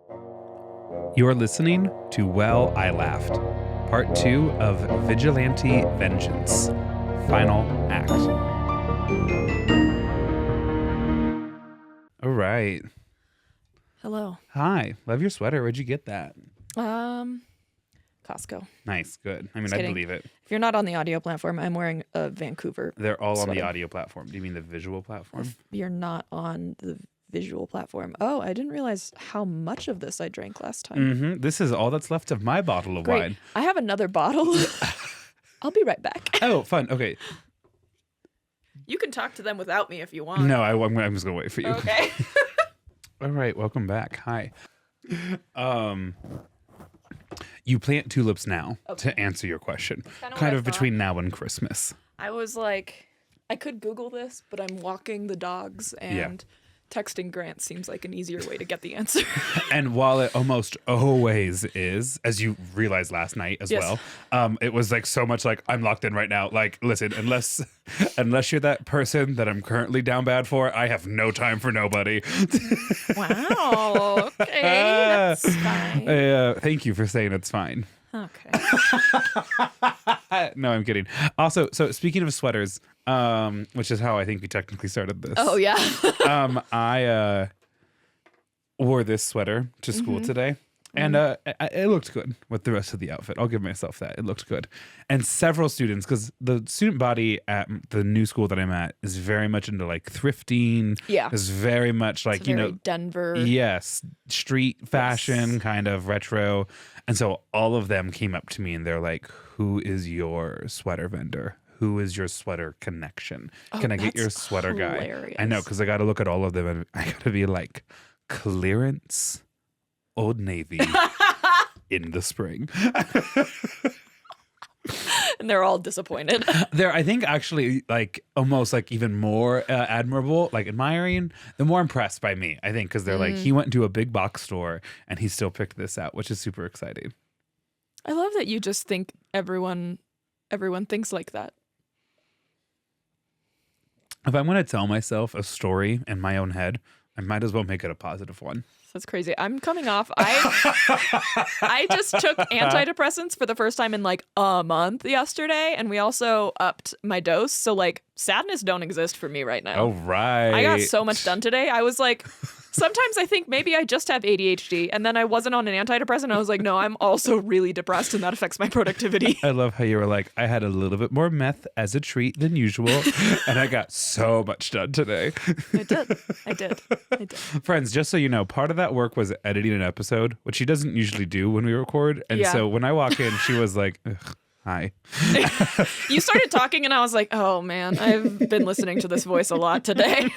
You're listening to Well, I Laughed, Part 2 of Vigilante Vengeance, Final Act. All right. Hello. Hi. Love your sweater. Where'd you get that? Costco. Nice. Good. I mean, Just I kidding. believe it. If you're not on the audio platform, I'm wearing a Vancouver. They're all on the sweater. audio platform. Do you mean the visual platform? If you're not on the visual platform. Oh, I didn't realize how much of this I drank last time. Mm-hmm. This is all that's left of my bottle of Great. wine. I have another bottle. I'll be right back. Oh, fun. Okay. You can talk to them without me if you want. No, I'm just going to wait for you. Okay. All right, welcome back. Hi. You plant tulips now, to answer your question. Kind of between now and Christmas. I was like, I could Google this, but I'm walking the dogs and texting Grant seems like an easier way to get the answer. And while it almost always is, as you realized last night as well, it was like so much like, I'm locked in right now. Like, listen, unless you're that person that I'm currently down bad for, I have no time for nobody. Wow. Okay, that's fine. Thank you for saying it's fine. Okay. No, I'm kidding. Also, so speaking of sweaters, which is how I think we technically started this. Oh, yeah. I wore this sweater to school today, and it looked good with the rest of the outfit. I'll give myself that. It looked good. And several students, because the student body at the new school that I'm at is very much into like thrifting. Yeah. Is very much like, It's very Denver. Yes, street fashion, kind of retro. And so all of them came up to me and they're like, who is your sweater vendor? Who is your sweater connection? Can I get your sweater guy? I know, because I got to look at all of them and I got to be like, clearance, Old Navy in the spring. And they're all disappointed. They're, I think, actually like almost like even more admirable, like admiring, the more impressed by me, I think, because they're like, he went to a big box store and he still picked this out, which is super exciting. I love that you just think everyone thinks like that. If I'm going to tell myself a story in my own head, I might as well make it a positive one. That's crazy. I'm coming off. I just took antidepressants for the first time in like a month yesterday, and we also upped my dose. So like sadness don't exist for me right now. Oh, right. I got so much done today. I was like, sometimes I think maybe I just have ADHD, and then I wasn't on an antidepressant. I was like, no, I'm also really depressed, and that affects my productivity. I love how you were like, I had a little bit more meth as a treat than usual, and I got so much done today. I did. Friends, just so you know, part of that work was editing an episode, which she doesn't usually do when we record. And so when I walk in, she was like, ugh. Hi. You started talking and I was like, oh man, I've been listening to this voice a lot today.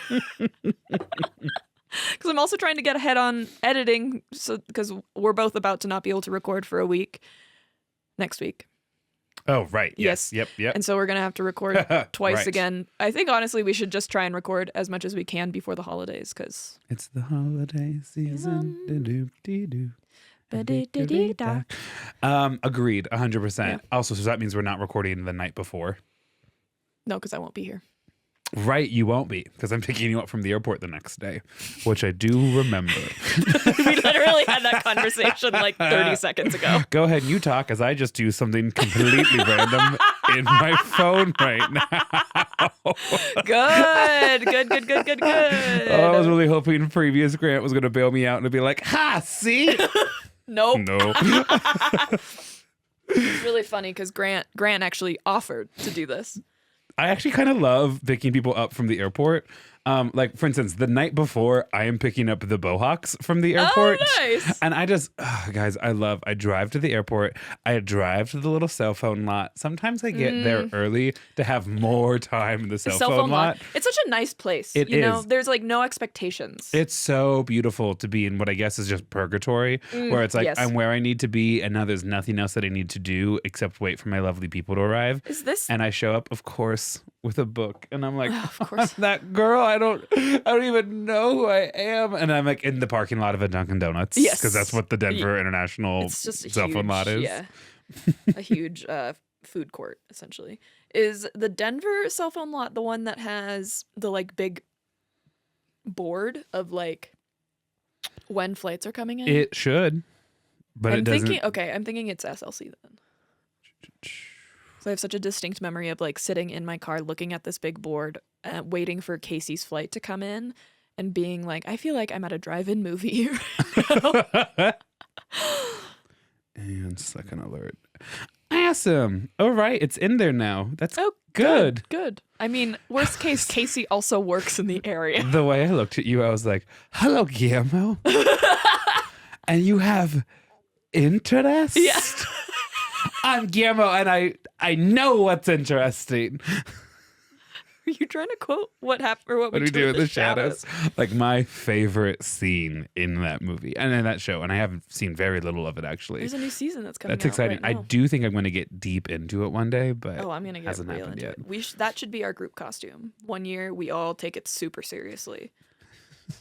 Because I'm also trying to get ahead on editing, because we're both about to not be able to record for a week next week. Oh, right. Yes. Yep. And so we're going to have to record twice again. I think, honestly, we should just try and record as much as we can before the holidays, because it's the holiday season. Agreed, 100%. Yeah. Also, so that means we're not recording the night before. No, because I won't be here. Right, you won't be, because I'm picking you up from the airport the next day, which I do remember. We literally had that conversation like 30 seconds ago. Go ahead and you talk, as I just do something completely random in my phone right now. Good. Oh, I was really hoping previous Grant was going to bail me out and be like, ha, see? Nope. No. It's really funny because Grant actually offered to do this. I actually kind of love picking people up from the airport. Like, for instance, the night before, I am picking up the Bohawks from the airport. Oh, nice. And I just, guys, I drive to the airport. I drive to the little cell phone lot. Sometimes I get there early to have more time in the cell phone lot. It's such a nice place. It you know, is. there's like no expectations. It's so beautiful to be in what I guess is just purgatory, where it's like, yes. I'm where I need to be, and now there's nothing else that I need to do except wait for my lovely people to arrive. Is this? And I show up, of course, with a book, and I'm like, of course. I'm that girl. I don't even know who I am. And I'm like in the parking lot of a Dunkin' Donuts. Yes. Because that's what the Denver International cell phone lot is. Yeah. A huge food court, essentially. Is the Denver cell phone lot the one that has the like big board of like when flights are coming in? It should, but it doesn't. I'm thinking it's SLC then. So I have such a distinct memory of like sitting in my car looking at this big board, waiting for Casey's flight to come in and being like, I feel like I'm at a drive-in movie right now. And second alert. Awesome. All right. It's in there now. That's good. Good. I mean, worst case, Casey also works in the area. The way I looked at you, I was like, hello, Guillermo. And you have interest? Yeah. I'm Guillermo, and I know what's interesting. Are you trying to quote what happened or what we do in the shadows? Like my favorite scene in that movie and in that show, and I haven't seen very little of it actually. There's a new season that's coming. That's exciting. Right now. I do think I'm going to get deep into it one day, but I'm going to get hasn't real happened into yet. it. That should be our group costume. One year we all take it super seriously,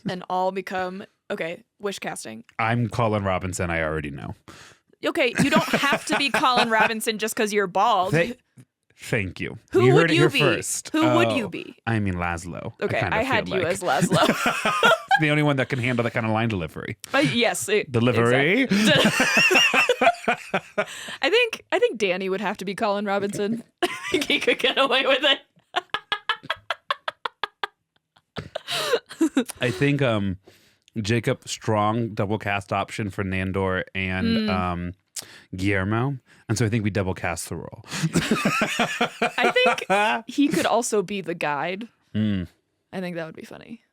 and all become wish casting. I'm Colin Robinson. I already know. Okay, you don't have to be Colin Robinson just because you're bald. Thank you. Who you would heard it you here be? First. Who would you be? I mean Laszlo. Okay, I had you as Laszlo. The only one that can handle that kind of line delivery. Yes. Delivery. Exactly. I think Danny would have to be Colin Robinson. I think he could get away with it. I think Jacob strong double cast option for Nandor and Guillermo. And so I think we double cast the role. I think he could also be the guide. I think that would be funny.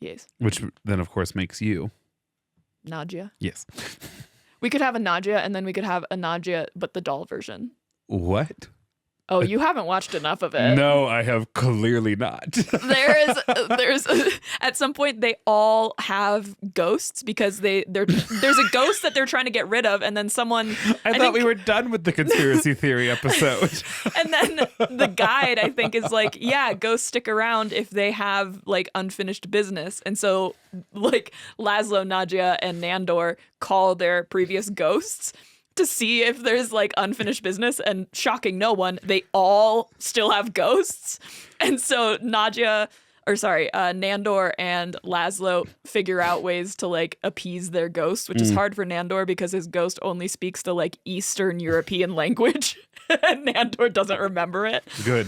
Yes. Which then, of course, makes you Nadia. Yes. We could have a Nadia, and then we could have a Nadia, but the doll version. What? Oh, you haven't watched enough of it. No, I have clearly not. There's at some point they all have ghosts because there's a ghost that they're trying to get rid of, and then someone. I thought we were done with the conspiracy theory episode. And then the guide, I think, is like, yeah, ghosts stick around if they have like unfinished business, and so like Laszlo, Nadia, and Nandor call their previous ghosts to see if there's like unfinished business, and shocking no one, they all still have ghosts. And so Nandor and Laszlo figure out ways to like appease their ghosts, which is hard for Nandor because his ghost only speaks the like Eastern European language and Nandor doesn't remember it. Good.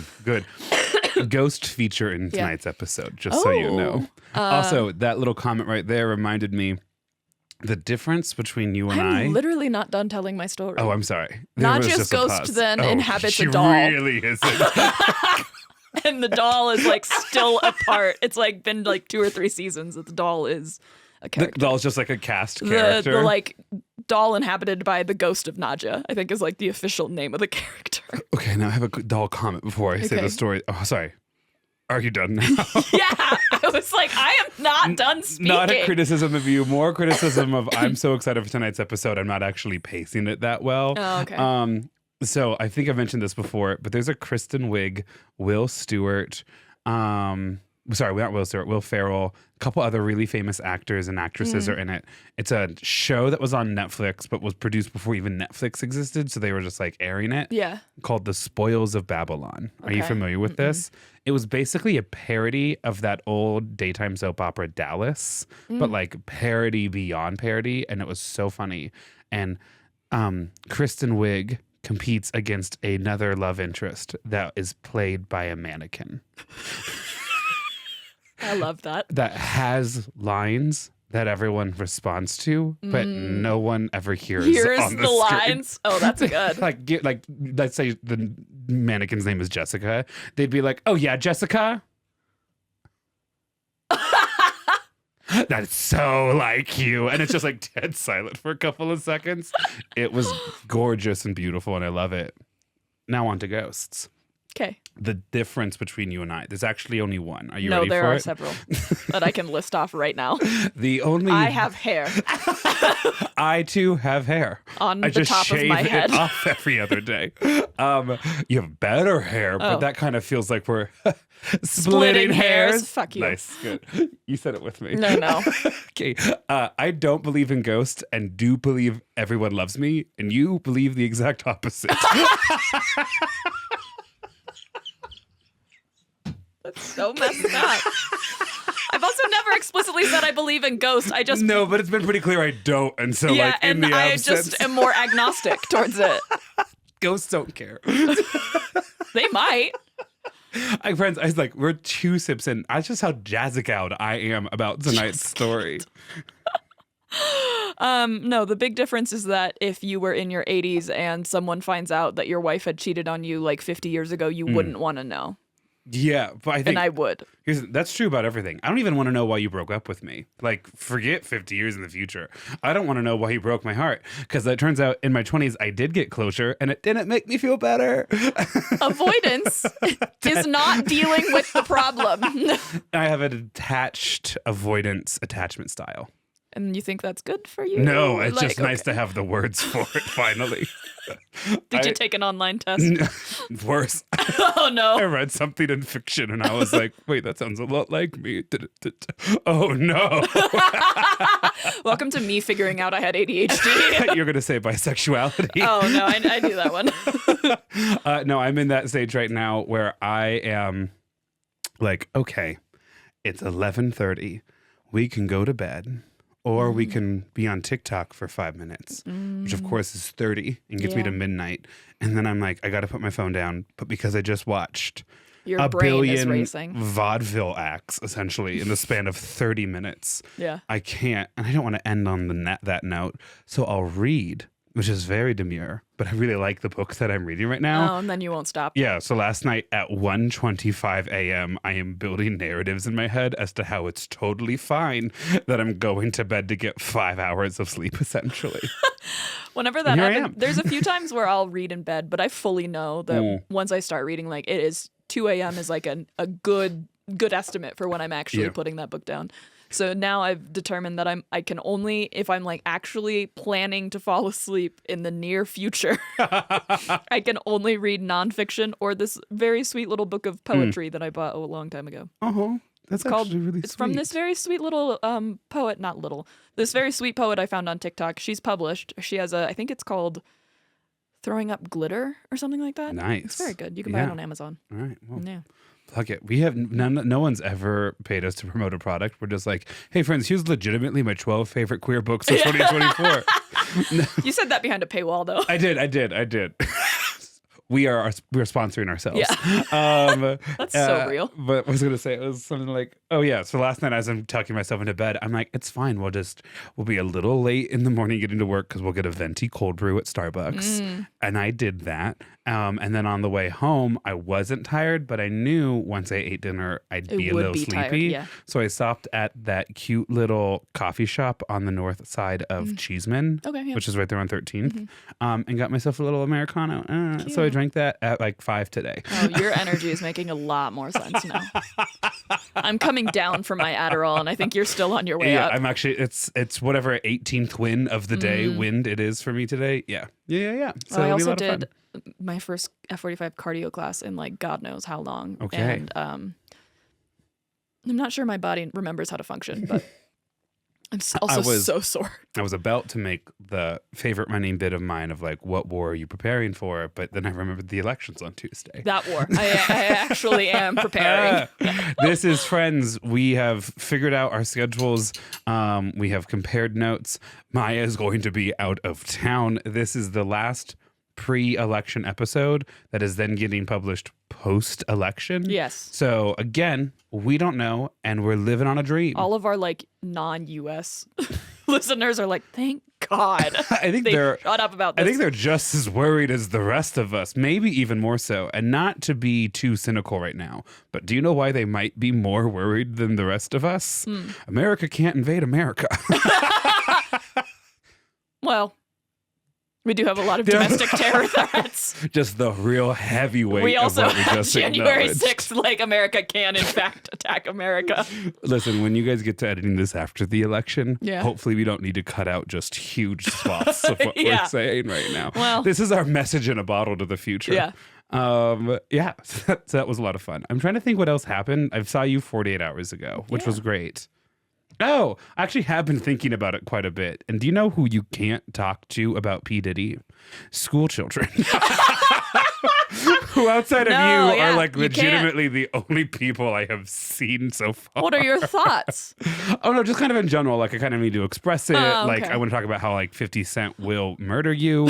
Ghost feature in tonight's episode, just so you know. Also, that little comment right there reminded me the difference between you and I'm literally not done telling my story. Oh, I'm sorry. Nadia's ghost then inhabits a doll. She really isn't. And the doll is like still a part. It's like been like 2 or 3 seasons that the doll is a character. The doll's just like a cast character. The like doll inhabited by the ghost of Nadia, I think is like the official name of the character. Okay, now I have a doll comment before I say the story. Oh, sorry. Are you done now? Yeah, I was like, I am not done speaking. Not a criticism of you, more criticism of I'm so excited for tonight's episode. I'm not actually pacing it that well. Oh, okay. So I think I've mentioned this before, but there's a Kristen Wiig, Will Stewart, sorry, not Will Stewart, Will Ferrell, a couple other really famous actors and actresses are in it. It's a show that was on Netflix, but was produced before even Netflix existed. So they were just like airing it. Yeah. Called The Spoils of Babylon. Are you Okay. familiar with this? It was basically a parody of that old daytime soap opera Dallas, but like parody beyond parody. And it was so funny. And Kristen Wiig competes against another love interest that is played by a mannequin. I love that. That has lines that everyone responds to, but no one ever hears on the screen. lines. Oh, that's good. like let's say the mannequin's name is Jessica. They'd be like, "Oh yeah, Jessica." That's so like you. And it's just like dead silent for a couple of seconds. It was gorgeous and beautiful, and I love it. Now on to ghosts. Okay. The difference between you and I. There's actually only one. Are you No, ready for it? there are several that I can list off right now. The only I have hair I too have hair. on I the just top of shave my it head. off every other day. You have better hair, but that kind of feels like we're splitting hairs. Fuck you. Nice, good. You said it with me. No. Okay, I don't believe in ghosts and do believe everyone loves me, and you believe the exact opposite. That's so messed up. I've also never explicitly said I believe in ghosts. I just No, but it's been pretty clear I don't. And so, yeah, like, in and the I absence, just am more agnostic towards it. ghosts don't care. They might. Friends, I was like, we're 2 sips in. That's just how jazzic-out I am about tonight's story. No, the big difference is that if you were in your 80s and someone finds out that your wife had cheated on you like 50 years ago, you wouldn't want to know. Yeah, but I think And I would. that's true about everything. I don't even want to know why you broke up with me. Like, forget 50 years in the future. I don't want to know why you broke my heart. Because it turns out in my 20s, I did get closure and it didn't make me feel better. Avoidance is not dealing with the problem. I have a detached avoidance attachment style. And you think that's good for you? No, it's Like, just nice to have the words for it, finally. Did you take an online test? Worse. Oh, no. I read something in fiction and I was like, wait, that sounds a lot like me. Oh, no. Welcome to me figuring out I had ADHD. You're going to say bisexuality. Oh, no, I knew that one. No, I'm in that stage right now where I am like, okay, it's 11:30. We can go to bed. Or we can be on TikTok for 5 minutes, which of course is 30 and gets me to midnight. And then I'm like, I got to put my phone down. But because I just watched Your a brain is billion racing. vaudeville acts, essentially, in the span of 30 minutes, Yeah. I can't. And I don't want to end on that note. So I'll read, which is very demure. But I really like the book that I'm reading right now. Oh, and then you won't stop. Yeah, so last night at 1:25 a.m., I am building narratives in my head as to how it's totally fine that I'm going to bed to get 5 hours of sleep, essentially. Whenever that Here I happens, am. there's a few times where I'll read in bed, but I fully know that once I start reading, like it is 2 a.m. is like a good estimate for when I'm actually putting that book down. So now I've determined that I can only, if I'm like actually planning to fall asleep in the near future, I can only read nonfiction or this very sweet little book of poetry that I bought a long time ago. Oh, that's Called, actually really it's from this very sweet little poet, not little, this very sweet poet I found on TikTok. She's published. She has I think it's called Throwing Up Glitter or something like that. Nice. It's very good. You can buy it on Amazon. All right. Well, Yeah. fuck it. We have no one's ever paid us to promote a product. We're just like, hey, friends, here's legitimately my 12 favorite queer books of 2024. You said that behind a paywall, though. I did. We're sponsoring ourselves. Yeah. That's so real. But I was going to say, it was something like, oh, yeah. So last night as I'm tucking myself into bed, I'm like, it's fine. We'll be a little late in the morning getting to work because we'll get a venti cold brew at Starbucks. And I did that. And then on the way home, I wasn't tired, but I knew once I ate dinner, I'd be a little sleepy. Tired, yeah. So I stopped at that cute little coffee shop on the north side of Cheeseman, which is right there on 13th, and got myself a little Americano. So I drank that at like 5 today. Oh, your energy is making a lot more sense now. I'm coming down from my Adderall, and I think you're still on your way up. I'm actually, it's whatever 18th win of the day wind it is for me today. Yeah. So Well, I it'll be a also lot of fun. did my first F45 cardio class in like God knows how long. Okay. And I'm not sure my body remembers how to function, but I'm also so sore. I was about to make the favorite running bit of mine of like, what war are you preparing for? But then I remembered the elections on Tuesday. That war. I actually am preparing. This is Friends. We have figured out our schedules. We have compared notes. Maia is going to be out of town. This is the last pre-election episode that is then getting published post-election. Yes. So again, we don't know, and we're living on a dream. All of our like non-US listeners are like, thank God. I think they they're shut up about this. I think they're just as worried as the rest of us, maybe even more so. And not to be too cynical right now, but do you know why they might be more worried than the rest of us? America can't invade America. Well, we do have a lot of domestic terror threats. Just the real heavyweight We also of what we have just January acknowledged. 6th, like America can in fact attack America. Listen, when you guys get to editing this after the election, Yeah. hopefully we don't need to cut out just huge swaths of what Yeah. we're saying right now. Well- this is our message in a bottle to the future. Yeah. So that was a lot of fun. I'm trying to think what else happened. I saw you 48 hours ago, which Yeah. was great. Oh, I actually have been thinking about it quite a bit. And do you know who you can't talk to about P. Diddy? School children. Who outside of you are like legitimately the only people I have seen so far. What are your thoughts? Oh, no, just kind of in general. Like, I kind of need to express it. Okay. Like, I want to talk about how, like, 50 Cent will murder you,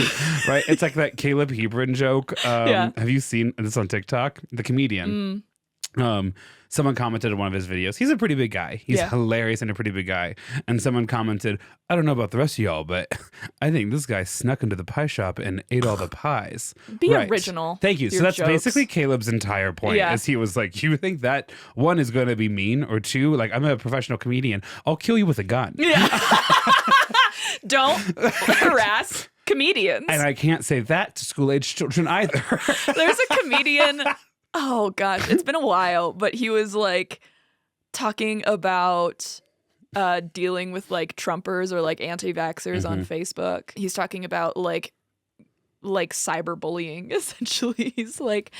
right? It's like that Caleb Hebron joke. Have you seen this on TikTok? The comedian. Someone commented on one of his videos. He's a pretty big guy. He's hilarious and a pretty big guy. And someone commented, I don't know about the rest of y'all, but I think this guy snuck into the pie shop and ate all the pies. Be original. Thank you. So that's basically Caleb's entire point. As he was like, you think that one is going to be mean, or two, like, I'm a professional comedian. I'll kill you with a gun. Yeah. Don't harass comedians. And I can't say that to school-age children either. There's a comedian... Oh, gosh. It's been a while, but he was, like, talking about dealing with, like, Trumpers or, like, anti-vaxxers on Facebook. He's talking about, like cyberbullying, essentially. He's like,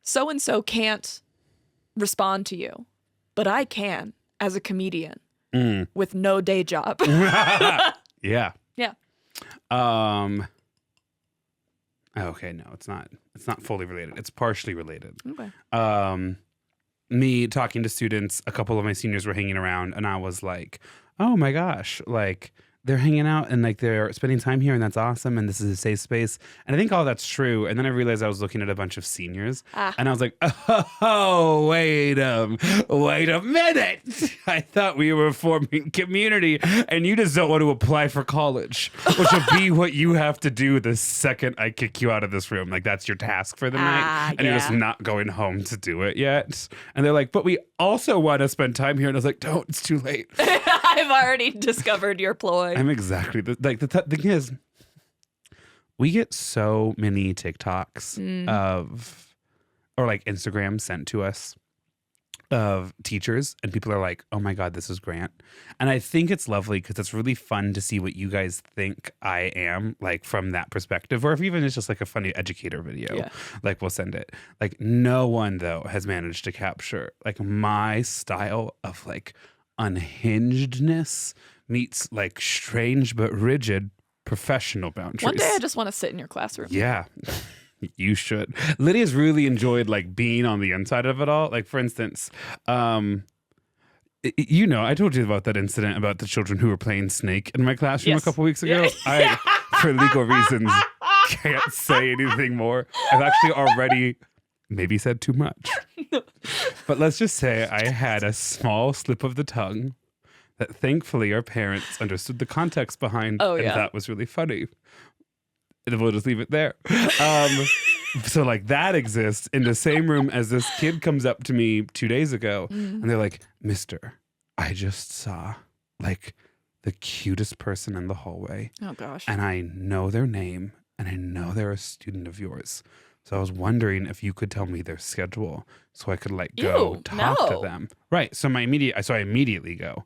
so-and-so can't respond to you, but I can as a comedian with no day job. Yeah. Yeah. Okay, no, it's not. It's not fully related. It's partially related. Okay. Me talking to students, a couple of my seniors were hanging around, and I was like, oh my gosh, like, they're hanging out and like they're spending time here, and that's awesome, and this is a safe space. And I think all that's true. And then I realized I was looking at a bunch of seniors, and I was like, oh, wait a minute. I thought we were forming community, and you just don't want to apply for college, which will be what you have to do the second I kick you out of this room. Like, that's your task for the night, and you're just not going home to do it yet. And they're like, but we also want to spend time here. And I was like, don't, it's too late. I've already discovered your ploy. I'm exactly the thing is, we get so many TikToks or like Instagram sent to us of teachers, and people are like, oh my God, this is Grant. And I think it's lovely because it's really fun to see what you guys think I am, like, from that perspective, or if even it's just like a funny educator video, like, we'll send it. Like, no one though has managed to capture like my style of like unhingedness meets like strange but rigid professional boundaries. One day I just want to sit in your classroom. Yeah. You should. Lydia's really enjoyed like being on the inside of it all. Like, for instance, you know, I told you about that incident about the children who were playing Snake in my classroom a couple weeks ago. I, for legal reasons, can't say anything more. I've actually already maybe said too much. But let's just say I had a small slip of the tongue that thankfully our parents understood the context behind, and that was really funny. And we'll just leave it there. So like that exists in the same room as this kid comes up to me 2 days ago, and they're like, Mister, I just saw like the cutest person in the hallway. Oh gosh. And I know their name, and I know they're a student of yours. So I was wondering if you could tell me their schedule so I could like go talk to them. Right. So I immediately go,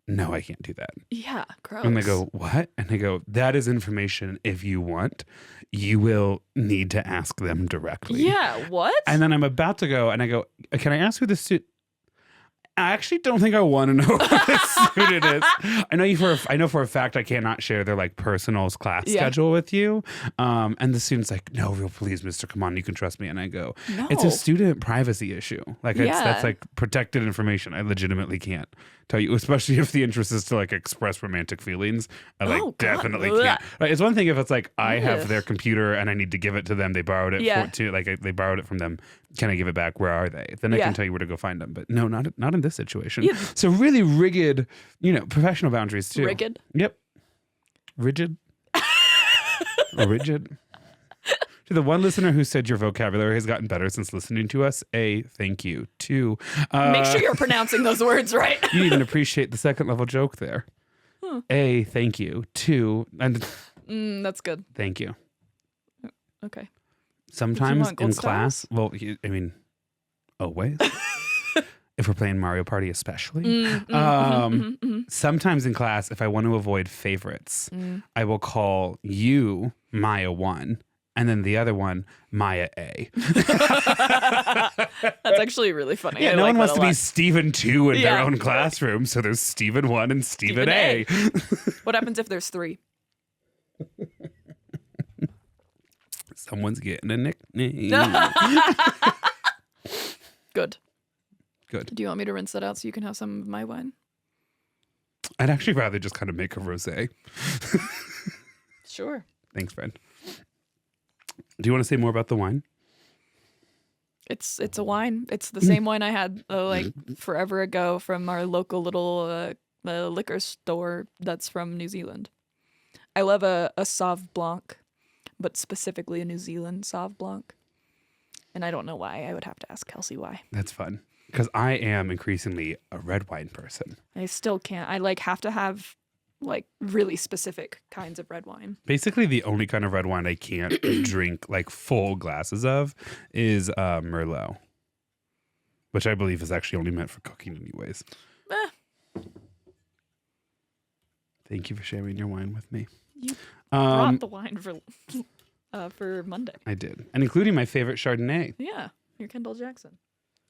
no, I can't do that. Yeah, gross. And they go, what? And I go, that is information. If you want, you will need to ask them directly. Yeah, what? And then I'm about to go, and I go, can I ask who the student? I actually don't think I want to know who the student is. I know for a fact I cannot share their like personal class schedule with you. And the student's like, no, real please, Mister, come on, you can trust me. And I go, it's a student privacy issue. Like that's like protected information. I legitimately can't tell you, especially if the interest is to like express romantic feelings. I like definitely can't. Right? It's one thing if it's like I have their computer and I need to give it to them. They borrowed it they borrowed it from them. Can I give it back? Where are they? Then I can tell you where to go find them. But no, not in this situation. Yeah. So really rigid, professional boundaries too. Rigid? Yep. Rigid. Rigid. To the one listener who said your vocabulary has gotten better since listening to us, A, thank you. 2, make sure you're pronouncing those words right. You even appreciate the second level joke there. A, thank you. 2, and that's good. Thank you. Okay. Sometimes in class, always. If we're playing Mario Party especially. Sometimes in class, if I want to avoid favorites, I will call you Maia 1 And then the other one, Maia A. That's actually really funny. Yeah, I no like one that wants a to be lot. Stephen 2 in their Yeah. own classroom. So there's Stephen 1 and Stephen A. What happens if there's 3? Someone's getting a nickname. Good. Good. Do you want me to rinse that out so you can have some of my wine? I'd actually rather just kind of make a rosé. Sure. Thanks, friend. Do you want to say more about the wine? It's a wine. It's the same wine I had like forever ago from our local little liquor store that's from New Zealand. I love a Sauv Blanc, but specifically a New Zealand Sauv Blanc. And I don't know why. I would have to ask Kelsey why. That's fun. Because I am increasingly a red wine person. I still can't. I like have to have like really specific kinds of red wine. Basically, the only kind of red wine I can't drink like full glasses of is Merlot, which I believe is actually only meant for cooking anyways. Thank you for sharing your wine with me. You brought the wine for Monday. I did. And including my favorite Chardonnay. Yeah, you're Kendall Jackson.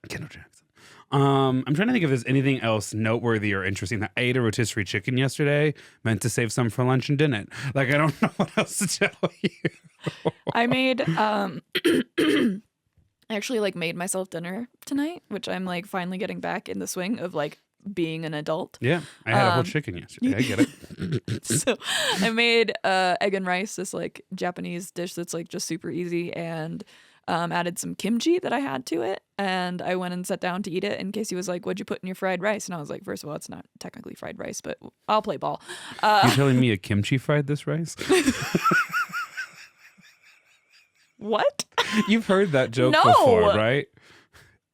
Kendall Jackson. I'm trying to think if there's anything else noteworthy or interesting. I ate a rotisserie chicken yesterday, meant to save some for lunch and didn't. Like, I don't know what else to tell you. I made, I actually like made myself dinner tonight, which I'm like finally getting back in the swing of like being an adult. Yeah, I had a whole chicken yesterday. I get it. So I made egg and rice, this like Japanese dish that's like just super easy, and added some kimchi that I had to it, and I went and sat down to eat it. And Casey was like, "What'd you put in your fried rice?" And I was like, "First of all, it's not technically fried rice, but I'll play ball." You're telling me a kimchi fried this rice? What? You've heard that joke No. before, right?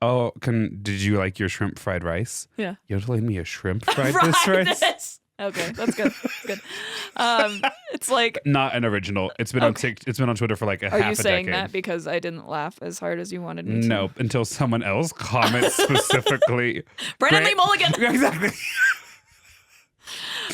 Oh, did you like your shrimp fried rice? Yeah. You're telling me a shrimp fried Fried this rice? this. Okay, that's good. That's good. It's like, Not an original. It's been on it's been on Twitter for like are half you a saying decade. that because I didn't laugh as hard as you wanted me to? Nope, until someone else comments specifically. Brandon Lee Great. Mulligan. Exactly.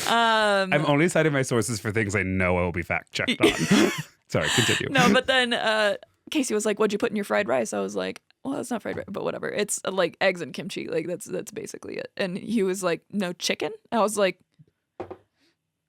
I'm only citing my sources for things I know I will be fact checked on. Sorry, continue. No, but then Casey was like, "What'd you put in your fried rice?" I was like, "Well, it's not fried rice, but whatever. It's like eggs and kimchi. Like that's basically it." And he was like, "No chicken?" I was like,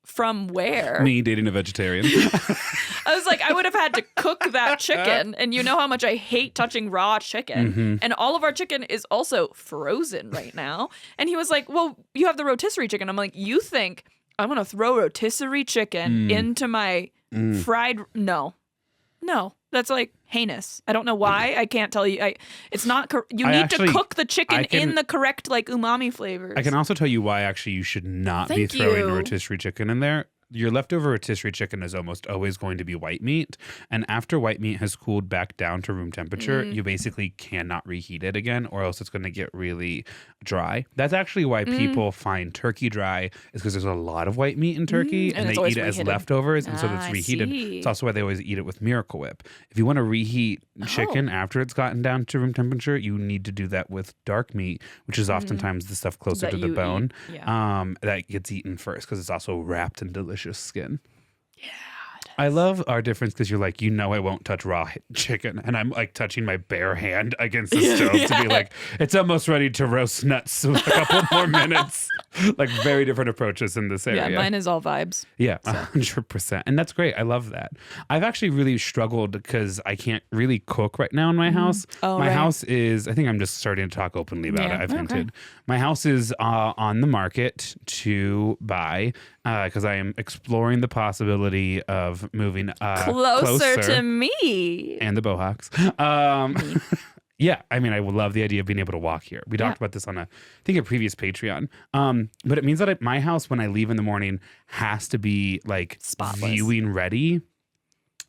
"From where?" Me dating a vegetarian. I was like, I would have had to cook that chicken, and you know how much I hate touching raw chicken. Mm-hmm. And all of our chicken is also frozen right now. And he was like, "Well, you have the rotisserie chicken." I'm like, "You think I'm gonna throw rotisserie chicken into my fried?" No, that's like heinous. I don't know why. I can't tell you. It's not. You need to cook the chicken in the correct like umami flavors. I can also tell you why actually you should not be Thank throwing you. rotisserie chicken in there. Your leftover rotisserie chicken is almost always going to be white meat. And after white meat has cooled back down to room temperature, you basically cannot reheat it again, or else it's going to get really dry. That's actually why people find turkey dry, is because there's a lot of white meat in turkey And and it's they always eat it as reheated. leftovers. And so it's I reheated. see. It's also why they always eat it with Miracle Whip. If you want to reheat chicken after it's gotten down to room temperature, you need to do that with dark meat, which is oftentimes the stuff closer That to the you bone. eat. Yeah. That gets eaten first because it's also wrapped in delicious skin. Yeah. I love our difference because you're like, I won't touch raw chicken. And I'm like touching my bare hand against the stove to be like, it's almost ready to roast nuts with a couple more minutes. Like very different approaches in this area. Yeah, mine is all vibes. Yeah, 100%. And that's great. I love that. I've actually really struggled because I can't really cook right now in my house. Oh, my right. house is, I think I'm just starting to talk openly about Yeah, it. I've okay. hinted. My house is on the market to buy because I am exploring the possibility of moving Closer to me. and the Bohawks. Yeah, I mean, I would love the idea of being able to walk here. We talked about this on a previous Patreon. But it means that my house, when I leave in the morning, has to be like Spotless. viewing ready.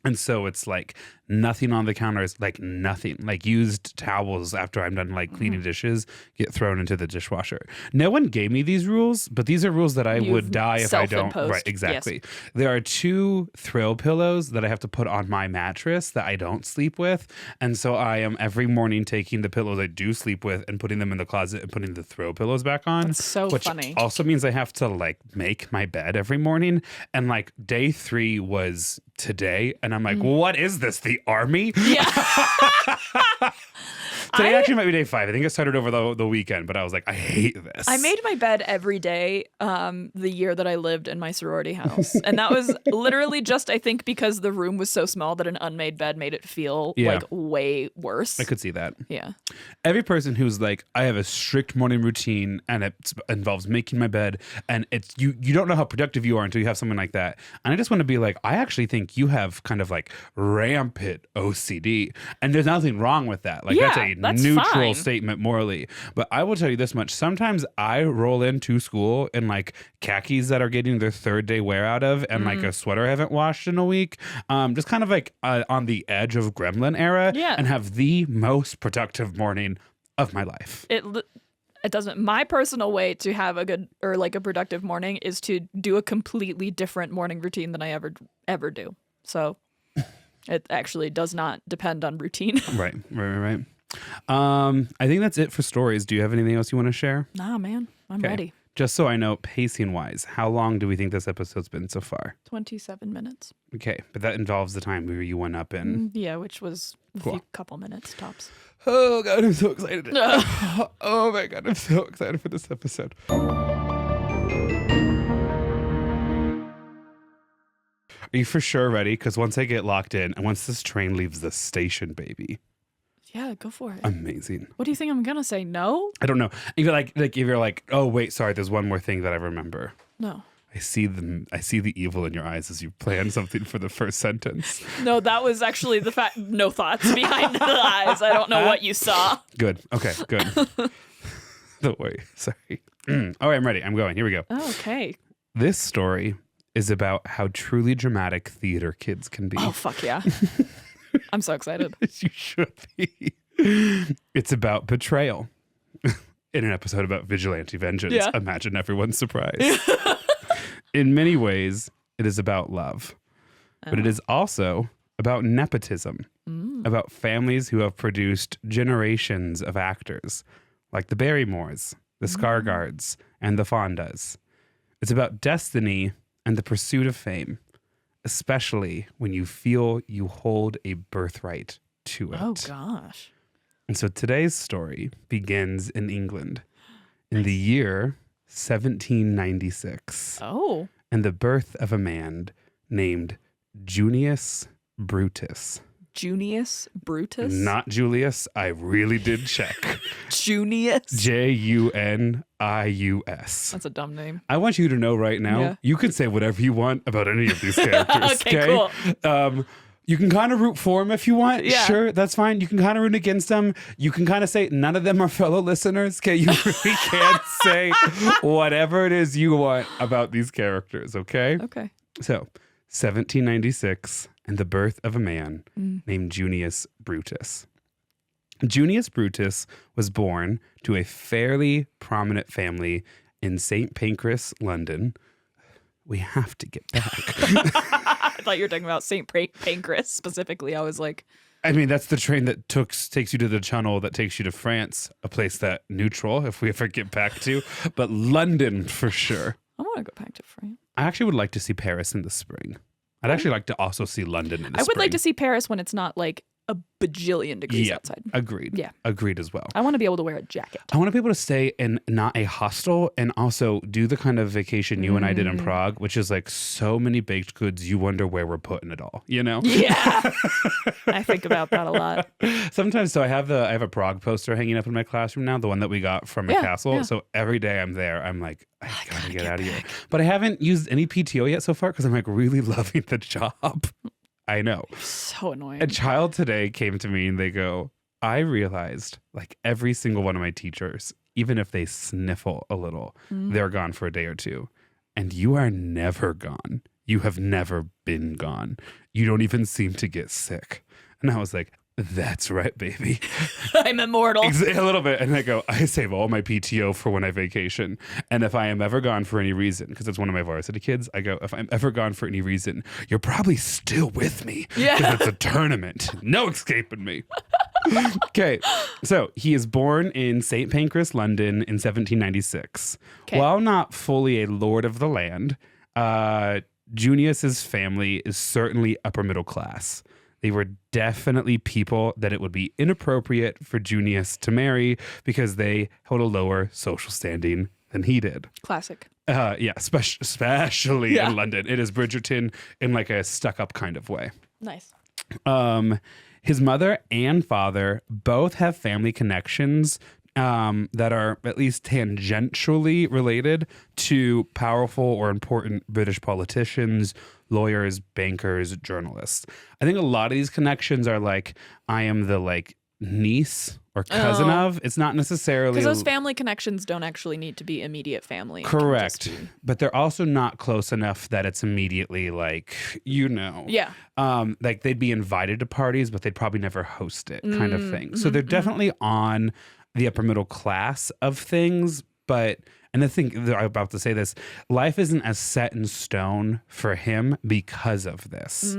And so it's like nothing on the counters, like nothing, like used towels after I'm done like cleaning dishes get thrown into the dishwasher. No one gave me these rules, but these are rules that I You've would die if I don't. self-imposed. Right, exactly. There are 2 throw pillows that I have to put on my mattress that I don't sleep with. And so I am every morning taking the pillows I do sleep with and putting them in the closet and putting the throw pillows back on. That's so which funny. also means I have to like make my bed every morning. And like day 3 was today. And I'm like, what is this? The army? Yeah. Today actually might be day 5. I think it started over the weekend, but I was like, I hate this. I made my bed every day the year that I lived in my sorority house. And that was literally just, I think, because the room was so small that an unmade bed made it feel like way worse. I could see that. Yeah. Every person who's like, I have a strict morning routine and it involves making my bed, and it's you don't know how productive you are until you have someone like that. And I just want to be like, I actually think you have kind of like rampant OCD, and there's nothing wrong with that. Like that's neutral fine. statement morally. But I will tell you this much. Sometimes I roll into school in like khakis that are getting their 3rd day wear out of, and like a sweater I haven't washed in a week. Just kind of like on the edge of gremlin era, and have the most productive morning of my life. It doesn't. My personal way to have a good or like a productive morning is to do a completely different morning routine than I ever do. So it actually does not depend on routine. Right. I think that's it for stories. Do you have anything else you want to share? Nah, man. I'm ready. Just so I know, pacing wise, how long do we think this episode's been so far? 27 minutes. Okay, but that involves the time where you went up in. Yeah, which was a few couple minutes tops. Oh God, I'm so excited. Oh my God, I'm so excited for this episode. Are you for sure ready? Because once I get locked in, and once this train leaves the station, baby. Yeah, go for it. Amazing. What do you think I'm gonna say? No? I don't know. If you're like, oh wait, sorry, there's one more thing that I remember. No. I see the evil in your eyes as you plan something for the first sentence. No, that was actually the fact. No thoughts behind the eyes. I don't know what you saw. Good. Okay, good. Don't worry. Sorry. All right, I'm ready. I'm going. Here we go. Okay. This story is about how truly dramatic theater kids can be. Oh, fuck yeah. I'm so excited. You should be. It's about betrayal. In an episode about Vigilante Vengeance. Yeah. Imagine everyone's surprise. In many ways, it is about love. But it is also about nepotism. About families who have produced generations of actors, like the Barrymores, the Skarsgards, and the Fondas. It's about destiny and the pursuit of fame, especially when you feel you hold a birthright to it. Oh, gosh. And so today's story begins in England in the year 1796. Oh. And the birth of a man named Junius Brutus. Junius Brutus? Not Julius. I really did check. Junius? Junius. That's a dumb name. I want you to know right now, you can say whatever you want about any of these characters. Okay, cool. You can kind of root for them if you want. Yeah. Sure, that's fine. You can kind of root against them. You can kind of say none of them are fellow listeners. Okay, you really can't say whatever it is you want about these characters. Okay. Okay. So, 1796, and the birth of a man named Junius Brutus. Junius Brutus was born to a fairly prominent family in St. Pancras, London. We have to get back. I thought you were talking about St. Pancras specifically. I was like... I mean, that's the train that takes you to the channel that takes you to France, a place that neutral, if we ever get back to. But London, for sure. I want to go back to France. I actually would like to see Paris in the spring. I'd actually like to also see London in the spring. I would like to see Paris when it's not like a bajillion degrees outside. Agreed. Yeah. Agreed as well. I want to be able to wear a jacket. I want to be able to stay in not a hostel and also do the kind of vacation you and I did in Prague, which is like so many baked goods, you wonder where we're putting it all, you know? Yeah. I think about that a lot. Sometimes, so I have a Prague poster hanging up in my classroom now, the one that we got from a castle. Yeah. So every day I'm there, I'm like, I gotta get out of here. But I haven't used any PTO yet so far because I'm like really loving the job. I know. So annoying. A child today came to me and they go, I realized like every single one of my teachers, even if they sniffle a little, they're gone for a day or two. And you are never gone. You have never been gone. You don't even seem to get sick. And I was like, that's right, baby. I'm immortal. A little bit. And I go, I save all my PTO for when I vacation. And if I am ever gone for any reason, because it's one of my varsity kids, I go, if I'm ever gone for any reason, you're probably still with me. Yeah. Because it's a tournament. No escaping me. Okay. So he is born in St. Pancras, London in 1796. Okay. While not fully a lord of the land, Junius's family is certainly upper middle class. They were definitely people that it would be inappropriate for Junius to marry because they held a lower social standing than he did. Classic. Yeah, especially in London. It is Bridgerton in like a stuck-up kind of way. Nice. His mother and father both have family connections that are at least tangentially related to powerful or important British politicians, lawyers, bankers, journalists. I think a lot of these connections are like, I am the like niece or cousin of. It's not necessarily... Because those family connections don't actually need to be immediate family. Correct. But they're also not close enough that it's immediately like, Yeah. Like they'd be invited to parties, but they'd probably never host it kind of thing. So they're definitely on the upper middle class of things. But, and I think I'm about to say this, life isn't as set in stone for him because of this.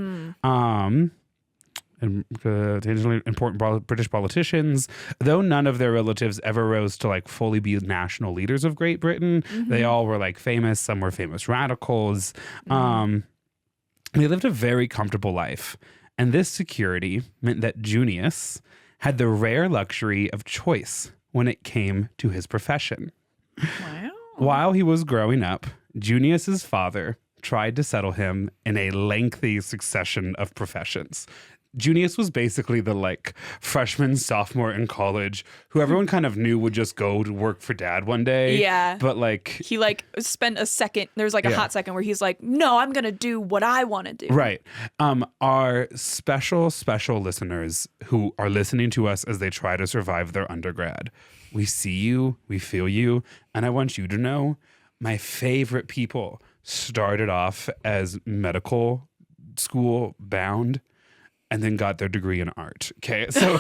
And tangentially important British politicians, though none of their relatives ever rose to like fully be national leaders of Great Britain. They all were like famous. Some were famous radicals. They lived a very comfortable life. And this security meant that Junius had the rare luxury of choice when it came to his profession. Wow. While he was growing up, Junius's father tried to settle him in a lengthy succession of professions. Junius was basically the like freshman, sophomore in college who everyone kind of knew would just go to work for dad one day. Yeah. But like... He like spent a second, there's like a hot second where he's like, no, I'm going to do what I want to do. Right. Our special listeners who are listening to us as they try to survive their undergrad. We see you, we feel you, and I want you to know my favorite people started off as medical school bound and then got their degree in art. Okay. So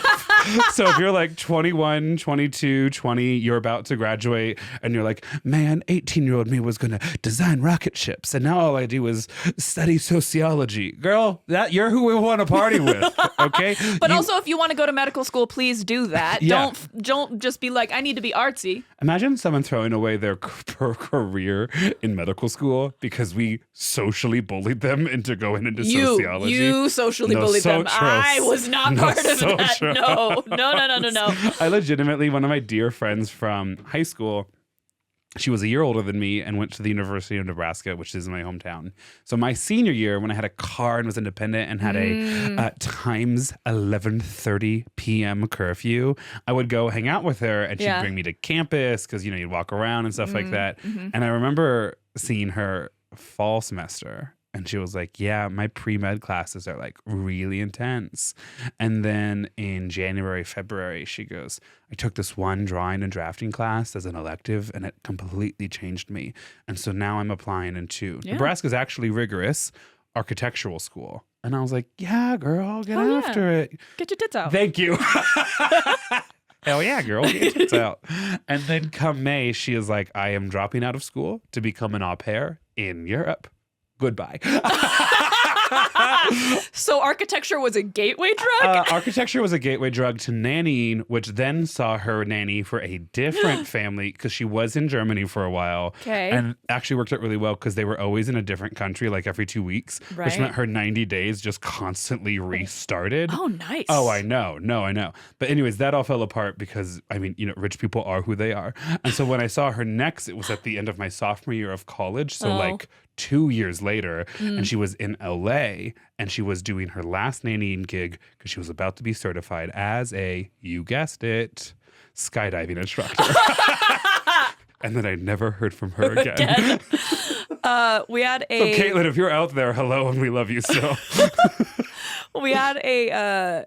if you're like 21, 22, 20, you're about to graduate and you're like, man, 18-year-old me was going to design rocket ships. And now all I do is study sociology. Girl, you're who we want to party with. Okay. But also if you want to go to medical school, please do that. Yeah. Don't just be like, I need to be artsy. Imagine someone throwing away their career in medical school because we socially bullied them into going into sociology. You socially bullied them. I was not part of that. No. I legitimately, one of my dear friends from high school, she was a year older than me and went to the University of Nebraska, which is my hometown. So my senior year, when I had a car and was independent and had a times 11:30 p.m. curfew, I would go hang out with her and she'd bring me to campus because, you know, you'd walk around and stuff like that. And I remember seeing her fall semester. And she was like, yeah, my pre-med classes are like really intense. And then in January, February, she goes, I took this one drawing and drafting class as an elective and it completely changed me. And so now I'm applying into Nebraska's actually rigorous architectural school. And I was like, yeah, girl, get after it. Get your tits out. Thank you. Hell yeah, girl, get your tits out. And then come May, she is like, I am dropping out of school to become an au pair in Europe. Goodbye. So architecture was a gateway drug? Architecture was a gateway drug to nannying, which then saw her nanny for a different family because she was in Germany for a while. Okay. And actually worked out really well because they were always in a different country, like every 2 weeks, which meant her 90 days just constantly restarted. Oh, nice. Oh, I know. No, I know. But anyways, that all fell apart because, I mean, you know, rich people are who they are. And so when I saw her next, it was at the end of my sophomore year of college. So like 2 years later, and she was in LA and she was doing her last nannying gig because she was about to be certified as a, you guessed it, skydiving instructor. And then I never heard from her again. We had So Caitlin, if you're out there, hello, and we love you still. We had a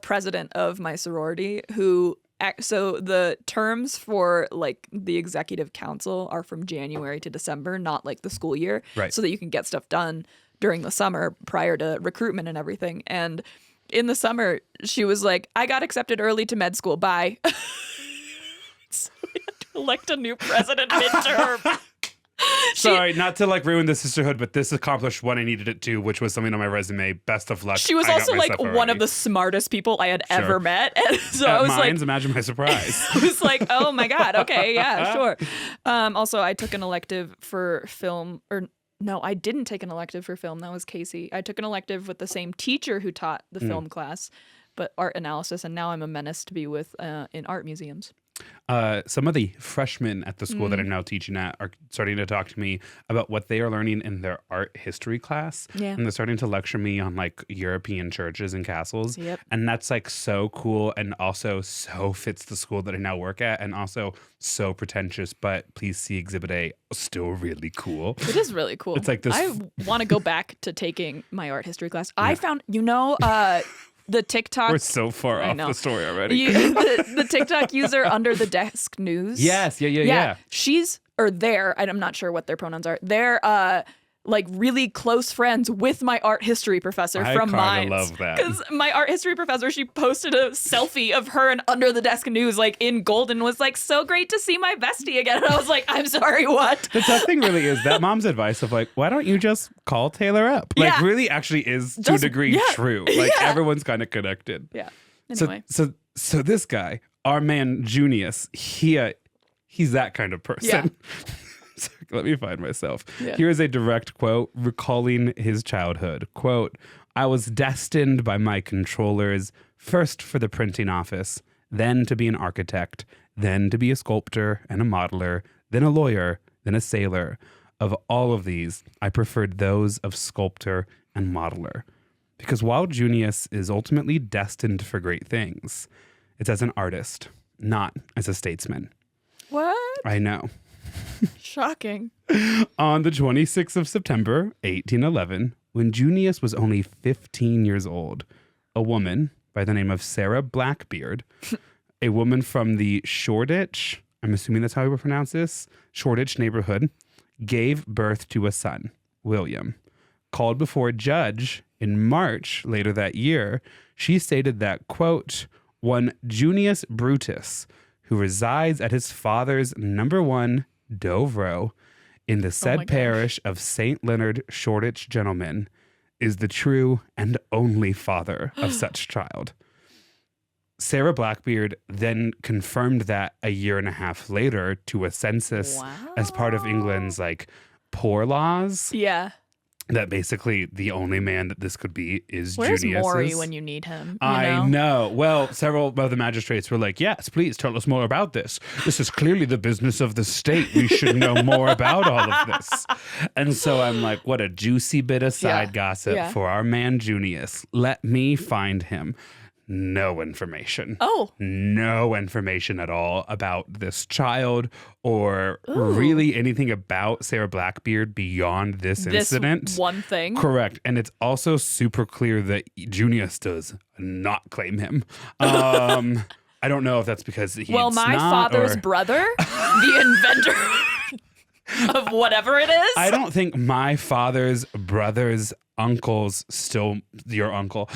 president of my sorority who, so the terms for like the executive council are from January to December, not like the school year, right? So that you can get stuff done during the summer prior to recruitment and everything. And in the summer, she was like, I got accepted early to med school. Bye. So we had to elect a new president midterm. Sorry, not to like ruin the sisterhood, but this accomplished what I needed it to, which was something on my resume. Best of luck. She was also like one of the smartest people I had ever met. And so At I was Mines, like, imagine my surprise. I was like, oh my God. Okay. Yeah, sure. Also, I took an elective for film, or No, I didn't take an elective for film. That was Casey. I took an elective with the same teacher who taught the film class, but art analysis, and now I'm a menace to be with in art museums. Some of the freshmen at the school that I'm now teaching at are starting to talk to me about what they are learning in their art history class. Yeah. And they're starting to lecture me on like European churches and castles. Yep. And that's like so cool and also so fits the school that I now work at and also so pretentious, but please see Exhibit A, still really cool. It is really cool. It's like this. I want to go back to taking my art history class. I found, the TikTok. We're so far off the story already. The TikTok user Under the Desk News. Yes, yeah. She's, or they're, I'm not sure what their pronouns are. They're like really close friends with my art history professor from Mines. I love that. Because my art history professor, she posted a selfie of her and Under the Desk News like in gold and was like, so great to see my bestie again. And I was like, I'm sorry, what? The tough thing really is that mom's advice of like, why don't you just call Taylor up? Like really actually is to a degree true. Like everyone's kind of connected. Yeah. Anyway. So this guy, our man Junius, he's that kind of person. Yeah. So let me find myself. Yeah. Here is a direct quote recalling his childhood. Quote, I was destined by my controllers first for the printing office, then to be an architect, then to be a sculptor and a modeler, then a lawyer, then a sailor. Of all of these, I preferred those of sculptor and modeler. Because while Junius is ultimately destined for great things, it's as an artist, not as a statesman. What? I know. Shocking. On the 26th of September, 1811, when Junius was only 15 years old, a woman by the name of Sarah Blackbeard, a woman from the Shoreditch, I'm assuming that's how we would pronounce this, Shoreditch neighborhood, gave birth to a son, William. Called before a judge in March later that year, she stated that, quote, one Junius Brutus, who resides at his father's number 1 Dove Row in the said parish of St. Leonard Shoreditch Gentleman, is the true and only father of such child. Sarah Blackbeard then confirmed that a year and a half later to a census as part of England's like poor laws. Yeah. That basically the only man that this could be is Where's Junius's. Maury when you need him? I know. Well, several of the magistrates were like, yes, please tell us more about this. This is clearly the business of the state. We should know more about all of this. And so I'm like, what a juicy bit of side gossip for our man Junius. Let me find him. No information. Oh. No information at all about this child or really anything about Sarah Blackbeard beyond this incident. One thing. Correct. And it's also super clear that Junius does not claim him. I don't know if that's because he's my father's brother, the inventor of whatever it is. I don't think my father's brother's uncle's still your uncle.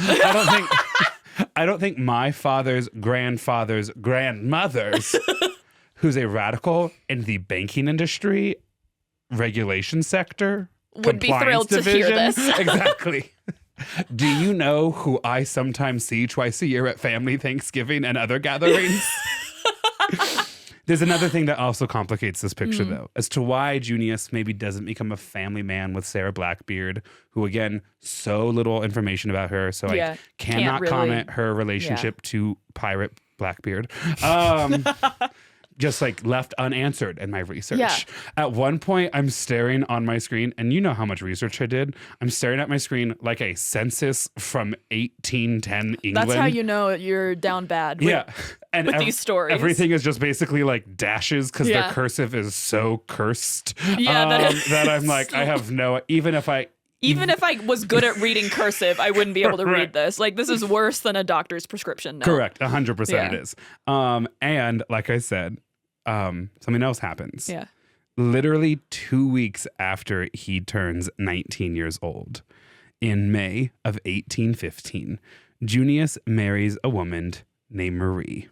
I don't think my father's grandfather's grandmother's, who's a radical in the banking industry, regulation sector, would be thrilled to hear this. Exactly. Do you know who I sometimes see twice a year at family Thanksgiving and other gatherings? There's another thing that also complicates this picture, though, as to why Junius maybe doesn't become a family man with Sarah Blackbeard, who, again, so little information about her, so I cannot comment her relationship to Pirate Blackbeard. Just like left unanswered in my research. Yeah. At one point, I'm staring on my screen, and you know how much research I did. I'm staring at my screen like a census from 1810 England. That's how you know you're down bad. With these stories. Everything is just basically like dashes because their cursive is so cursed. That I'm like, I have no. Even if I was good at reading cursive, I wouldn't be able to read this. Like, this is worse than a doctor's prescription note. Correct. 100% it is. And like I said, something else happens. Yeah. Literally 2 weeks after he turns 19 years old, in May of 1815, Junius marries a woman named Marie.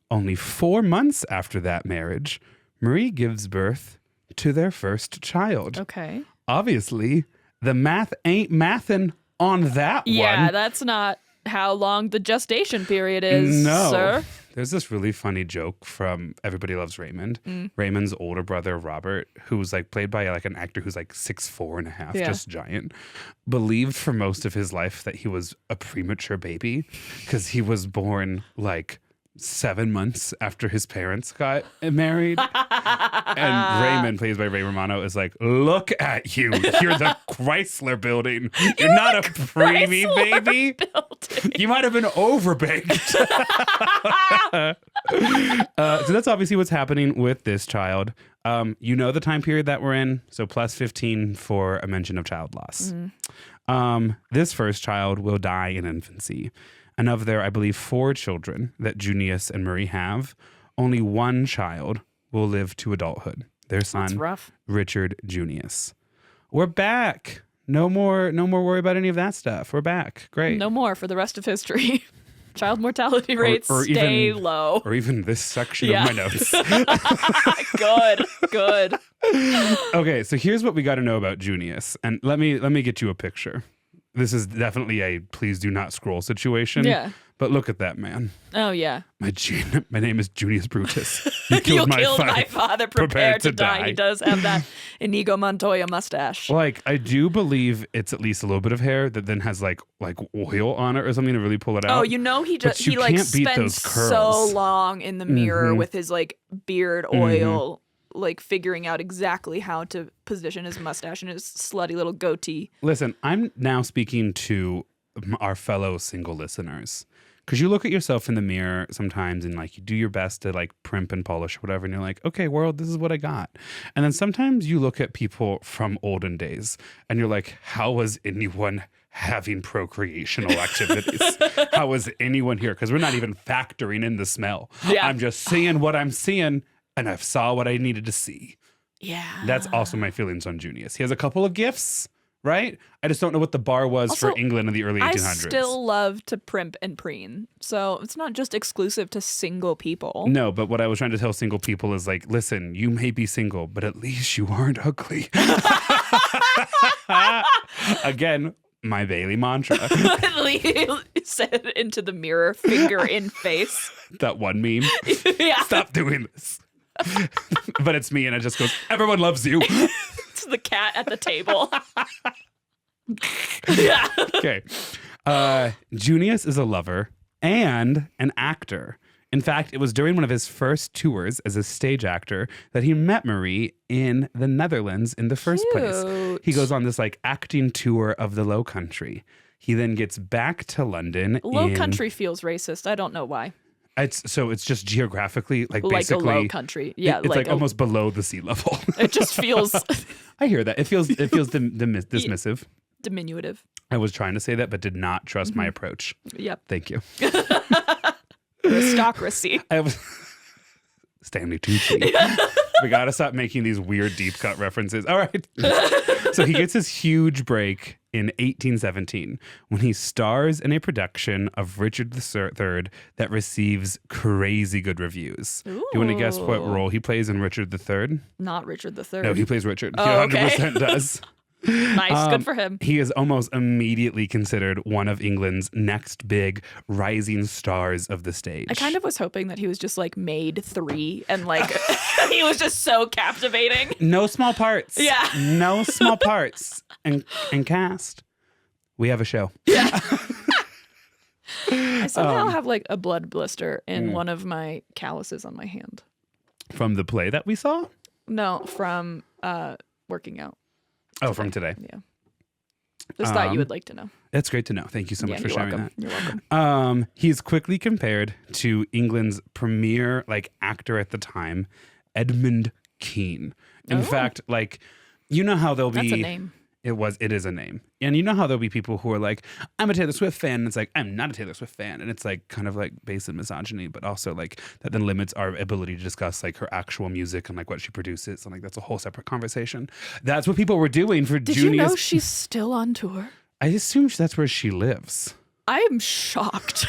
Only 4 months after that marriage, Marie gives birth to their first child. Okay. Obviously, the math ain't mathin' on that one. Yeah, that's not how long the gestation period is, sir. There's this really funny joke from Everybody Loves Raymond. Raymond's older brother, Robert, who's like played by like an actor who's like 6'4.5", just giant, believed for most of his life that he was a premature baby because he was born like 7 months after his parents got married. And Raymond, played by Ray Romano, is like, look at you. You're the Chrysler building. You're not a preemie baby. Building. You might have been overbaked. So that's obviously what's happening with this child. You know the time period that we're in. So plus 15 for a mention of child loss. This first child will die in infancy. And of their, I believe, 4 children that Junius and Marie have, only 1 child will live to adulthood. Their son, Richard Junius. We're back. No more worry about any of that stuff. We're back. Great. No more for the rest of history. Child mortality rates stay low. Or even this section of my notes. Good. Okay, so here's what we got to know about Junius. And let me get you a picture. This is definitely a please do not scroll situation. Yeah. But look at that man. Oh, yeah. My name is Junius Brutus. You killed my father. Prepare to die. He does have that Inigo Montoya mustache. Like, I do believe it's at least a little bit of hair that then has like oil on it or something to really pull it out. Oh, he like spends so long in the mirror with his like beard oil. Like figuring out exactly how to position his mustache and his slutty little goatee. Listen, I'm now speaking to our fellow single listeners. Because you look at yourself in the mirror sometimes and like you do your best to like primp and polish or whatever. And you're like, okay, world, this is what I got. And then sometimes you look at people from olden days and you're like, how was anyone having procreational activities? How was anyone here? Because we're not even factoring in the smell. Yeah. I'm just seeing what I'm seeing. And I saw what I needed to see. Yeah. That's also my feelings on Junius. He has a couple of gifts, right? I just don't know what the bar was also, for England in the early 1800s. I still love to primp and preen. So it's not just exclusive to single people. No, but what I was trying to tell single people is like, listen, you may be single, but at least you aren't ugly. Again, my Bailey mantra. Said it into the mirror, finger in face. That one meme. Yeah. Stop doing this. But it's me, and it just goes, everyone loves you. It's the cat at the table. Yeah. Okay. Junius is a lover and an actor. In fact, it was during one of his first tours as a stage actor that he met Marie in the Netherlands in the first place. He goes on this like acting tour of the Low Country. He then gets back to London. Low Country feels racist. I don't know why. It's just geographically like basically a low country. Yeah, it's like almost below the sea level. It just feels. I hear that. It feels dismissive, diminutive. I was trying to say that, but did not trust my approach. Yep. Thank you. Aristocracy. Stanley Tucci. We gotta stop making these weird deep cut references. All right. So he gets his huge break in 1817 when he stars in a production of Richard III that receives crazy good reviews. Ooh. Do you want to guess what role he plays in Richard III? Not Richard III. No, he plays Richard. He 100% does. Nice, good for him. He is almost immediately considered one of England's next big rising stars of the stage. I kind of was hoping that he was just like made 3 and like he was just so captivating. No small parts. Yeah. No small parts. And cast. We have a show. Yeah. I somehow have like a blood blister in one of my calluses on my hand. From the play that we saw? No, from working out. Oh, from today. Yeah. Just thought you would like to know. That's great to know. Thank you so much for sharing that. You're welcome. He's quickly compared to England's premier like actor at the time, Edmund Kean. In fact, like, you know how there'll be... That's a name. It is a name. And you know how there'll be people who are like, I'm a Taylor Swift fan. And it's like, I'm not a Taylor Swift fan. And it's like kind of like based in misogyny, but also like that then limits our ability to discuss like her actual music and like what she produces. And like that's a whole separate conversation. That's what people were doing for Junius. Did you know she's still on tour? I assume that's where she lives. I am shocked.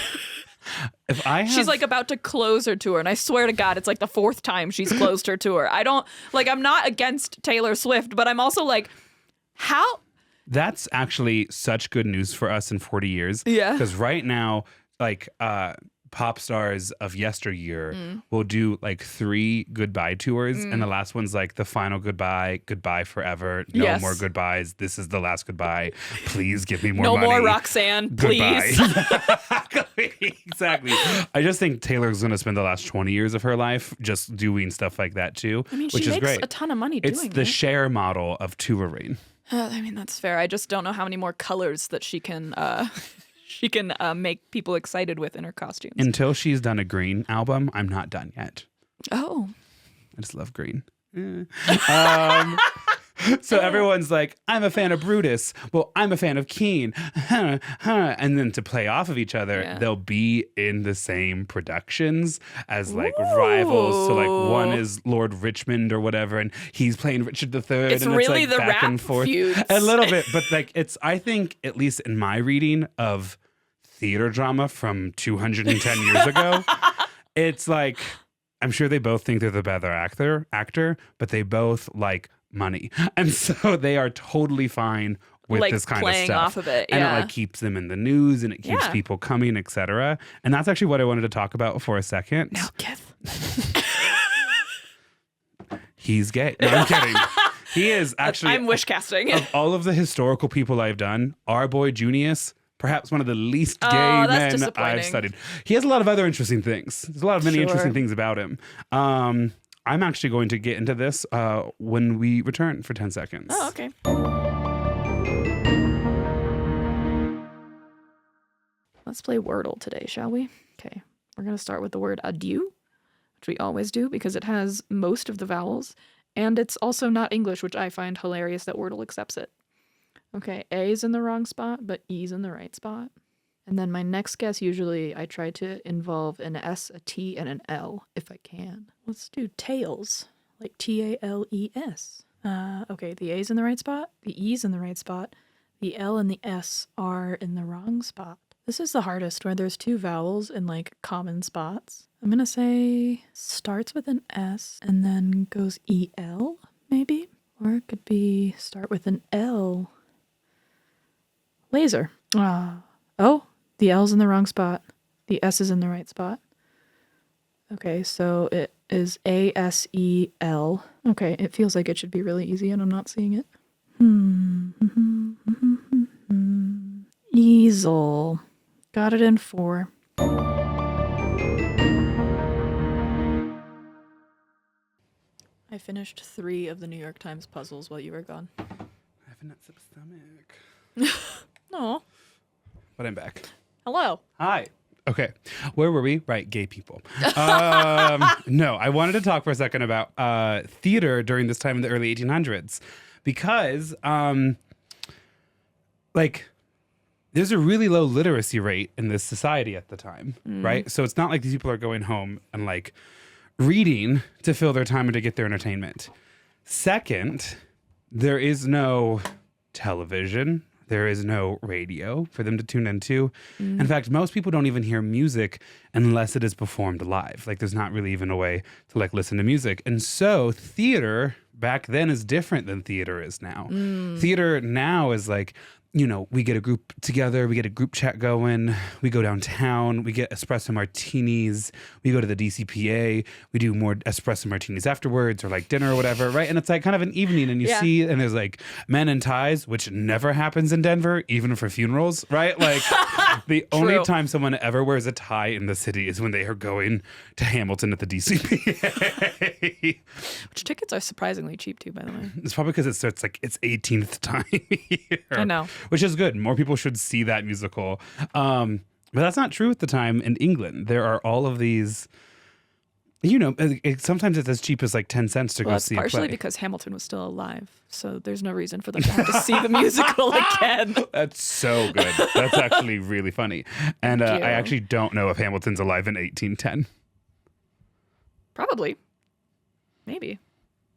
She's like about to close her tour, and I swear to God, it's like the 4th time she's closed her tour. I'm not against Taylor Swift, but I'm also like, how? That's actually such good news for us in 40 years. Yeah. Because right now, like, pop stars of yesteryear will do like 3 goodbye tours, and the last one's like the final goodbye forever, no more goodbyes, this is the last goodbye, please give me more money, no more Roxanne, please. Exactly. I just think Taylor's gonna spend the last 20 years of her life just doing stuff like that too, which she is makes great. a ton of money doing it. It's the Cher model of touring. I mean, that's fair. I just don't know how many more colors that she can make people excited with in her costumes. Until she's done a Green album, I'm not done yet. Oh. I just love Green. So everyone's like, I'm a fan of Brutus. Well, I'm a fan of Keane. And then to play off of each other, they'll be in the same productions as like rivals. So like one is Lord Richmond or whatever, and he's playing Richard III. It's and really it's like the back rap and forth. feuds. A little bit, but like I think, at least in my reading of theater drama from 210 years ago, it's like, I'm sure they both think they're the better actor, but they both like money, and so they are totally fine with like this kind of playing stuff. off of it, and it like keeps them in the news, and it keeps people coming, etc. And that's actually what I wanted to talk about for a second. Now, Kith. He's gay. No, I'm kidding. He is actually. I'm wish casting. Of all of the historical people I've done, our boy Junius, perhaps one of the least gay that's men I've studied. He has a lot of other interesting things. There's a lot of many interesting things about him. I'm actually going to get into this when we return for 10 seconds. Oh, okay. Let's play Wordle today, shall we? Okay. We're going to start with the word adieu, which we always do because it has most of the vowels, and it's also not English, which I find hilarious that Wordle accepts it. Okay, A is in the wrong spot, but E's in the right spot. And then my next guess, usually I try to involve an S, a T, and an L, if I can. Let's do tails, like T-A-L-E-S. Okay, the A's in the right spot, the E's in the right spot, the L and the S are in the wrong spot. This is the hardest, where there's 2 vowels in, like, common spots. I'm gonna say starts with an S and then goes E-L, maybe? Or it could be start with an L. Laser. Oh, the L's in the wrong spot. The S is in the right spot. Okay, so it is A-S-E-L. Okay, it feels like it should be really easy and I'm not seeing it. Easel. Got it in 4. I finished 3 of the New York Times puzzles while you were gone. I have an upset stomach. No. But I'm back. Hello. Hi. Okay. Where were we? Right. Gay people. No, I wanted to talk for a second about theater during this time in the early 1800s because there's a really low literacy rate in this society at the time, right? So it's not like these people are going home and like reading to fill their time and to get their entertainment. Second, there is no television. There is no radio for them to tune into. In fact, most people don't even hear music unless it is performed live. Like there's not really even a way to like listen to music. And so theater back then is different than theater is now. Theater now is like, you know, we get a group together, we get a group chat going, we go downtown, we get espresso martinis, we go to the DCPA, we do more espresso martinis afterwards or like dinner or whatever, right? And it's like kind of an evening and you see, and there's like men in ties, which never happens in Denver, even for funerals, right? Like the only time someone ever wears a tie in the city is when they are going to Hamilton at the DCPA. Which tickets are surprisingly cheap too, by the way. It's probably because it's 18th time here. I know. Which is good. More people should see that musical. But that's not true at the time in England. There are all of these, you know, sometimes it's as cheap as like 10 cents to go see a play. Partially because Hamilton was still alive. So there's no reason for them to have to see the musical again. That's so good. That's actually really funny. And I actually don't know if Hamilton's alive in 1810. Probably. Maybe.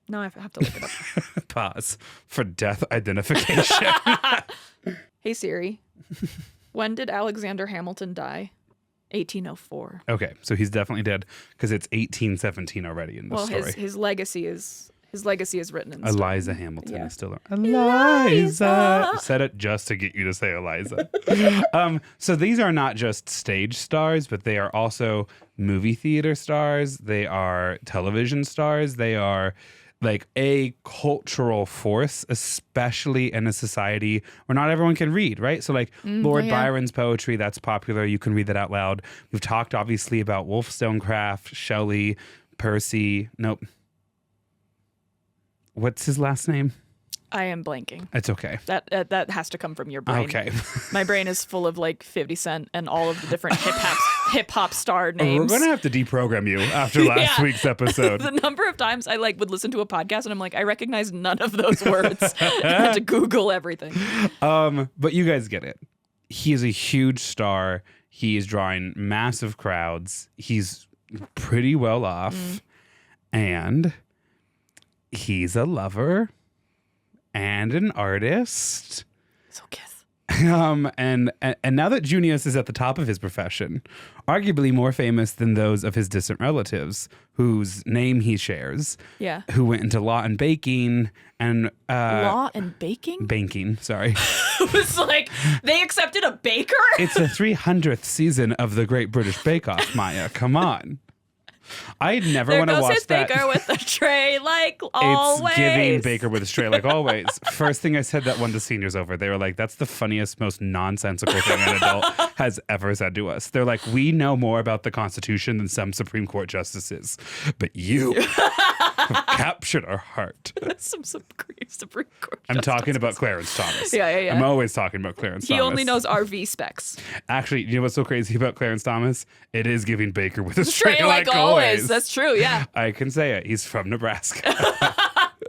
No, I have to look it up. Pause for death identification. Hey Siri, when did Alexander Hamilton die? 1804. Okay, so he's definitely dead because it's 1817 already in this story. His legacy is His legacy is written in Eliza Hamilton Yeah. is still Eliza. Said it just to get you to say Eliza. So these are not just stage stars, but they are also movie theater stars. They are television stars. They are like a cultural force, especially in a society where not everyone can read, right? So like Lord Byron's poetry, that's popular. You can read that out loud. We've talked obviously about Wollstonecraft, Shelley, Percy. Nope. What's his last name? I am blanking. It's okay. That has to come from your brain. Okay. My brain is full of like 50 Cent and all of the different hip hop star names. We're going to have to deprogram you after last week's episode. The number of times I like would listen to a podcast and I'm like, I recognize none of those words. I had to Google everything. But you guys get it. He is a huge star. He is drawing massive crowds. He's pretty well off. And he's a lover and an artist. So kiss. And now that Junius is at the top of his profession, arguably more famous than those of his distant relatives, whose name he shares, who went into law and baking and law and baking? Banking, sorry. It was like they accepted a baker? It's the 300th season of the Great British Bake Off, Maia. Come on. I never want to watch his that. baker with a tray, like always. It's giving baker with a tray, like always. First thing I said that one to seniors over, they were like, "That's the funniest, most nonsensical thing an adult has ever said to us." They're like, "We know more about the Constitution than some Supreme Court justices, but you have captured our heart." Some Supreme Court. I'm talking about Clarence Thomas. Yeah. I'm always talking about Clarence Thomas. He only knows RV specs. Actually, you know what's so crazy about Clarence Thomas? It is giving baker with a tray, like always. That's true. Yeah. I can say it. He's from Nebraska.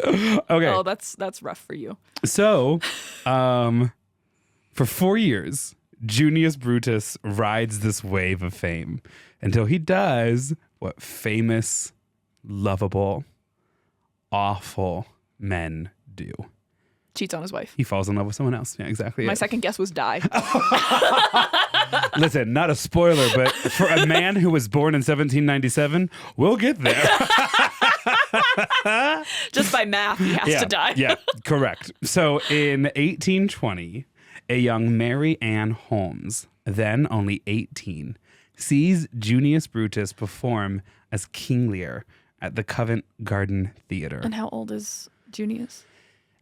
Okay. Oh, that's rough for you. So, for 4 years, Junius Brutus rides this wave of fame until he does what famous, lovable, awful men do. Cheats on his wife. He falls in love with someone else. Yeah, exactly. My second guess was die. Listen, not a spoiler, but for a man who was born in 1797, we'll get there. Just by math, he has to die. Yeah, correct. So in 1820, a young Mary Ann Holmes, then only 18, sees Junius Brutus perform as King Lear at the Covent Garden Theater. And how old is Junius?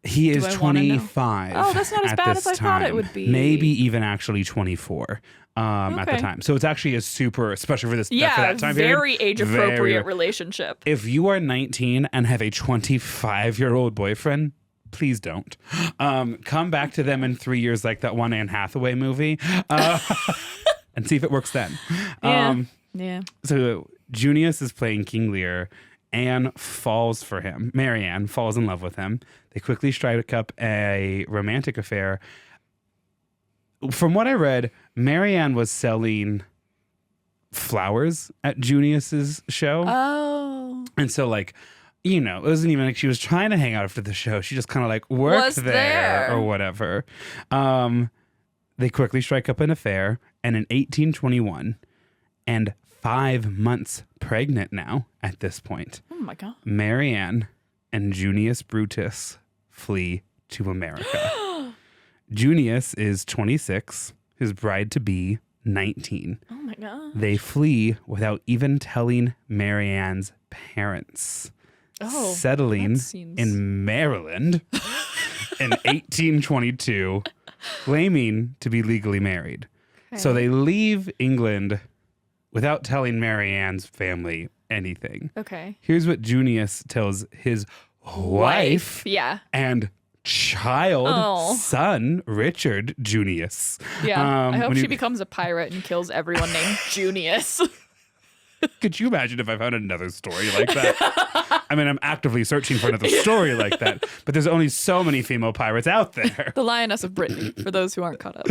He is 25. Oh, that's not as bad as I thought it would be. Maybe even actually 24 at the time. So it's actually a super, especially for this for that time period. Very age-appropriate relationship. If you are 19 and have a 25-year-old boyfriend, please don't. Come back to them in 3 years like that one Anne Hathaway movie and see if it works then. Yeah. So Junius is playing King Lear. Anne falls for him. Mary Ann falls in love with him. They quickly strike up a romantic affair. From what I read, Mary Ann was selling flowers at Junius's show. Oh. And so like, you know, it wasn't even like she was trying to hang out after the show. She just kind of like worked there or whatever. They quickly strike up an affair. And in 1821, and 5 months pregnant now at this point. Oh my God. Mary Ann and Junius Brutus flee to America. Junius is 26, his bride-to-be 19. Oh my God. They flee without even telling Mary Ann's parents. Oh, settling in Maryland in 1822, claiming to be legally married. Okay. So they leave England without telling Mary Ann's family anything. Okay. Here's what Junius tells his wife and child son, Richard Junius. Yeah. I hope she becomes a pirate and kills everyone named Junius. Could you imagine if I found another story like that? I mean, I'm actively searching for another story like that, but there's only so many female pirates out there. The Lioness of Brittany, for those who aren't caught up.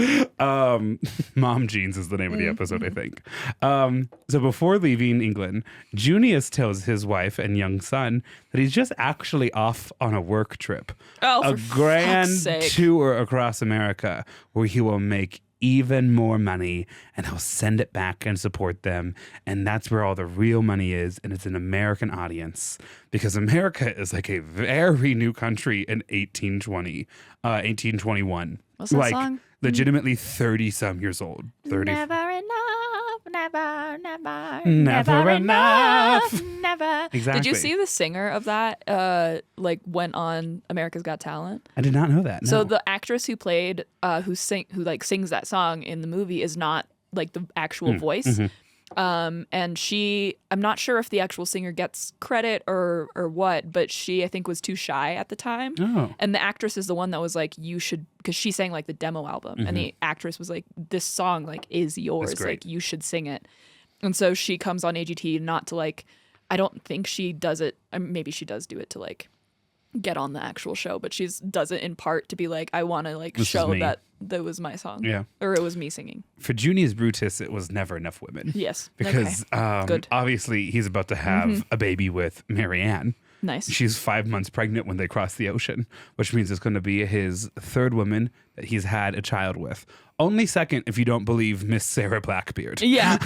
Mom Jeans is the name of the episode, I think. So before leaving England, Junius tells his wife and young son that he's just actually off on a work trip. Oh, a grand tour across America where he will make even more money and he'll send it back and support them. And that's where all the real money is. And it's an American audience because America is like a very new country in 1821. What's that like song? legitimately 30 some years old. 30. Never enough, never Never enough. never. Exactly. Did you see the singer of that like went on America's Got Talent? I did not know that. No. So the actress who played who sings that song in the movie is not like the actual voice. Mm-hmm. And I'm not sure if the actual singer gets credit or what, but she, I think, was too shy at the time. Oh. And the actress is the one that was like, you should, because she sang like the demo album, and the actress was like, this song like is yours, like you should sing it. And so she comes on AGT not to like, I don't think she does it. Maybe she does do it to like get on the actual show, but she does it in part to be like, I want to like show that was my song, or it was me singing. For Junius Brutus, it was never enough women. Yes, because Good. obviously he's about to have a baby with Marianne. Nice. She's 5 months pregnant when they cross the ocean, which means it's going to be his third woman that he's had a child with. Only second if you don't believe Miss Sarah Blackbeard. Yeah.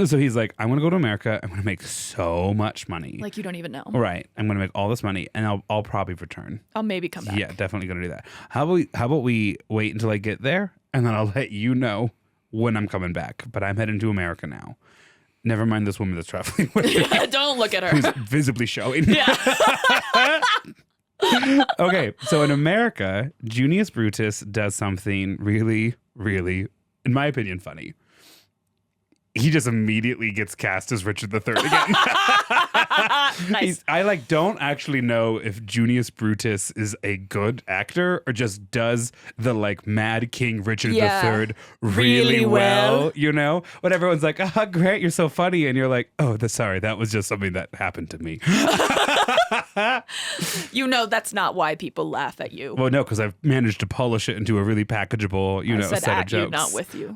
So he's like, I want to go to America. I'm going to make so much money. Like you don't even know. Right. I'm going to make all this money and I'll probably return. I'll maybe come back. Yeah, definitely going to do that. How about we wait until I get there and then I'll let you know when I'm coming back. But I'm heading to America now. Never mind this woman that's traveling with me. Don't look at her. Who's visibly showing. Yeah. Okay, so in America, Junius Brutus does something really, really, in my opinion, funny. He just immediately gets cast as Richard III again. Nice. I don't actually know if Junius Brutus is a good actor or just does the like Mad King Richard III really well. You know, when everyone's like, "Oh, great, you're so funny," and you're like, "Oh, sorry, that was just something that happened to me." You know, that's not why people laugh at you. Well, no, because I've managed to polish it into a really packageable, set of jokes. You, not with you.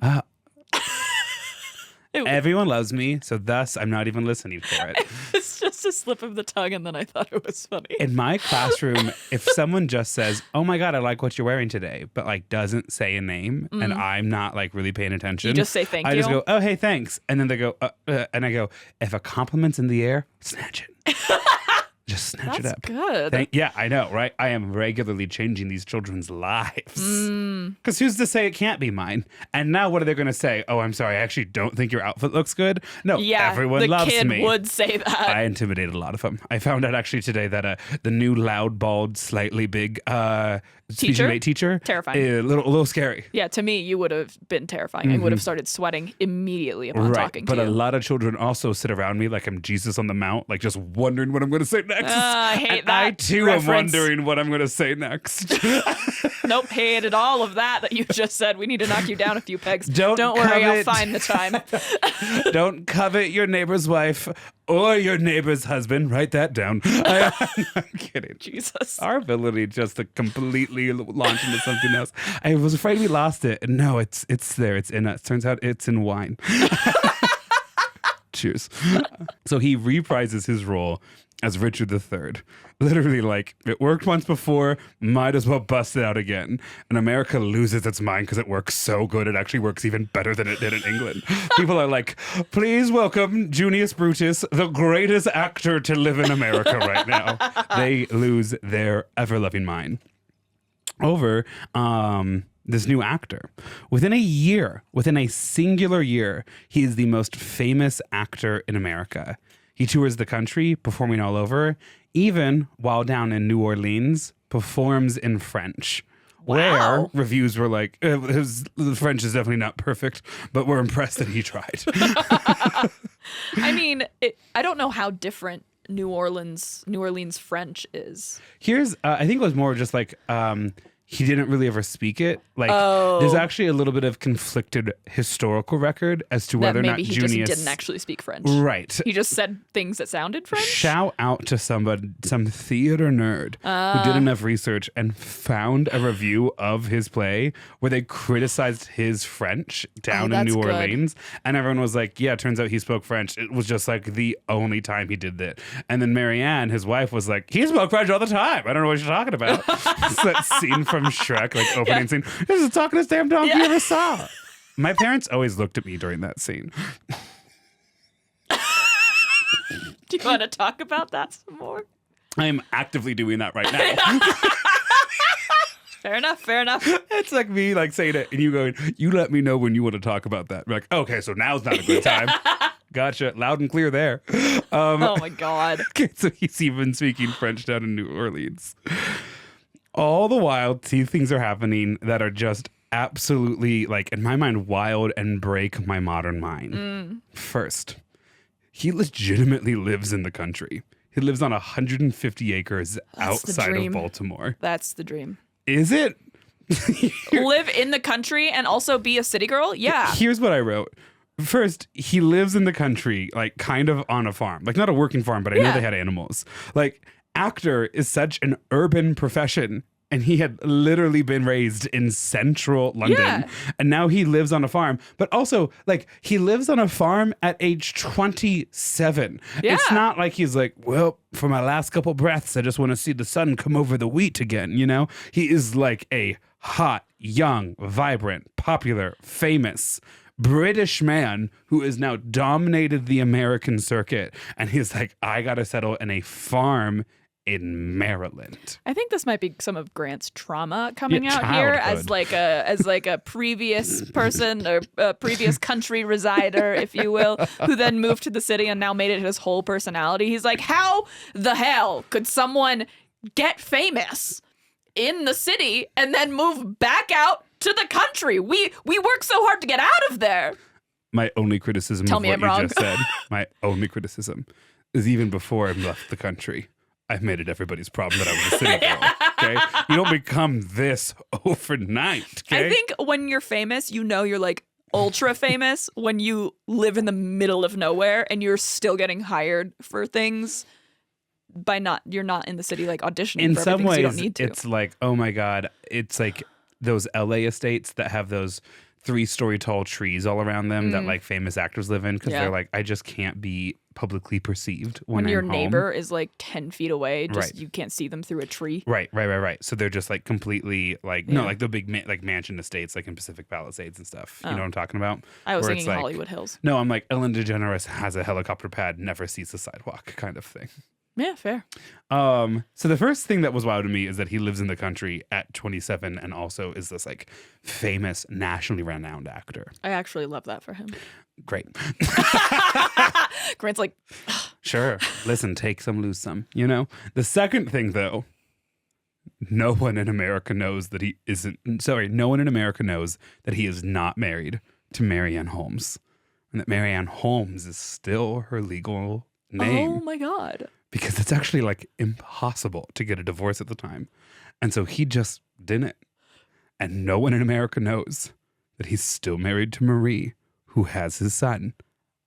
Everyone loves me, so thus I'm not even listening for it. It's just a slip of the tongue, and then I thought it was funny. In my classroom, if someone just says, "Oh my God, I like what you're wearing today," but like doesn't say a name, and I'm not like really paying attention, You just say thank you. I just go, "Oh, hey, thanks," and then they go, and I go, "If a compliment's in the air, snatch it." Just snatch it up. Good. Yeah, I know, right? I am regularly changing these children's lives. Because who's to say it can't be mine? And now what are they going to say? Oh, I'm sorry, I actually don't think your outfit looks good. No, everyone loves me. The kid would say that. I intimidated a lot of them. I found out actually today that the new loud, bald, slightly big speech and debate teacher, terrifying, a little scary. Yeah, to me, you would have been terrifying. I would have started sweating immediately upon talking to you. But a lot of children also sit around me like I'm Jesus on the Mount, like just wondering what I'm going to say next. I hate and that. I too am wondering what I'm going to say next. Nope, hated all of that you just said. We need to knock you down a few pegs. Don't worry, I'll find the time. Don't covet your neighbor's wife or your neighbor's husband. Write that down. I'm kidding. Jesus. Our ability just to completely launch into something else. I was afraid we lost it. No, it's there. It's in us. Turns out it's in wine. Cheers. So he reprises his role as Richard III. Literally, like, it worked once before, might as well bust it out again. And America loses its mind because it works so good, it actually works even better than it did in England. People are like, please welcome Junius Brutus, the greatest actor to live in America right now. They lose their ever-loving mind over this new actor. Within a singular year, he is the most famous actor in America. He tours the country, performing all over, even while down in New Orleans, performs in French. Wow. Where reviews were like, his French is definitely not perfect, but we're impressed that he tried. I mean, I don't know how different New Orleans French is. Here's, I think it was more just like, he didn't really ever speak it. Like, there's actually a little bit of conflicted historical record as to whether or not Junius just didn't actually speak French. Right. He just said things that sounded French. Shout out to some theater nerd who did enough research and found a review of his play where they criticized his French down in New Orleans. And everyone was like, yeah, it turns out he spoke French. It was just like the only time he did that. And then Marianne, his wife, was like, he spoke French all the time. I don't know what you're talking about. It's that scene from from Shrek, like opening scene. This is the talkingest damn dog you ever saw. My parents always looked at me during that scene. Do you want to talk about that some more? I am actively doing that right now. Fair enough. It's like me like saying it and you going, you let me know when you want to talk about that. We're like, okay, so now's not a good time. Gotcha. Loud and clear there. Oh my God. Okay, so he's even speaking French down in New Orleans. All the while, two things are happening that are just absolutely, like, in my mind, wild and break my modern mind. First, he legitimately lives in the country. He lives on 150 acres outside of Baltimore. That's the dream. Is it? Live in the country and also be a city girl? Yeah. Here's what I wrote. First, he lives in the country, like kind of on a farm. Like not a working farm, but I know they had animals. Like actor is such an urban profession. And he had literally been raised in central London. Yeah. And now he lives on a farm. But also, like, he lives on a farm at age 27. Yeah. It's not like he's like, well, for my last couple breaths, I just want to see the sun come over the wheat again, you know? He is like a hot, young, vibrant, popular, famous British man who has now dominated the American circuit. And he's like, I got to settle in a farm in Maryland. I think this might be some of Grant's trauma coming out here as like a previous person or a previous country resider, if you will, who then moved to the city and now made it his whole personality. He's like, how the hell could someone get famous in the city and then move back out to the country? We work so hard to get out of there. My only criticism Tell of me what I'm you wrong. just said, my only criticism is even before I left the country, I've made it everybody's problem that I was a city girl. Okay, you don't become this overnight. Okay? I think when you're famous, you know you're like ultra famous when you live in the middle of nowhere and you're still getting hired for things by you're not in the city like auditioning in for some everything, ways, so you don't need to. it's like, oh my God, it's like those LA estates that have those 3-story tall trees all around them that like famous actors live in because they're like, I just can't be publicly perceived when your I'm neighbor home. is like 10 feet away, just Right. you can't see them through a tree. Right. So they're just like completely like, no, like the big like mansion estates like in Pacific Palisades and stuff. You know what I'm talking about? I was Where thinking it's like, Hollywood Hills. No, I'm like Ellen DeGeneres has a helicopter pad, never sees the sidewalk kind of thing. Yeah, fair. So the first thing that was wild to me is that he lives in the country at 27 and also is this like famous, nationally renowned actor. I actually love that for him. Great. Grant's like, Sure. Listen, take some, lose some, you know? The second thing though, no one in America knows that he is not married to Marianne Holmes. And that Marianne Holmes is still her legal name. oh my God. Because it's actually like impossible to get a divorce at the time. And so he just didn't. And no one in America knows that he's still married to Marie, who has his son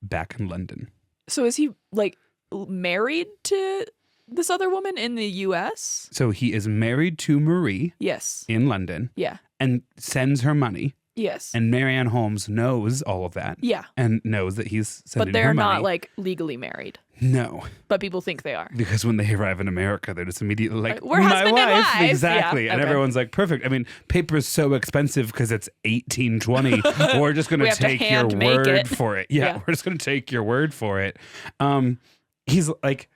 back in London. So is he like married to this other woman in the US? So he is married to Marie Yes. in London Yeah. and sends her money. Yes. And Marianne Holmes knows all of that. Yeah. And knows that he's sending But they're her money. not like legally married. No. But people think they are. Because when they arrive in America, they're just immediately like, We're my husband and wife. Exactly. Yeah, And okay. everyone's like, perfect. I mean, paper's so expensive because it's 1820. We're just going We to have to take your hand make word it. for it. Yeah, Yeah. we're just going to take your word for it. He's like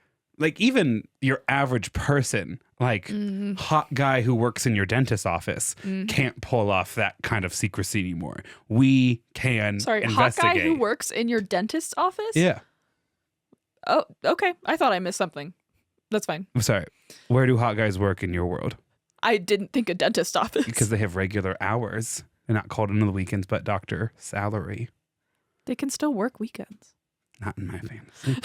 even your average person, like hot guy who works in your dentist's office can't pull off that kind of secrecy anymore. We can Sorry, investigate. hot guy who works in your dentist's office? Yeah. Oh, okay. I thought I missed something. That's fine. I'm sorry. Where do hot guys work in your world? I didn't think a dentist office. Because they have regular hours. They're not called into the weekends, but doctor salary. They can still work weekends. Not in my fantasy.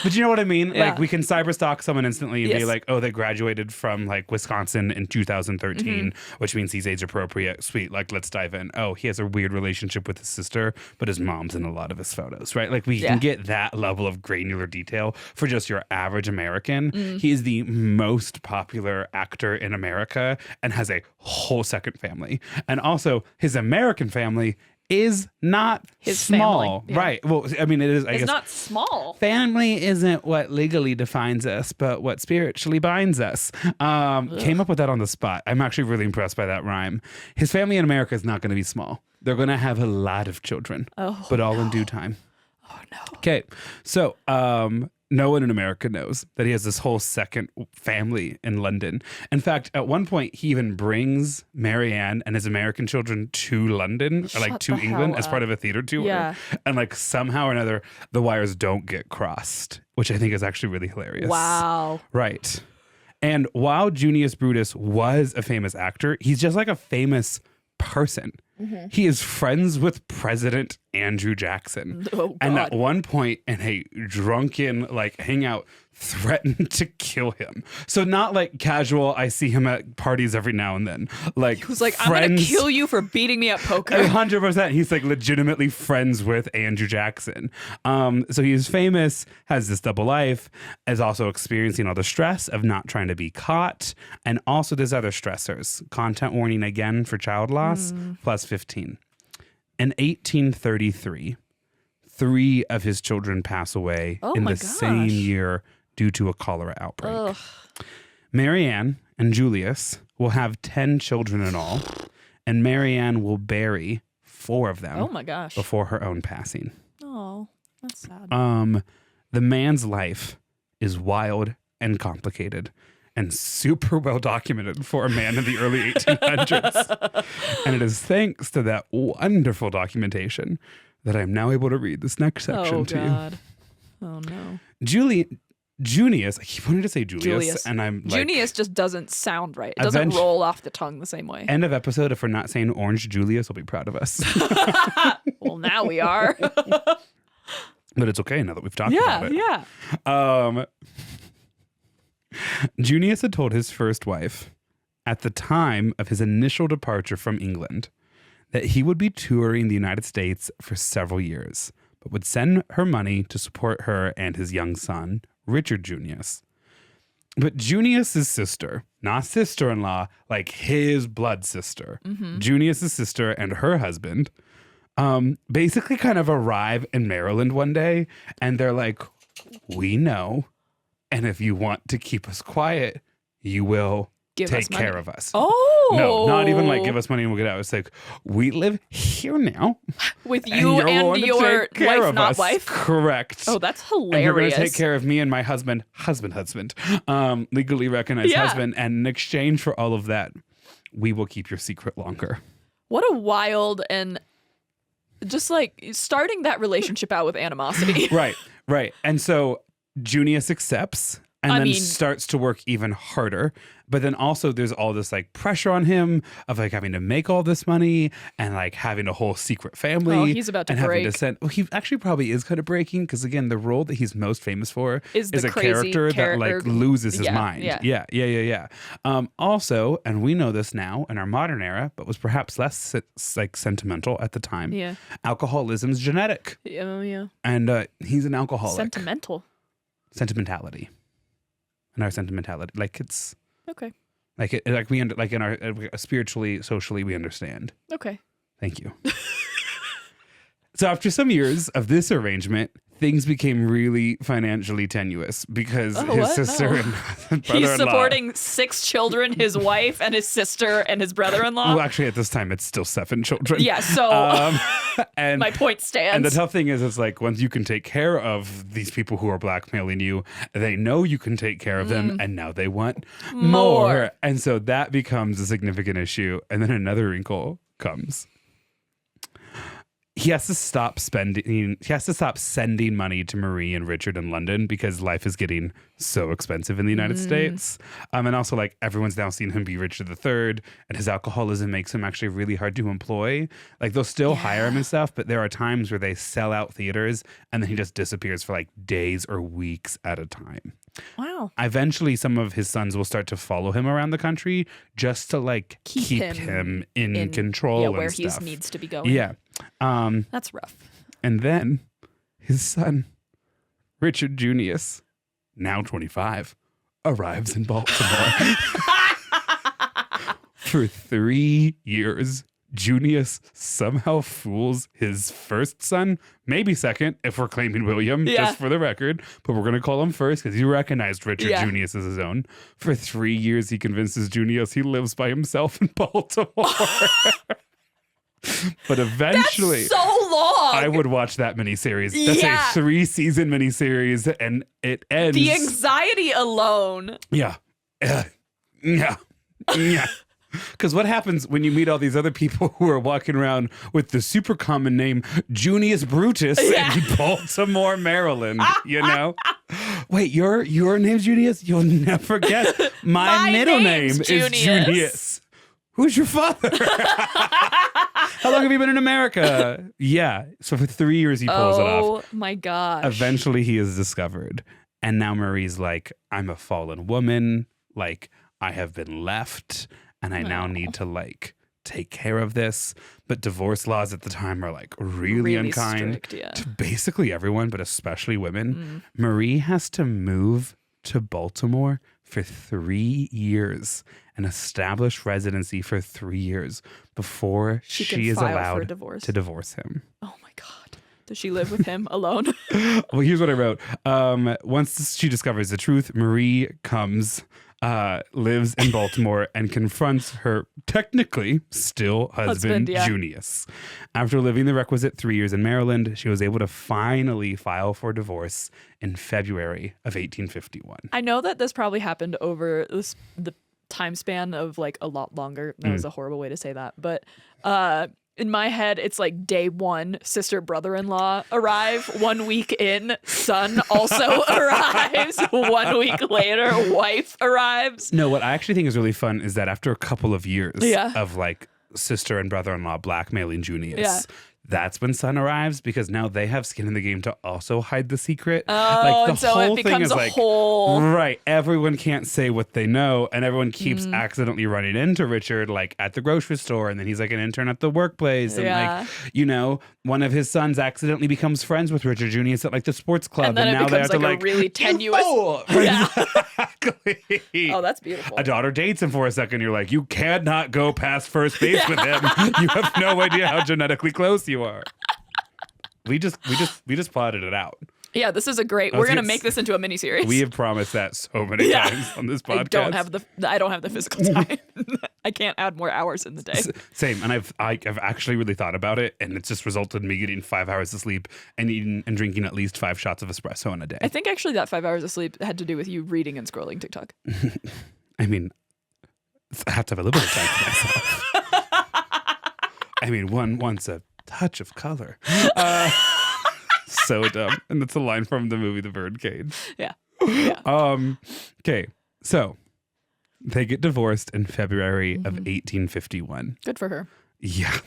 But you know what I mean? Yeah. Like we can cyberstalk someone instantly and be Yes. like, oh, they graduated from like Wisconsin in 2013, which means he's age appropriate. Sweet. Like, let's dive in. Oh, he has a weird relationship with his sister, but his mom's in a lot of his photos, right? Like we can get that level of granular detail for just your average American. He is the most popular actor in America and has a whole second family. And also his American family is not His small. family, yeah. Right. Well, I mean, it is, I It's guess. not small. Family isn't what legally defines us, but what spiritually binds us. Came up with that on the spot. I'm actually really impressed by that rhyme. His family in America is not going to be small. They're going to have a lot of children, but all in due time. Oh, no. Okay. So, no one in America knows that he has this whole second family in London. In fact, at one point, he even brings Marianne and his American children to London, or like to the England, hell as part of a theater tour. Yeah. And like somehow or another, the wires don't get crossed, which I think is actually really hilarious. Wow. Right. And while Junius Brutus was a famous actor, he's just like a famous person. He is friends with President Andrew Jackson. Oh, God. And at one point in a drunken like hangout, threatened to kill him. So not like casual, I see him at parties every now and then. Like He was like, I'm going to kill you for beating me at poker. 100%. He's like legitimately friends with Andrew Jackson. So he's famous, has this double life, is also experiencing all the stress of not trying to be caught. And also there's other stressors. Content warning again for child loss, plus 15. In 1833, 3 of his children pass away in the same year due to a cholera outbreak. Ugh. Marianne and Julius will have 10 children in all, and Marianne will bury 4 of them Oh, my gosh. before her own passing. Oh, that's sad. The man's life is wild and complicated and super well documented for a man in the early 1800s. And it is thanks to that wonderful documentation that I'm now able to read this next section to God. Oh, no. Junius, I keep wanting to say Julius. And I'm like, Junius just doesn't sound right. It doesn't roll off the tongue the same way. End of episode, if we're not saying Orange Julius, will be proud of us. Well, now we are. But it's okay now that we've talked about it. Yeah. Junius had told his first wife at the time of his initial departure from England that he would be touring the United States for several years, but would send her money to support her and his young son, Richard Junius. But Junius's sister, not sister-in-law, like his blood sister, Junius's sister and her husband, basically kind of arrive in Maryland one day, and they're like, we know, and if you want to keep us quiet, you will take care of us. Oh. No, not even like give us money and we'll get out. It's like, we live here now. With you and your wife, not wife? Correct. Oh, that's hilarious. And you're going to take care of me and my husband, legally recognized husband. And in exchange for all of that, we will keep your secret longer. What a wild and just like starting that relationship out with animosity. Right. And so Junius accepts and then starts to work even harder. But then also there's all this like pressure on him of like having to make all this money and like having a whole secret family. Oh, he's about to and break. Having to send. Well, he actually probably is kind of breaking because again, the role that he's most famous for is a character that like loses his mind. Yeah. Also, and we know this now in our modern era, but was perhaps less like sentimental at the time. Yeah. Alcoholism's genetic. Oh yeah. And he's an alcoholic. Sentimentality. And our sentimentality, like it's. Okay. Like in our spiritually, socially, we understand. Okay. Thank you. So after some years of this arrangement, things became really financially tenuous because his sister and brother-in-law. He's supporting 6 children, his wife and his sister and his brother-in-law. Well, actually, at this time, it's still 7 children. Yeah, so and my point stands. And the tough thing is, it's like once you can take care of these people who are blackmailing you, they know you can take care of them, and now they want more. And so that becomes a significant issue. And then another wrinkle comes. He has to stop spending. He has to stop sending money to Marie and Richard in London because life is getting so expensive in the United States. And also, like everyone's now seen him be Richard III, and his alcoholism makes him actually really hard to employ. Like they'll still hire him and stuff, but there are times where they sell out theaters, and then he just disappears for like days or weeks at a time. Wow. Eventually, some of his sons will start to follow him around the country just to like keep him in control. Yeah, where and stuff. he needs to be going. Yeah. That's rough. And then his son, Richard Junius, now 25, arrives in Baltimore for 3 years Junius somehow fools his first son, maybe second, if we're claiming William, just for the record. But we're going to call him first because he recognized Richard Junius as his own. For 3 years, he convinces Junius he lives by himself in Baltimore. But eventually, that's so long. I would watch that miniseries. That's a 3-season miniseries, and it ends. The anxiety alone. Yeah. Yeah. Because what happens when you meet all these other people who are walking around with the super common name Junius Brutus in Baltimore, Maryland, you know? Wait, your name's Junius? You'll never guess. My middle name is Junius. Who's your father? How long have you been in America? Yeah. So for 3 years, he pulls it off. Oh, my gosh. Eventually, he is discovered. And now Marie's like, I'm a fallen woman. Like, I have been left. And I now need to, like, take care of this. But divorce laws at the time are, like, really unkind strict, to basically everyone, but especially women. Marie has to move to Baltimore for 3 years and establish residency for 3 years before she is allowed to divorce him. Oh, my God. Does she live with him alone? Well, here's what I wrote. Once she discovers the truth, Marie lives in Baltimore and confronts her technically still husband Junius. After living the requisite 3 years in Maryland, she was able to finally file for divorce in February of 1851. I know that this probably happened over the time span of like a lot longer. That was a horrible way to say that. But in my head, it's like day one, sister, brother-in-law arrive. 1 week in, son also arrives. 1 week later, wife arrives. No, what I actually think is really fun is that after a couple of years of like sister and brother-in-law blackmailing Junius, that's when son arrives because now they have skin in the game to also hide the secret. Oh, like the and so whole it becomes thing is a like, whole... Right. Everyone can't say what they know and everyone keeps accidentally running into Richard like at the grocery store and then he's like an intern at the workplace and like, you know, one of his sons accidentally becomes friends with Richard Junius at like the sports club and then now it they have becomes to like a really tenuous... Exactly. Oh, that's beautiful. A daughter dates him for a second. You're like, you cannot go past first base with him. You have no idea how genetically close you are. We just plotted it out. Yeah, this is a great. We're gonna make this into a miniseries. We have promised that so many times on this podcast. I don't have the physical time. I can't add more hours in the day. Same, and I've actually really thought about it, and it's just resulted in me getting 5 hours of sleep and eating and drinking at least 5 shots of espresso in a day. I think actually that 5 hours of sleep had to do with you reading and scrolling TikTok. I mean, I have to have a little bit of time for myself. I mean, one wants a touch of color. So dumb. And that's a line from the movie The Birdcage. Yeah. Okay. So they get divorced in February of 1851. Good for her. Yeah.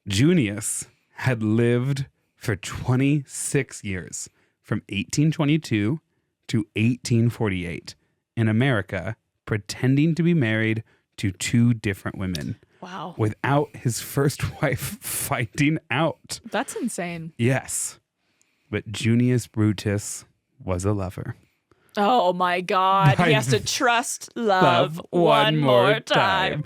Junius had lived for 26 years from 1822 to 1848 in America, pretending to be married to 2 different women. Wow. Without his first wife finding out. That's insane. Yes. But Junius Brutus was a lover. Oh my God. He has to trust love one more time.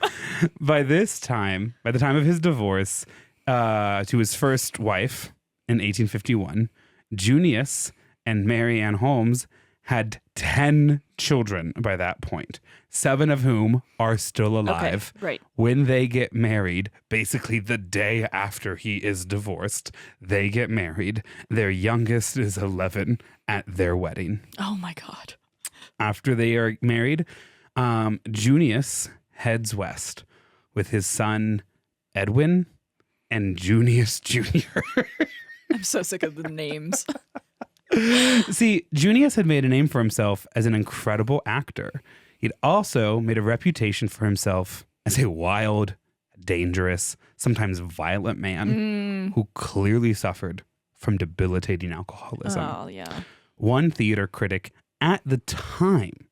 By the time of his divorce to his first wife in 1851, Junius and Mary Ann Holmes had 10 children by that point, 7 of whom are still alive. Okay, right. When they get married, basically the day after he is divorced, they get married. Their youngest is 11 at their wedding. Oh my God. After they are married, Junius heads west with his son Edwin and Junius Jr. I'm so sick of the names. See, Junius had made a name for himself as an incredible actor. He'd also made a reputation for himself as a wild, dangerous, sometimes violent man who clearly suffered from debilitating alcoholism. Oh, yeah. One theater critic at the time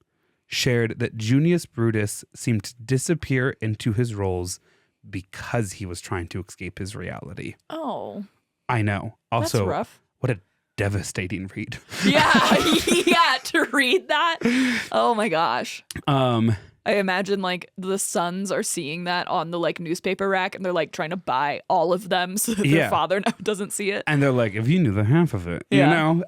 shared that Junius Brutus seemed to disappear into his roles because he was trying to escape his reality. Oh. I know. Also, that's rough. What a devastating read. Yeah, to read that. Oh my gosh. I imagine like the sons are seeing that on the like newspaper rack and they're like trying to buy all of them so that their father now doesn't see it. And they're like, if you knew the half of it, you know?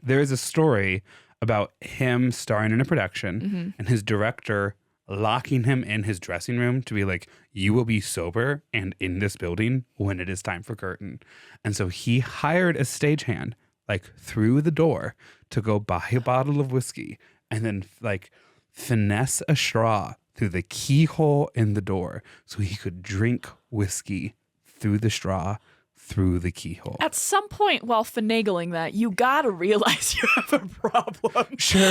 There is a story about him starring in a production and his director locking him in his dressing room to be like, you will be sober and in this building when it is time for curtain. And so he hired a stagehand like through the door to go buy a bottle of whiskey and then like finesse a straw through the keyhole in the door so he could drink whiskey through the straw through the keyhole. At some point while finagling that, you gotta realize you have a problem. Sure.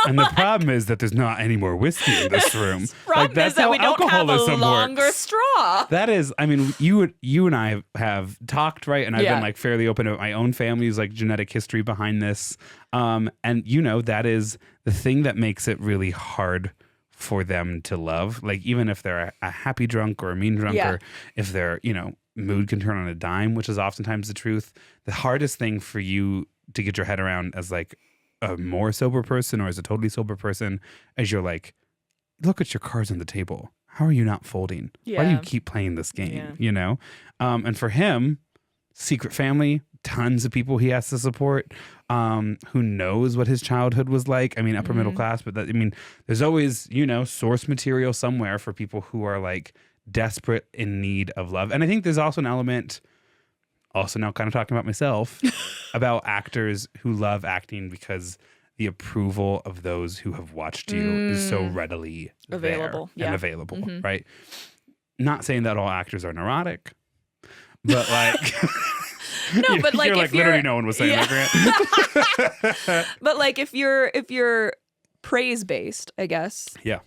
And the problem is that there's not any more whiskey in this room. Problem is that we don't have a longer straw. That is, I mean, you and I have talked, right? And I've been like fairly open about my own family's like genetic history behind this. And you know, that is the thing that makes it really hard for them to love. Like even if they're a happy drunk or a mean drunk or if they're, you know, mood can turn on a dime, which is oftentimes the truth. The hardest thing for you to get your head around as like a more sober person or as a totally sober person is you're like, look at your cards on the table. How are you not folding? Why do you keep playing this game? You know? And for him, secret family, tons of people he has to support, who knows what his childhood was like. I mean, upper middle class, but that, I mean, there's always, you know, source material somewhere for people who are like desperate in need of love. And I think there's also an element, also now kind of talking about myself, about actors who love acting because the approval of those who have watched you is so readily available and available, right? Not saying that all actors are neurotic, but like... No, but like, you're like, literally no one was saying that, Grant. But like, if you're praise based, I guess. Yeah.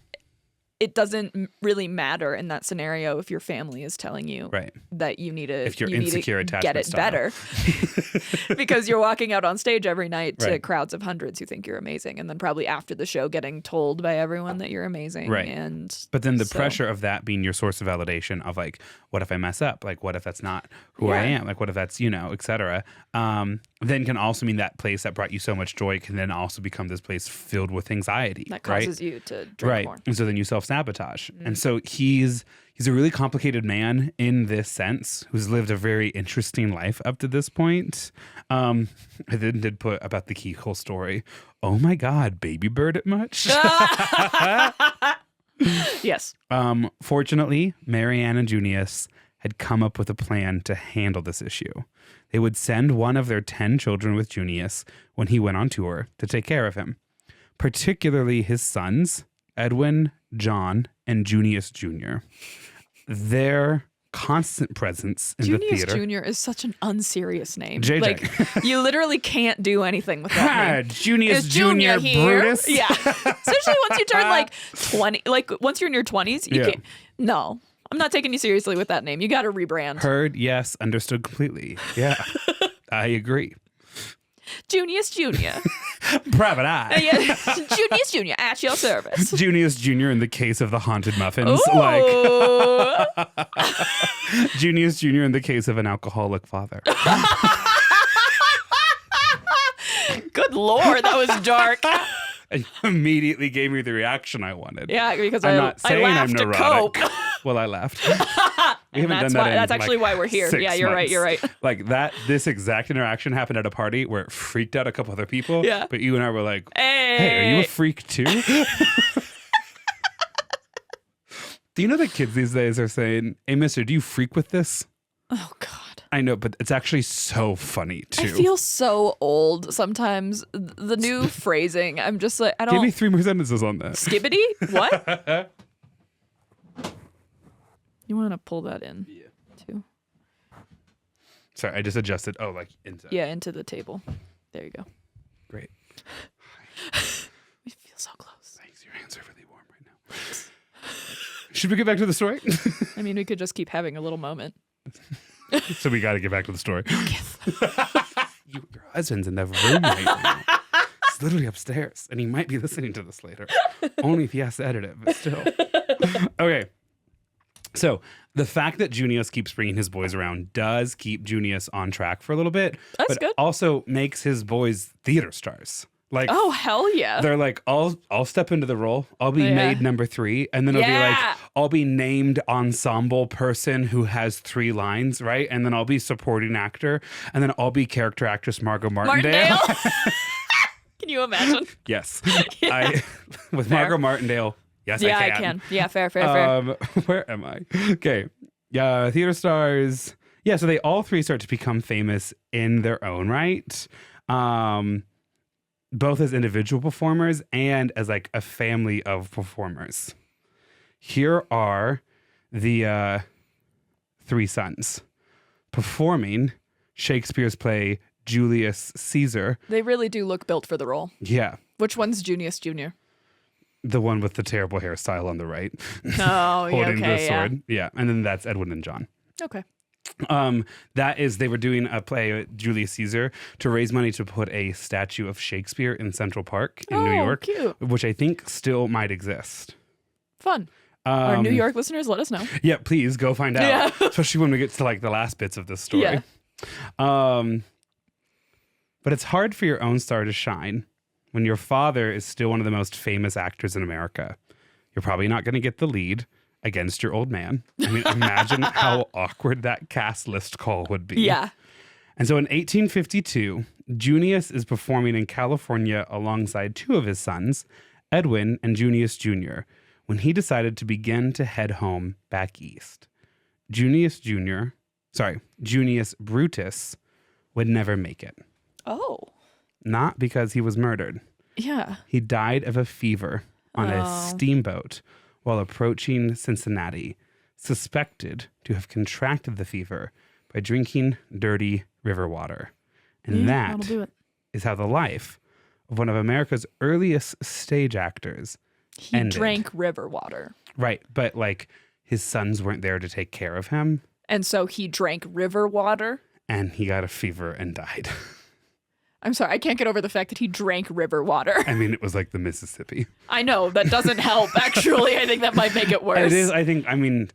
It doesn't really matter in that scenario if your family is telling you that you need to, if you're insecure attachment get it style. better because you're walking out on stage every night to crowds of hundreds who think you're amazing, and then probably after the show getting told by everyone that you're amazing. Right. And but then the pressure of that being your source of validation of like, what if I mess up? Like, what if that's not who I am? Like, what if that's, you know, et cetera. Then can also mean that place that brought you so much joy can then also become this place filled with anxiety. That causes you to drink more. And so then you self-sabotage. And so he's a really complicated man in this sense, who's lived a very interesting life up to this point. I then did put about the keyhole story. Oh my God, baby bird it much? Yes. Fortunately, Marianne and Junius had come up with a plan to handle this issue. They would send one of their 10 children with Junius when he went on tour to take care of him, particularly his sons, Edwin, John, and Junius Jr. Their constant presence in the theater. Junius Jr. is such an unserious name. JJ. Like, you literally can't do anything with that name. Junius Jr. Brutus. Yeah. Especially once you turn like 20, like once you're in your 20s, you can't. No. I'm not taking you seriously with that name. You got to rebrand. Heard, yes, understood completely. Yeah, I agree. Junius Jr. Private eye. Junius Jr. at your service. Junius Jr. in the case of the haunted muffins. Ooh. Like Junius Jr. in the case of an alcoholic father. Good Lord, that was dark. And immediately gave me the reaction I wanted. Yeah, because I'm not saying I laughed I'm neurotic. to cope. Well, I laughed. We haven't that's done that. That's actually why we're here. 6 Yeah, you're months. right. You're right. Like that. This exact interaction happened at a party where it freaked out a couple other people. Yeah. But you and I were like, Hey, "Hey, are you a freak too?" Do you know that kids these days are saying, "Hey, mister, do you freak with this?" Oh God. I know, but it's actually so funny too. I feel so old sometimes. The new phrasing, I'm just like, I don't. Give me 3 more sentences on that. Skibbity? What? You want to pull that in? Yeah. Too. Sorry, I just adjusted. Oh, like into. Yeah, into the table. There you go. Great. We feel so close. Thanks. Your hands are really warm right now. Should we get back to the story? I mean, we could just keep having a little moment. So we got to get back to the story. Your husband's in the room right now. He's literally upstairs, and he might be listening to this later. Only if he has to edit it, but still. Okay. So the fact that Junius keeps bringing his boys around does keep Junius on track for a little bit. That's but good. Also makes his boys theater stars. Like, oh, hell yeah. they're like, I'll step into the role. I'll be Yeah. made number 3. And then it'll be like, Yeah. I'll be named ensemble person who has 3 lines, right? And then I'll be supporting actor. And then I'll be character actress Margot Martindale. Can you imagine? Yes. Yeah. With Fair. Margot Martindale. Yes, Yeah, I can. Yeah, fair. Where am I? Okay. Yeah, theater stars. Yeah, so they all 3 start to become famous in their own right. Both as individual performers and as like a family of performers. Here are the 3 sons performing Shakespeare's play Julius Caesar. They really do look built for the role. Yeah. Which one's Junius Jr.? The one with the terrible hairstyle on the right. Oh, yeah, holding the okay, sword. Yeah. And then that's Edwin and John. Okay. That is, they were doing a play, Julius Caesar, to raise money to put a statue of Shakespeare in Central Park in New York, cute. which I think still might exist. Fun. Our New York listeners, let us know. Yeah, please go find out. Yeah. Especially when we get to like the last bits of this story. Yeah. But it's hard for your own star to shine when your father is still one of the most famous actors in America. You're probably not going to get the lead against your old man. I mean, imagine how awkward that cast list call would be. Yeah. And so in 1852, Junius is performing in California alongside 2 of his sons, Edwin and Junius Jr., when he decided to begin to head home back east. Junius Brutus would never make it. Oh. Not because he was murdered. Yeah. He died of a fever on a steamboat while approaching Cincinnati, suspected to have contracted the fever by drinking dirty river water. And that'll that do it. is how the life of one of America's earliest stage actors He ended. drank river water. Right, but like his sons weren't there to take care of him, And so he drank river water. and he got a fever and died. I'm sorry, I can't get over the fact that he drank river water. I mean, it was like the Mississippi. I know, that doesn't help, actually. I think that might make it worse. It is, I mean,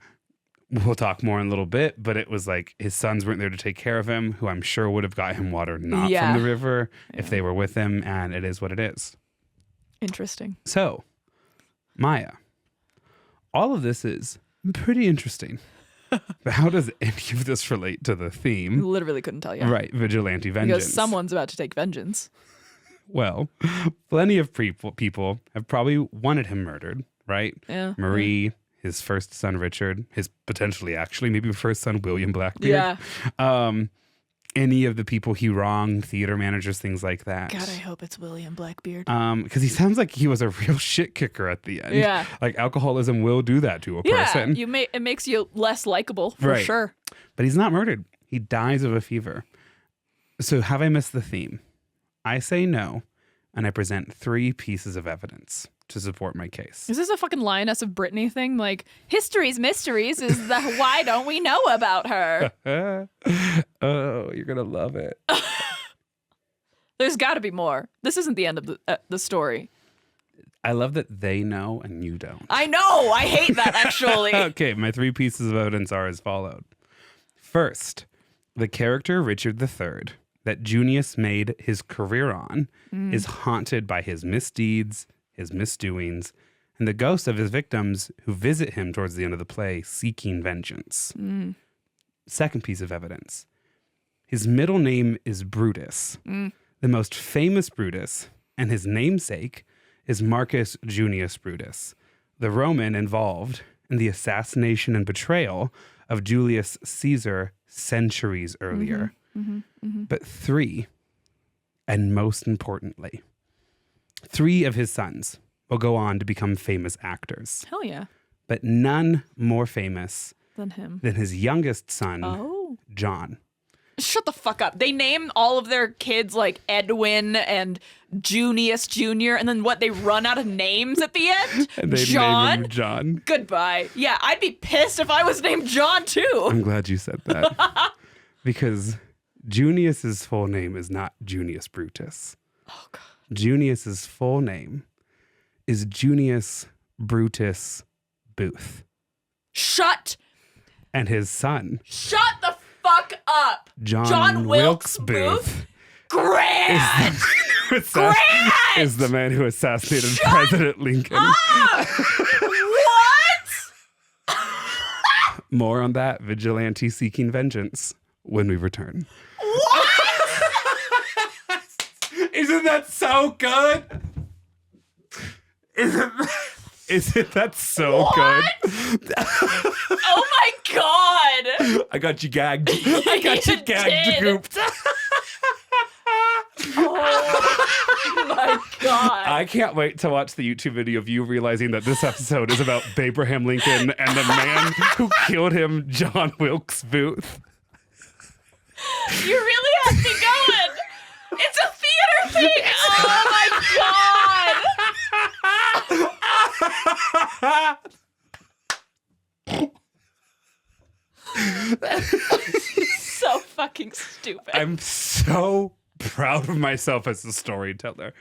we'll talk more in a little bit, but it was like his sons weren't there to take care of him, who I'm sure would have got him water not Yeah. from the river if they were with him, and it is what it is. Interesting. So, Maia, all of this is pretty interesting. But how does any of this relate to the theme? Literally couldn't tell you. Right, Vigilante Vengeance. Because someone's about to take vengeance. Well, plenty of people have probably wanted him murdered, right? Yeah. Marie, his first son Richard, his potentially actually maybe first son William Blackbeard. Yeah. Any of the people he wronged, theater managers, things like that. God, I hope it's William Blackbeard. Because he sounds like he was a real shit kicker at the end. Yeah. Like alcoholism will do that to a person. It makes you less likable, for Right. sure. But he's not murdered. He dies of a fever. So have I missed the theme? I say no, and I present 3 pieces of evidence to support my case. Is this a fucking Lioness of Brittany thing? Like, history's mysteries is the why don't we know about her? Oh, you're gonna love it. There's got to be more. This isn't the end of the story. I love that they know and you don't. I know. I hate that, actually. Okay, my 3 pieces of evidence are as followed. First, the character Richard III that Junius made his career on is haunted by his misdeeds, his misdoings, and the ghosts of his victims who visit him towards the end of the play seeking vengeance. Second piece of evidence. His middle name is Brutus, the most famous Brutus, and his namesake is Marcus Junius Brutus, the Roman involved in the assassination and betrayal of Julius Caesar centuries earlier. But 3, and most importantly, 3 of his sons will go on to become famous actors, Hell yeah. but none more famous Than him. than his youngest son, Oh. John. Shut the fuck up. They name all of their kids like Edwin and Junius Jr. And then what? They run out of names at the end? And they John? name him John. Goodbye. Yeah, I'd be pissed if I was named John too. I'm glad you said that. Because Junius's full name is not Junius Brutus. Oh, God. Junius's full name is Junius Brutus Booth. Shut And his son, the fuck up. John Wilkes Booth? Grand! Grand! is the man who assassinated President Lincoln. What? More on that vigilante seeking vengeance when we return. What? Isn't that so good? Isn't that so good? Oh my god! I got you gagged. I got you gagged, gooped. Oh my god. I can't wait to watch the YouTube video of you realizing that this episode is about Abraham Lincoln and the man who killed him, John Wilkes Booth. You really have me going. It's a theater thing. Oh my god. So fucking stupid. I'm so proud of myself as a storyteller.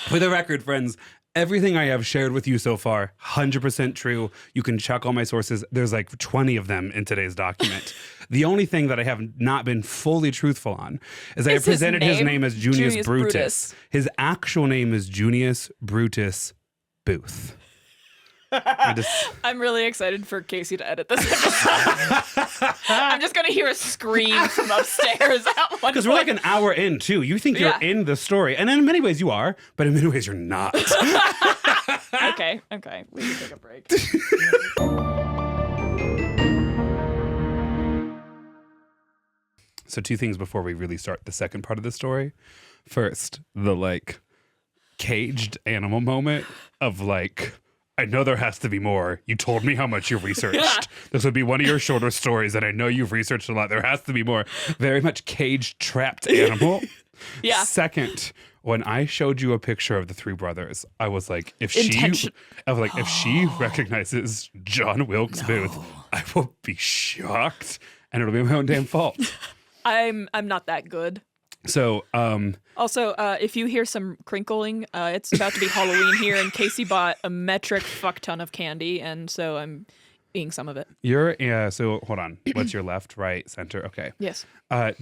For the record, friends, everything I have shared with you so far, 100% true. You can check all my sources. There's like 20 of them in today's document. The only thing that I have not been fully truthful on is I have presented his name as Junius Brutus. His actual name is Junius Brutus Booth. I'm really excited for Casey to edit this episode. I'm just going to hear a scream from upstairs at one point. Because we're like an hour in, too. You think you're in the story. And in many ways you are, but in many ways you're not. Okay. We can take a break. So 2 things before we really start the second part of the story. First, the like caged animal moment of like, I know there has to be more. You told me how much you researched. This would be one of your shorter stories, and I know you've researched a lot. There has to be more. Very much caged, trapped animal. Yeah. Second, when I showed you a picture of the 3 brothers, I was like, if she recognizes John Wilkes Booth, I will be shocked, and it'll be my own damn fault. I'm not that good. So, also, if you hear some crinkling, it's about to be Halloween here, and Casey bought a metric fuck ton of candy, and so I'm eating some of it. So hold on. What's your left, right, center? Okay. Yes.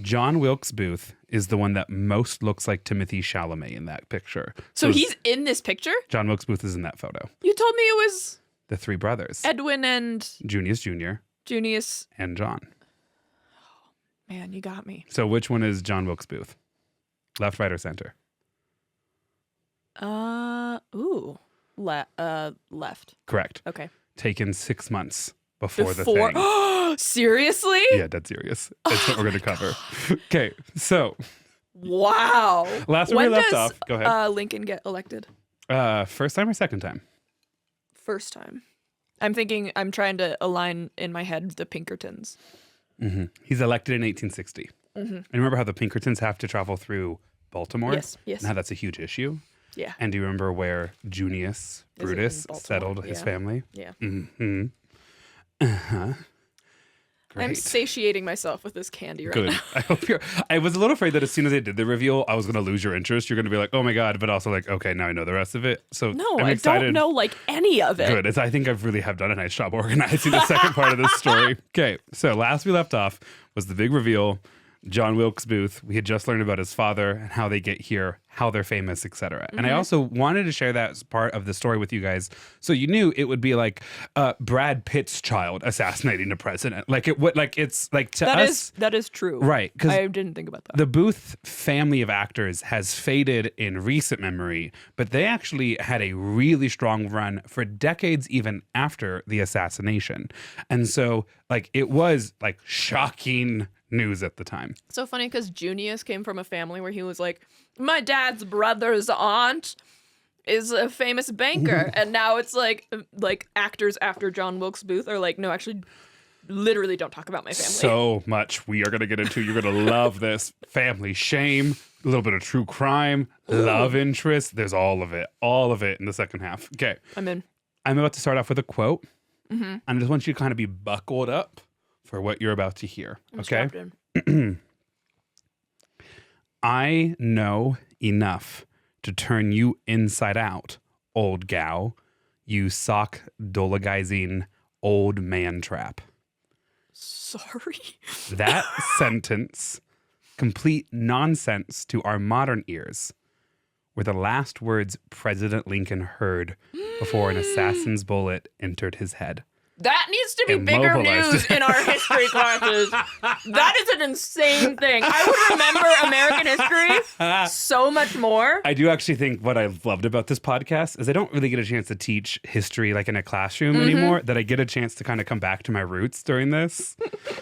John Wilkes Booth is the one that most looks like Timothy Chalamet in that picture. So he's in this picture? John Wilkes Booth is in that photo. You told me it was The 3 brothers. Edwin and Junius Jr. Junius. and John. Man, you got me. So which one is John Wilkes Booth? Left, right, or center? Left. Correct. Okay. Taken 6 months before the thing. Seriously? Yeah, dead serious. That's what we're going to cover. Okay, so. Wow. Last where we left off. Go ahead. Lincoln get elected? First time or second time? First time. I'm trying to align in my head the Pinkertons. Mm-hmm. He's elected in 1860. Mm-hmm. And remember how the Pinkertons have to travel through Baltimore? Yes. And how that's a huge issue? Yeah. And do you remember where Junius Brutus settled his family? Yeah. Mm-hmm. Uh-huh. Great. I'm satiating myself with this candy right now. I hope I was a little afraid that as soon as they did the reveal, I was going to lose your interest. You're going to be like, oh my God, but also like, okay, now I know the rest of it. So no, I'm I excited. don't know like any of it. Good. I think I really have done a nice job organizing the second part of this story. Okay, so last we left off was the big reveal. John Wilkes Booth. We had just learned about his father and how they get here, how they're famous, etc. And I also wanted to share that as part of the story with you guys, so you knew it would be like Brad Pitt's child assassinating a president. Like it would, like it's like to us. That is true, right? Because I didn't think about that. The Booth family of actors has faded in recent memory, but they actually had a really strong run for decades, even after the assassination. And so, like, it was like shocking news at the time. So funny because Junius came from a family where he was like, my dad's brother's aunt is a famous banker. And now it's like actors after John Wilkes Booth are like, no, actually, literally don't talk about my family. So much we are going to get into. You're going to love this. Family shame, a little bit of true crime, love interest. There's all of it in the second half. Okay. I'm in. I'm about to start off with a quote. And I just want you to kind of be buckled up for what you're about to hear. Okay? I know enough to turn you inside out, old gal, you sock dolagizing old man trap. Sorry? That sentence, complete nonsense to our modern ears, were the last words President Lincoln heard before an assassin's bullet entered his head. That needs to be bigger news in our history classes. That is an insane thing. I would remember American history so much more. I do actually think what I've loved about this podcast is I don't really get a chance to teach history like in a classroom anymore, that I get a chance to kind of come back to my roots during this.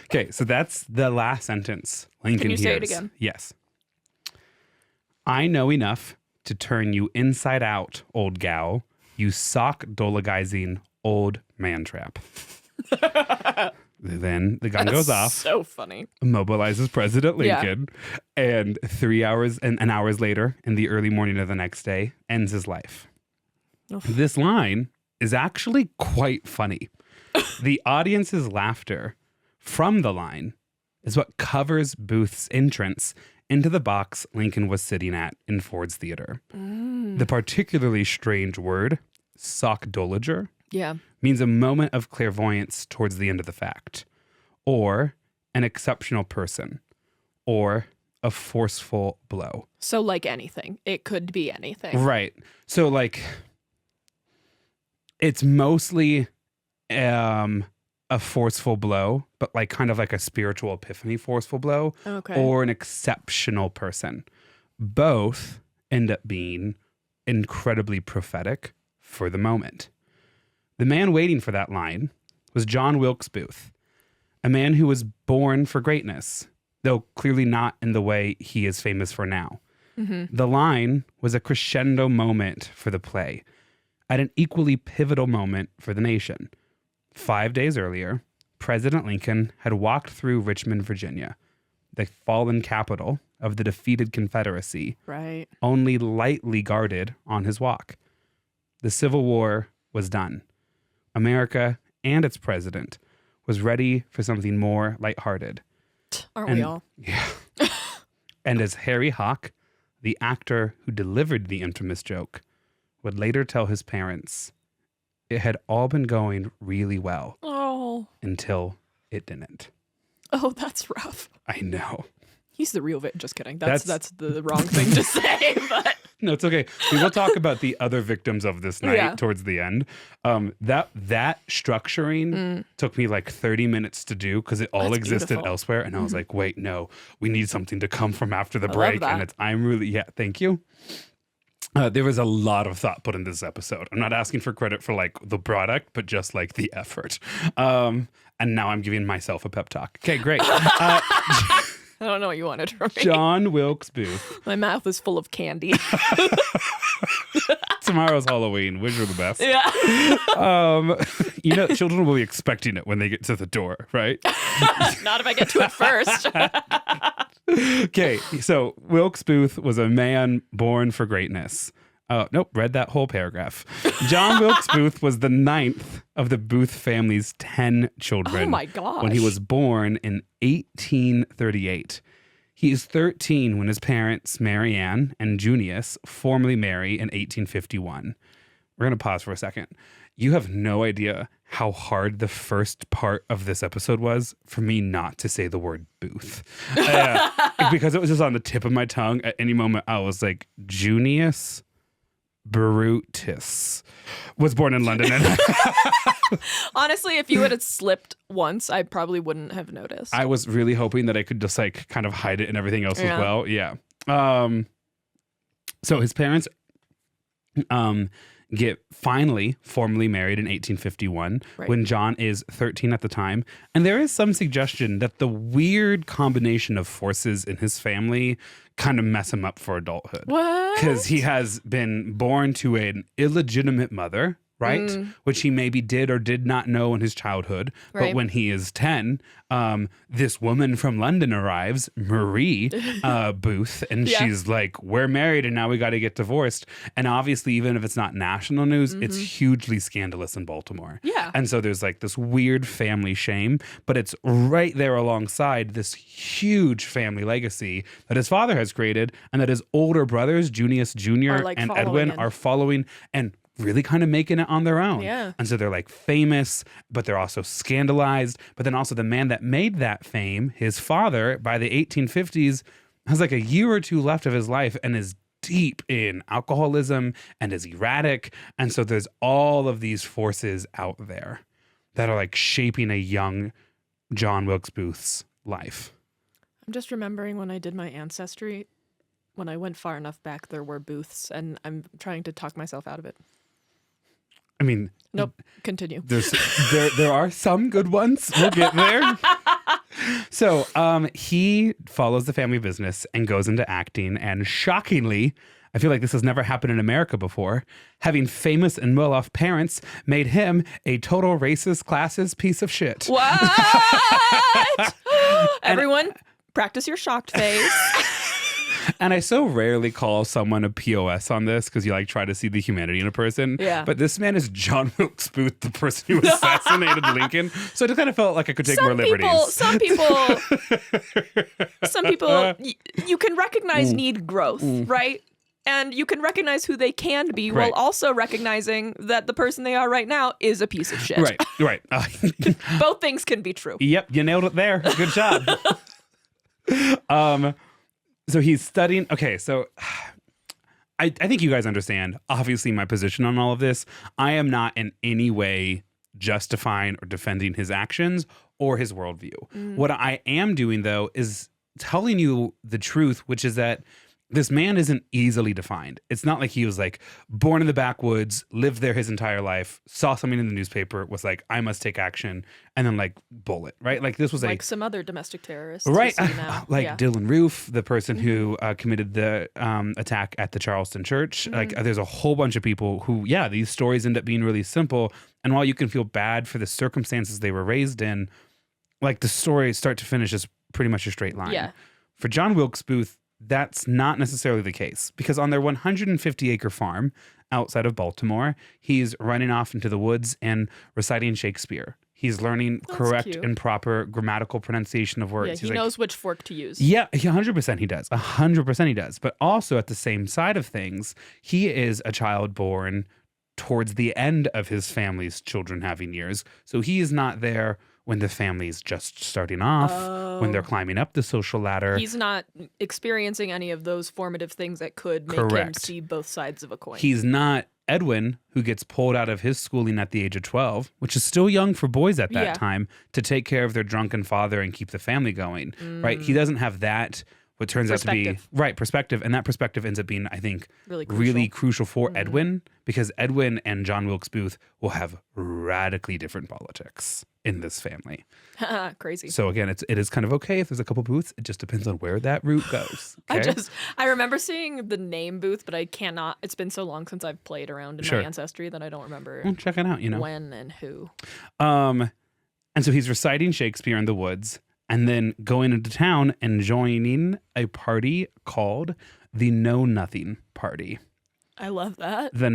Okay, so that's the last sentence Lincoln Can you say it hears. again? Yes. I know enough to turn you inside out, old gal, you sock-dologizing old man trap. Then the gun goes off. So funny. Mobilizes President Lincoln, and 3 hours and hours later, in the early morning of the next day, ends his life. Oof. This line is actually quite funny. The audience's laughter from the line is what covers Booth's entrance into the box Lincoln was sitting at in Ford's Theater. The particularly strange word, sock-dolager, means a moment of clairvoyance towards the end of the fact, or an exceptional person, or a forceful blow. So like anything. It could be anything. Right. So like, it's mostly a forceful blow, but like kind of like a spiritual epiphany forceful blow, or an exceptional person. Both end up being incredibly prophetic for the moment. The man waiting for that line was John Wilkes Booth, a man who was born for greatness, though clearly not in the way he is famous for now. The line was a crescendo moment for the play, at an equally pivotal moment for the nation. 5 days earlier, President Lincoln had walked through Richmond, Virginia, the fallen capital of the defeated Confederacy, only lightly guarded on his walk. The Civil War was done. America and its president was ready for something more lighthearted. Aren't we all? Yeah. And as Harry Hawk, the actor who delivered the infamous joke, would later tell his parents, it had all been going really well. Until it didn't. Oh, that's rough. I know. He's the real Just kidding. That's the wrong thing to say, but... No, it's okay. We will talk about the other victims of this night towards the end. That structuring took me like 30 minutes to do because it all existed elsewhere. And I was like, wait, no, we need something to come from after the break. And thank you. There was a lot of thought put in this episode. I'm not asking for credit for like the product, but just like the effort. And now I'm giving myself a pep talk. Okay, great. I don't know what you wanted from me. John Wilkes Booth. My mouth is full of candy. Tomorrow's Halloween. Wish her the best. Yeah. Children will be expecting it when they get to the door, right? Not if I get to it first. Okay, so Wilkes Booth was a man born for greatness. Nope, read that whole paragraph. John Wilkes Booth was the 9th of the Booth family's 10 children. Oh my gosh. When he was born in 1838. He is 13 when his parents, Mary Ann and Junius, formally marry in 1851. We're going to pause for a second. You have no idea how hard the first part of this episode was for me not to say the word Booth. Because it was just on the tip of my tongue. At any moment, I was like, Junius Brutus was born in London. Honestly, if you had slipped once, I probably wouldn't have noticed. I was really hoping that I could just like kind of hide it and everything else as well. Yeah. So his parents get finally formally married in 1851 when John is 13 at the time. And there is some suggestion that the weird combination of forces in his family kind of mess him up for adulthood. What? Because he has been born to an illegitimate mother, right? Which he maybe did or did not know in his childhood. But when he is 10, this woman from London arrives, Marie Booth, and she's like, we're married and now we got to get divorced. And obviously, even if it's not national news, it's hugely scandalous in Baltimore. Yeah. And so there's like this weird family shame, but it's right there alongside this huge family legacy that his father has created and that his older brothers, Junius Jr. and Edwin, are following and really kind of making it on their own. Yeah. And so they're like famous, but they're also scandalized. But then also the man that made that fame, his father, by the 1850s, has like a year or two left of his life and is deep in alcoholism and is erratic. And so there's all of these forces out there that are like shaping a young John Wilkes Booth's life. I'm just remembering when I did my ancestry, when I went far enough back, there were Booths, and I'm trying to talk myself out of it. I mean, nope. Continue. There are some good ones. We'll get there. So he follows the family business and goes into acting. And shockingly, I feel like this has never happened in America before. Having famous and well-off parents made him a total racist, classist piece of shit. What? Everyone, practice your shocked face. And I so rarely call someone a POS on this because you like try to see the humanity in a person. Yeah. But this man is John Wilkes Booth, the person who assassinated Lincoln. So I just kind of felt like I could take more liberties. Some people, you can recognize need growth, right? And you can recognize who they can be while also recognizing that the person they are right now is a piece of shit. Right. Both things can be true. Yep, you nailed it there. Good job. So he's studying. Okay, so I think you guys understand, obviously, my position on all of this. I am not in any way justifying or defending his actions or his worldview. What I am doing, though, is telling you the truth, which is that this man isn't easily defined. It's not like he was like born in the backwoods, lived there his entire life, saw something in the newspaper, was like, I must take action, and then like bullet, right? Like this was like some other domestic terrorists. Right. Like Dylan Roof, the person who committed the attack at the Charleston church. Like there's a whole bunch of people who, these stories end up being really simple. And while you can feel bad for the circumstances they were raised in, like the story start to finish is pretty much a straight line. Yeah. For John Wilkes Booth, that's not necessarily the case because on their 150-acre farm outside of Baltimore, he's running off into the woods and reciting Shakespeare. He's learning correct and proper grammatical pronunciation of words. Yeah, he knows which fork to use. Yeah, 100% he does. 100% he does. But also at the same side of things, he is a child born towards the end of his family's children having years. So he is not there when the family's just starting off, when they're climbing up the social ladder. He's not experiencing any of those formative things that could make him see both sides of a coin. He's not Edwin, who gets pulled out of his schooling at the age of 12, which is still young for boys at that time, to take care of their drunken father and keep the family going, right? He doesn't have that, what turns out to be, perspective. And that perspective ends up being, I think, really crucial for Edwin, because Edwin and John Wilkes Booth will have radically different politics in this family. Crazy. So again, it is kind of okay if there's a couple Booths. It just depends on where that route goes. Okay? I remember seeing the name Booth, but I cannot. It's been so long since I've played around in my ancestry that I don't remember. Well, check it out. When and who. And so he's reciting Shakespeare in the woods, and then going into town and joining a party called the Know Nothing Party. I love that. The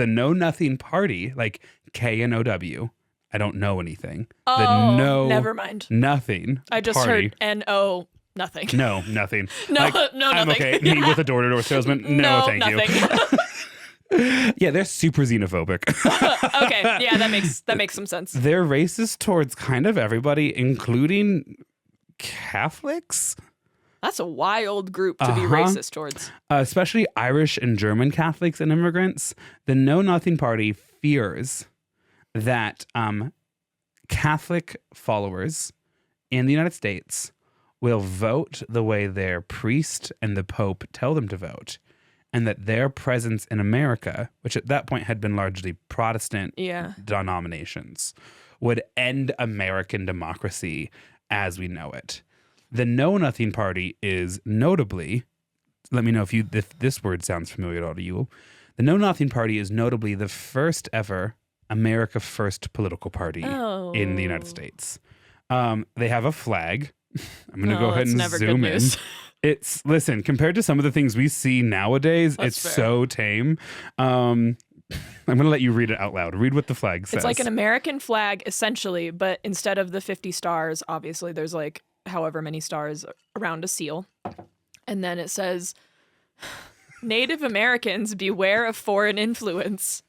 Know Nothing Party, like KNOW. I don't know anything. Never mind. Nothing. I just heard NO nothing. No, nothing. No, like, no, I'm nothing. okay. Me with a door-to-door salesman. No, thank nothing. you. Yeah, they're super xenophobic. Okay, yeah, that makes some sense. They're racist towards kind of everybody, including Catholics. That's a wild group to be racist towards. Especially Irish and German Catholics and immigrants. The Know Nothing Party fears that Catholic followers in the United States will vote the way their priest and the Pope tell them to vote, and that their presence in America, which at that point had been largely Protestant denominations, would end American democracy as we know it. The Know Nothing Party is notably, let me know if this word sounds familiar at all to you. The Know Nothing Party is notably the first ever America First political party in the United States. They have a flag. I'm going to go ahead and zoom in. Listen, compared to some of the things we see nowadays, it's so tame. I'm going to let you read it out loud. Read what the flag says. It's like an American flag, essentially, but instead of the 50 stars, obviously, there's like however many stars around a seal. And then it says, Native Americans, beware of foreign influence.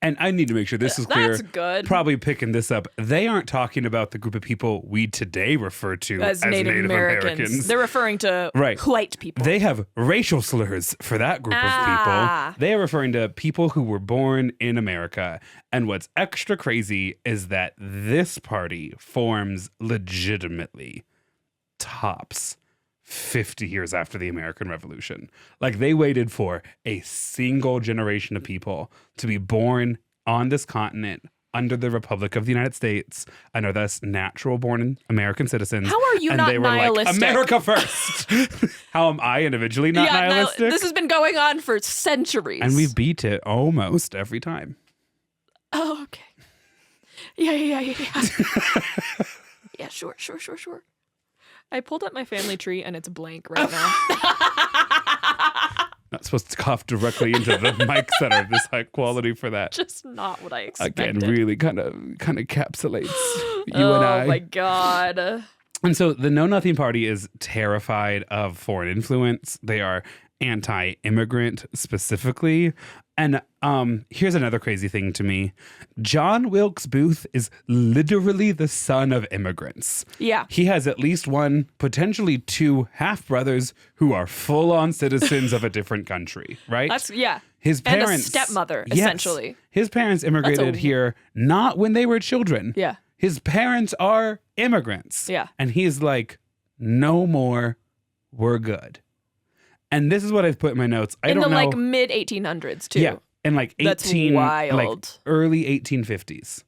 And I need to make sure this is clear. That's good. Probably picking this up. They aren't talking about the group of people we today refer to as Native Americans. They're referring to white people. They have racial slurs for that group of people. They are referring to people who were born in America. And what's extra crazy is that this party forms legitimately tops 50 years after the American Revolution. Like, they waited for a single generation of people to be born on this continent under the Republic of the United States and are thus natural born American citizens. How are you and not they were nihilistic? Like, America first. How am I individually not nihilistic? This has been going on for centuries. And we've beat it almost every time. Oh, okay. Yeah. Yeah, sure. I pulled up my family tree and it's blank right now. Not supposed to cough directly into the mics that are this high quality for that. Just not what I expected. Again, really kind of encapsulates you and I. Oh my God. And so the Know Nothing Party is terrified of foreign influence. They are anti-immigrant specifically. And here's another crazy thing to me. John Wilkes Booth is literally the son of immigrants. Yeah. He has at least one, potentially two half-brothers who are full-on citizens of a different country, right? His parents, and a stepmother, essentially. His parents immigrated here not when they were children. Yeah. His parents are immigrants. Yeah. And he's like, no more, we're good. And this is what I've put in my notes. I don't know. In the mid 1800s too. Yeah, in That's wild. Early 1850s,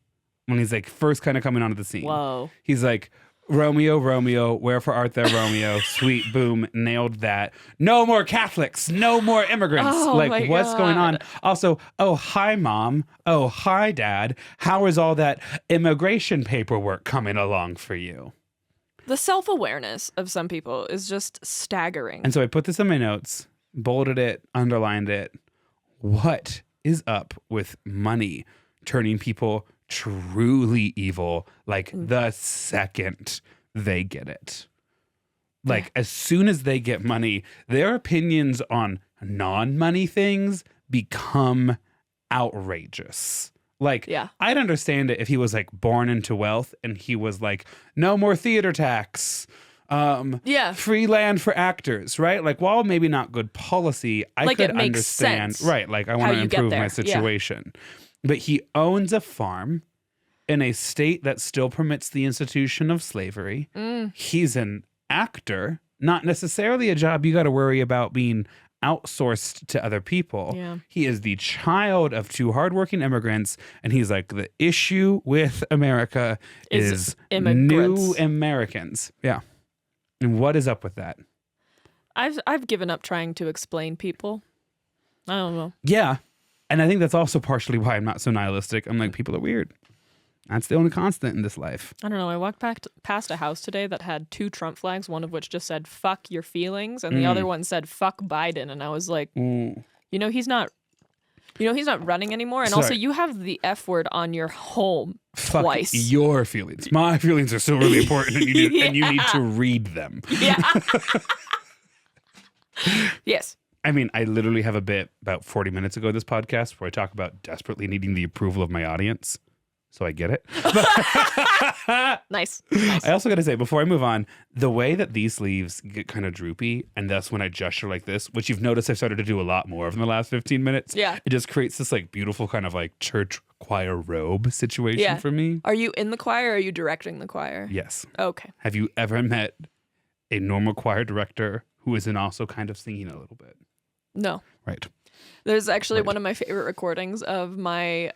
when he's like first kind of coming onto the scene. Whoa. He's like, Romeo, Romeo, wherefore art thou, Romeo? Sweet, boom, nailed that. No more Catholics, no more immigrants. Oh, like, what's going on? Also, oh, hi, Mom. Oh, hi, Dad. How is all that immigration paperwork coming along for you? The self-awareness of some people is just staggering. And so I put this in my notes, bolded it, underlined it. What is up with money turning people truly evil like the second they get it? Like, as soon as they get money, their opinions on non-money things become outrageous. Like, I'd understand it if he was like born into wealth and he was like, no more theater tax, free land for actors, right? Like, while maybe not good policy, I could understand, right? Like, I want to improve my situation. But he owns a farm in a state that still permits the institution of slavery. He's an actor, not necessarily a job you got to worry about being outsourced to other people. He is the child of two hardworking immigrants, and he's like, the issue with America is new Americans. Yeah. And what is up with that? I've given up trying to explain people. I don't know. Yeah. And I think that's also partially why I'm not so nihilistic. I'm like, people are weird. That's the only constant in this life. I don't know. I walked past a house today that had two Trump flags, one of which just said, fuck your feelings. And the other one said, fuck Biden. And I was like, he's not running anymore. And also you have the F word on your home twice. Fuck your feelings. My feelings are still really important and you need to read them. Yeah. Yes. I mean, I literally have a bit about 40 minutes ago this podcast where I talk about desperately needing the approval of my audience. So I get it. Nice. I also got to say, before I move on, the way that these sleeves get kind of droopy, and thus when I gesture like this, which you've noticed I've started to do a lot more of in the last 15 minutes, it just creates this like beautiful kind of like church choir robe situation for me. Are you in the choir or are you directing the choir? Yes. Okay. Have you ever met a normal choir director who isn't also kind of singing a little bit? No. Right. There's actually one of my favorite recordings of my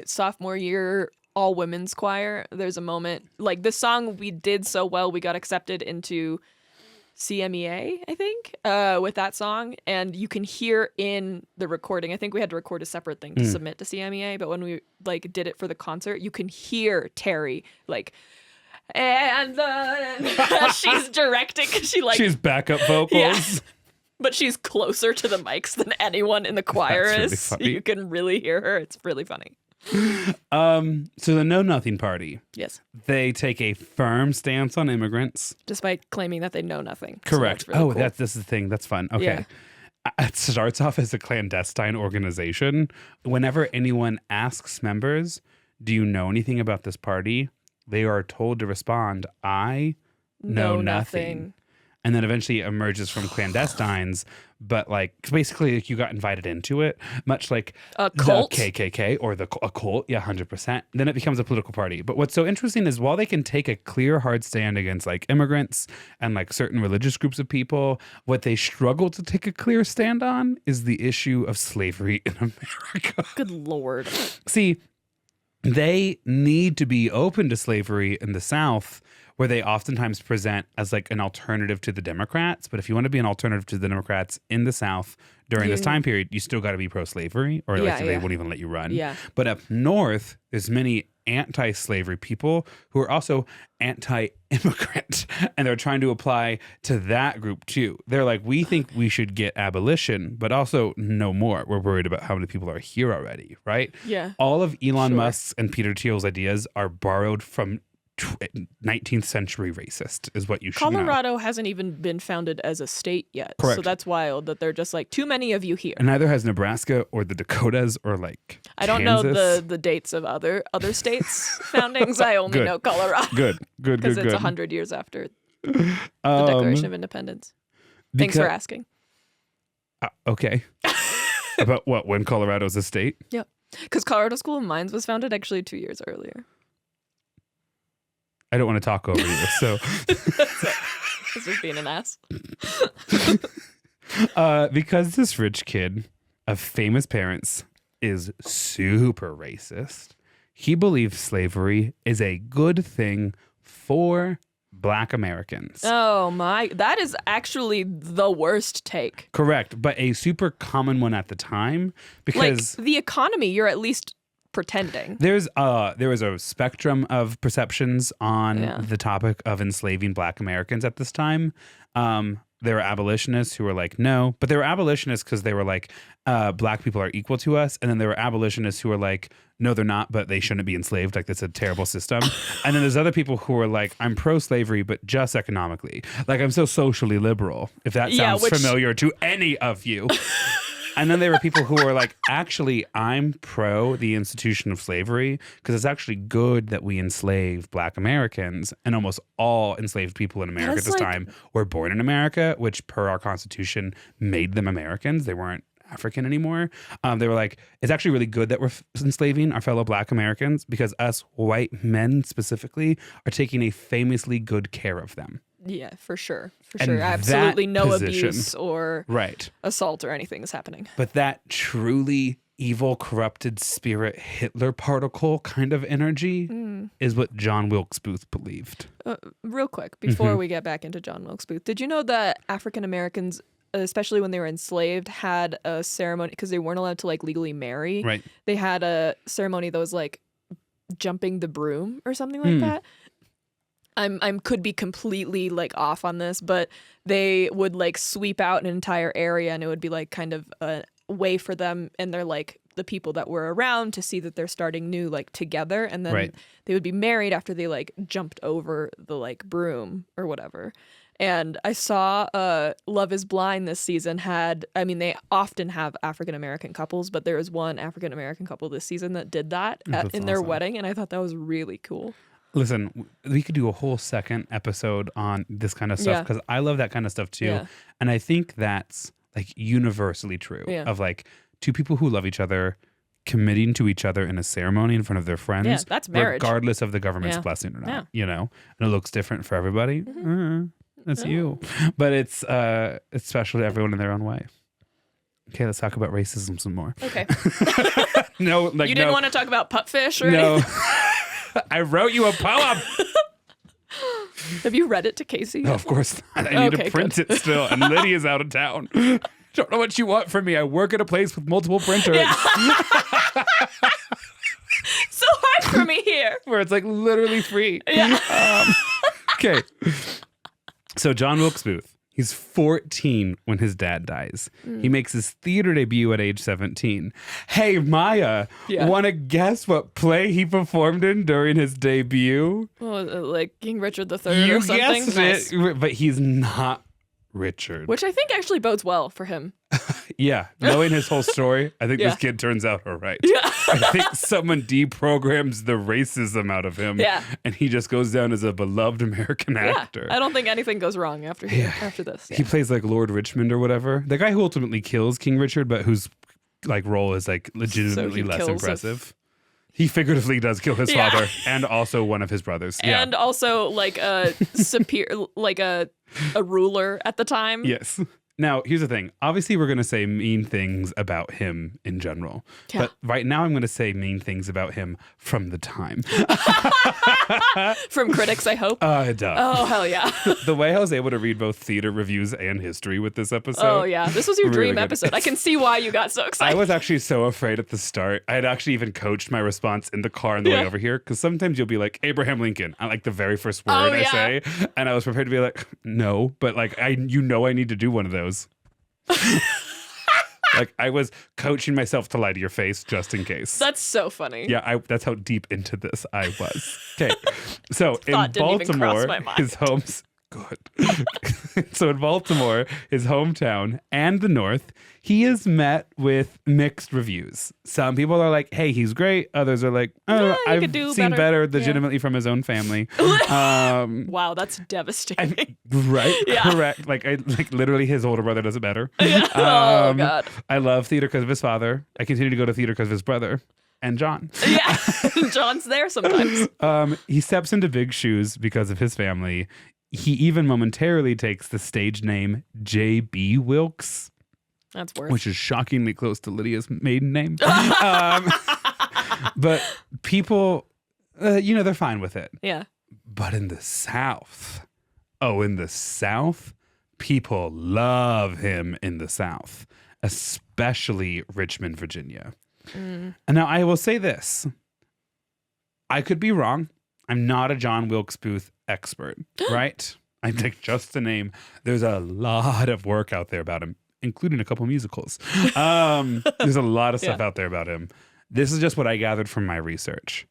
sophomore year all-women's choir. There's a moment, like this song we did so well, we got accepted into CMEA, I think, with that song. And you can hear in the recording, I think we had to record a separate thing to submit to CMEA, but when we like did it for the concert, you can hear Terry like, and she's directing. She's backup vocals. Yeah. But she's closer to the mics than anyone in the choir is. Really, you can really hear her. It's really funny. So the Know Nothing Party. Yes. They take a firm stance on immigrants. Despite claiming that they know nothing. Correct. So that's really cool. This is the thing. That's fun. Okay. it starts off as a clandestine organization. Whenever anyone asks members, do you know anything about this party? They are told to respond, I know nothing. And then eventually it emerges from clandestines, but like basically like you got invited into it, much like A cult? the KKK or a cult, yeah, 100%. Then it becomes a political party. But what's so interesting is while they can take a clear, hard stand against like immigrants and like certain religious groups of people, what they struggle to take a clear stand on is the issue of slavery in America. Good Lord. See, they need to be open to slavery in the South, where they oftentimes present as like an alternative to the Democrats. But if you want to be an alternative to the Democrats in the South during this time period, you still got to be pro-slavery, or like they won't even let you run. Yeah. But up north, there's many anti-slavery people who are also anti-immigrant, and they're trying to apply to that group too. They're like, we think we should get abolition, but also no more. We're worried about how many people are here already, right? Yeah. All of Elon Musk's and Peter Thiel's ideas are borrowed from 19th century racist is what you should know. Colorado hasn't even been founded as a state yet. Correct. So that's wild that they're just like, too many of you here. And neither has Nebraska or the Dakotas or like I don't know Kansas. the dates of other states' foundings. I only know Colorado. Good. Because it's 100 years after the Declaration of Independence. Thanks for asking. Okay. About what? When Colorado's a state? Yep. Because Colorado School of Mines was founded actually 2 years earlier. I don't want to talk over you, so. This is being an ass. Because this rich kid of famous parents is super racist, he believes slavery is a good thing for Black Americans. Oh my, that is actually the worst take. Correct, but a super common one at the time because like the economy, you're at least pretending. there was a spectrum of perceptions on the topic of enslaving Black Americans at this time. There were abolitionists who were like, no, but there were abolitionists because they were like, Black people are equal to us. And then there were abolitionists who were like, no, they're not, but they shouldn't be enslaved. Like, that's a terrible system. And then there's other people who are like, I'm pro-slavery, but just economically. Like, I'm so socially liberal, if that sounds familiar to any of you. And then there were people who were like, actually, I'm pro the institution of slavery because it's actually good that we enslave Black Americans. And almost all enslaved people in America at this time were born in America, which per our Constitution made them Americans. They weren't African anymore. They were like, it's actually really good that we're enslaving our fellow Black Americans because us white men specifically are taking a famously good care of them. Yeah, for sure. For And sure. Absolutely no position, abuse or assault or anything is happening. But that truly evil, corrupted spirit Hitler particle kind of energy is what John Wilkes Booth believed. Real quick, before we get back into John Wilkes Booth, did you know that African Americans, especially when they were enslaved, had a ceremony because they weren't allowed to like legally marry? Right. They had a ceremony that was like jumping the broom or something like that. I'm could be completely like off on this, but they would like sweep out an entire area and it would be like kind of a way for them and they're like the people that were around to see that they're starting new like together, and then they would be married after they like jumped over the like broom or whatever. And I saw Love is Blind this season they often have African-American couples, but there was one African-American couple this season that did that in their wedding, and I thought that was really cool. Listen, we could do a whole second episode on this kind of stuff because I love that kind of stuff too. Yeah. And I think that's like universally true of like two people who love each other committing to each other in a ceremony in front of their friends. Yeah, that's marriage. Regardless of the government's blessing or not, you know, and it looks different for everybody. That's you. But it's special to everyone in their own way. Okay, let's talk about racism some more. Okay. No, like you didn't want to talk about pupfish or anything? I wrote you a poem. Have you read it to Casey? No, of course not. I need to print it still, and Lydia's out of town. Don't know what you want from me. I work at a place with multiple printers. Yeah. So hard for me here. Where it's like literally free. Yeah. Okay. So John Wilkes Booth. He's 14 when his dad dies. He makes his theater debut at age 17. Hey, Maia, want to guess what play he performed in during his debut? Well, like King Richard III or something? You guessed it, but he's not Richard. Which I think actually bodes well for him. Yeah, knowing his whole story, I think Yeah. this kid turns out all right. Yeah. I think someone deprograms the racism out of him, Yeah. and he just goes down as a beloved American actor. I don't think anything goes wrong after after this. He plays like Lord Richmond or whatever. The guy who ultimately kills King Richard, but whose like role is like legitimately less kills impressive. He figuratively does kill his father and also one of his brothers. And also like a superior, like a ruler at the time. Yes. Now, here's the thing. Obviously, we're going to say mean things about him in general. Yeah. But right now, I'm going to say mean things about him from the time. From critics, I hope. Duh. Oh, hell yeah. The way I was able to read both theater reviews and history with this episode. Oh, yeah. This was your really dream good. episode. I can see why you got so excited. I was actually so afraid at the start. I had actually even coached my response in the car on the way over here. Because sometimes you'll be like, Abraham Lincoln. I like the very first word I say. And I was prepared to be like, no. But like, I need to do one of those. Like I was coaching myself to lie to your face just in case. That's so funny. Yeah, that's how deep into this I was. Okay, so in Thought didn't even cross Baltimore, my mind. his home's good. So in Baltimore, his hometown and the North, he is met with mixed reviews. Some people are like, "Hey, he's great." Others are like, "Oh, I've could do seen better better." legitimately from his own family." Wow, that's devastating. Right? Yeah. Correct. Like literally his older brother does it better. Oh, God. I love theater because of his father. I continue to go to theater because of his brother and John. Yeah. John's there sometimes. He steps into big shoes because of his family. He even momentarily takes the stage name J.B. Wilkes, That's worse. which is shockingly close to Lydia's maiden name. But people, they're fine with it. Yeah. But in the South, people love him in the South, especially Richmond, Virginia. And now I will say this. I could be wrong. I'm not a John Wilkes Booth expert, right? I think just the name. There's a lot of work out there about him, including a couple musicals. There's a lot of stuff out there about him. This is just what I gathered from my research.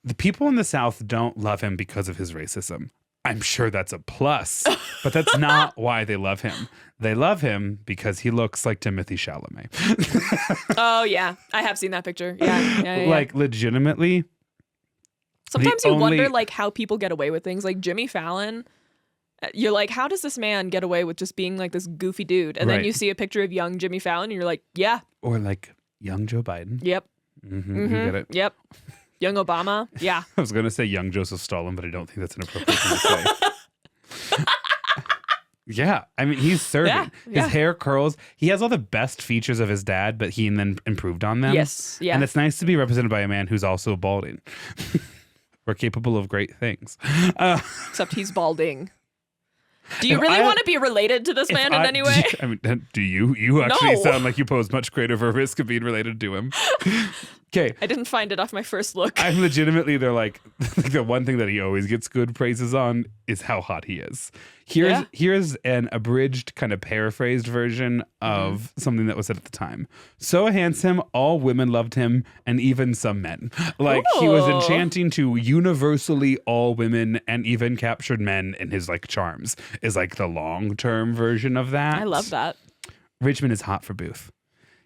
The people in the South don't love him because of his racism. I'm sure that's a plus, but that's not why they love him. They love him because he looks like Timothée Chalamet. Oh, yeah. I have seen that picture. Yeah. Like, legitimately. Sometimes you wonder, like, how people get away with things. Like Jimmy Fallon, you're like, how does this man get away with just being like this goofy dude? And then you see a picture of young Jimmy Fallon and you're like, yeah. Or like young Joe Biden. Yep. You get it? Yep. Young Obama. Yeah. I was going to say young Joseph Stalin, but I don't think that's an appropriate thing to say. Yeah. I mean, he's serving. Yeah. His hair curls. He has all the best features of his dad, but he then improved on them. Yes. Yeah. And it's nice to be represented by a man who's also balding. We're capable of great things. Except he's balding. Do you really want to be related to this man in any way? I mean, do you? You actually No. sound like you pose much greater of a risk of being related to him. Okay. I didn't find it off my first look. I'm legitimately, they're like the one thing that he always gets good praises on is how hot he is. Here's an abridged, kind of paraphrased version of something that was said at the time. So handsome, all women loved him, and even some men. Like, he was Ooh. enchanting to universally all women and even captured men in his like charms, is like the long-term version of that. I love that. Richmond is hot for Booth.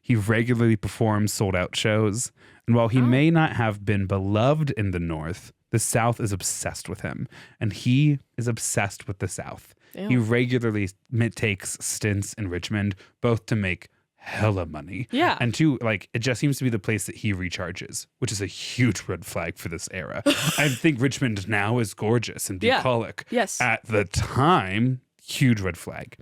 He regularly performs sold-out shows, and while he may not have been beloved in the North, the South is obsessed with him, and he is obsessed with the South. Ew. He regularly takes stints in Richmond, both to make hella money, Yeah. and two, like, it just seems to be the place that he recharges, which is a huge red flag for this era. I think Richmond now is gorgeous and bucolic. Yes. At the time, huge red flag.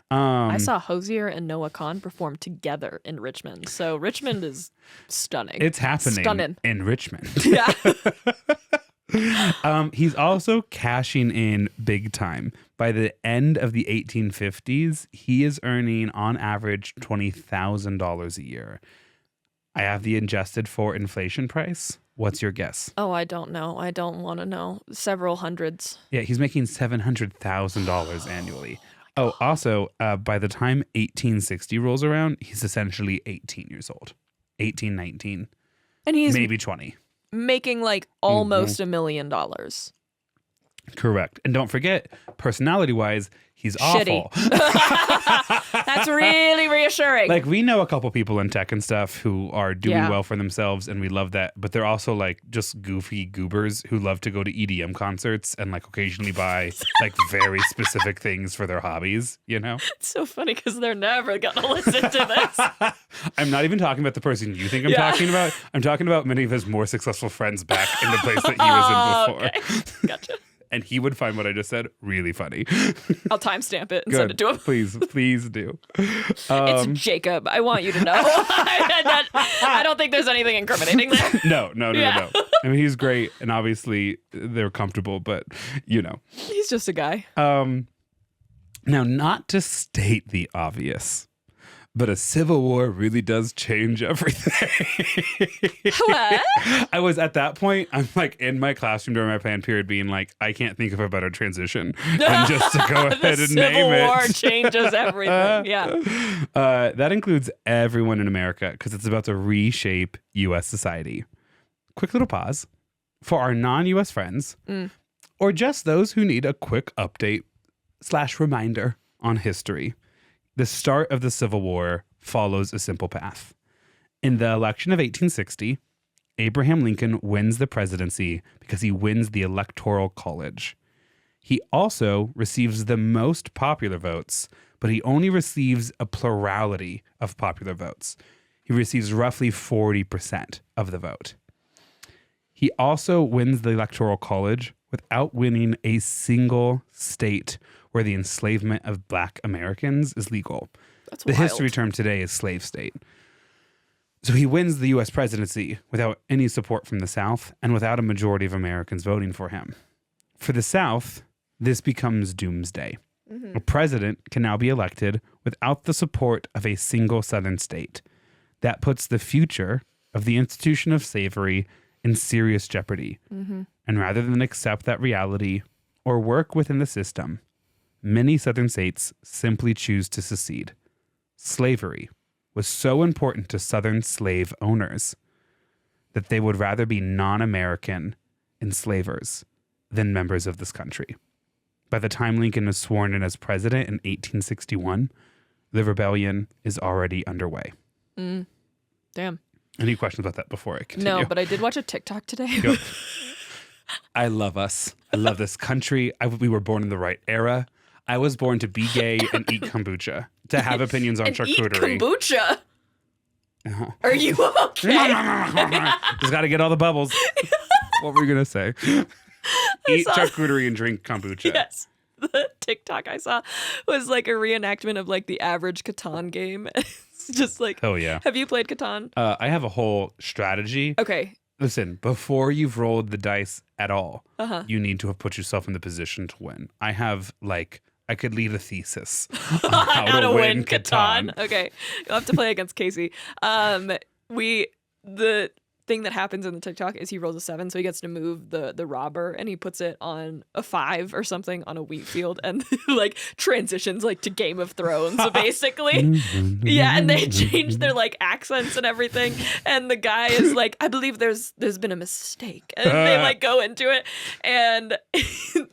I saw Hosier and Noah Kahn perform together in Richmond. So Richmond is stunning. It's happening Stunning. in Richmond. Yeah. He's also cashing in big time. By the end of the 1850s, he is earning on average $20,000 a year. I have the adjusted for inflation price. What's your guess? Oh, I don't know. I don't want to know. Several hundreds. Yeah, he's making $700,000 annually. Oh, also, by the time 1860 rolls around, he's essentially 18 years old. 18, 19. And he's maybe 20. making like almost $1 million. Correct. And don't forget, personality-wise, he's Shitty. awful. That's really reassuring. Like, we know a couple people in tech and stuff who are doing Yeah. well for themselves, and we love that. But they're also like just goofy goobers who love to go to EDM concerts and like occasionally buy like very specific things for their hobbies, you know? It's so funny because they're never going to listen to this. I'm not even talking about the person you think I'm Yeah. talking about. I'm talking about many of his more successful friends back in the place that he was in before. Okay. Gotcha. And he would find what I just said really funny. I'll timestamp it and send it to him. Please do. It's Jacob. I want you to know. I don't think there's anything incriminating there. No. Yeah. I mean, he's great, and obviously they're comfortable, but you know. He's just a guy. Now, not to state the obvious, but a civil war really does change everything. What? I was at that point, I'm like in my classroom during my planned period being like, I can't think of a better transition than just to go ahead and name Civil War it. changes everything. Yeah. That includes everyone in America because it's about to reshape U.S. society. Quick little pause for our non-U.S. friends or just those who need a quick update / reminder on history. The start of the Civil War follows a simple path. In the election of 1860, Abraham Lincoln wins the presidency because he wins the Electoral College. He also receives the most popular votes, but he only receives a plurality of popular votes. He receives roughly 40% of the vote. He also wins the Electoral College without winning a single state where the enslavement of Black Americans is legal. That's The wild. history term today is slave state. So he wins the U.S. presidency without any support from the South and without a majority of Americans voting for him. For the South, this becomes doomsday. A president can now be elected without the support of a single Southern state. That puts the future of the institution of slavery in serious jeopardy. And rather than accept that reality or work within the system, many Southern states simply choose to secede. Slavery was so important to Southern slave owners that they would rather be non-American enslavers than members of this country. By the time Lincoln is sworn in as president in 1861, the rebellion is already underway. Damn. Any questions about that before I continue? No, but I did watch a TikTok today. Go. I love us. I love this country. We were born in the right era. I was born to be gay and eat kombucha, to have opinions on And eat charcuterie. kombucha. Are you okay? Just got to get all the bubbles. What were you going to say? Eat saw- charcuterie and drink kombucha. Yes. The TikTok I saw was like a reenactment of like the average Catan game. It's just like, Oh, yeah. have you played Catan? I have a whole strategy. Okay. Listen, before you've rolled the dice at all, you need to have put yourself in the position to win. I have, like, I could lead a thesis on how to win Catan. Okay. You'll have to play against Casey. The thing that happens in the TikTok is he rolls a 7, so he gets to move the robber, and he puts it on a 5 or something on a wheat field, and like transitions like to Game of Thrones. So basically, yeah, and they change their like accents and everything. And the guy is like, I believe there's been a mistake, and they like go into it, and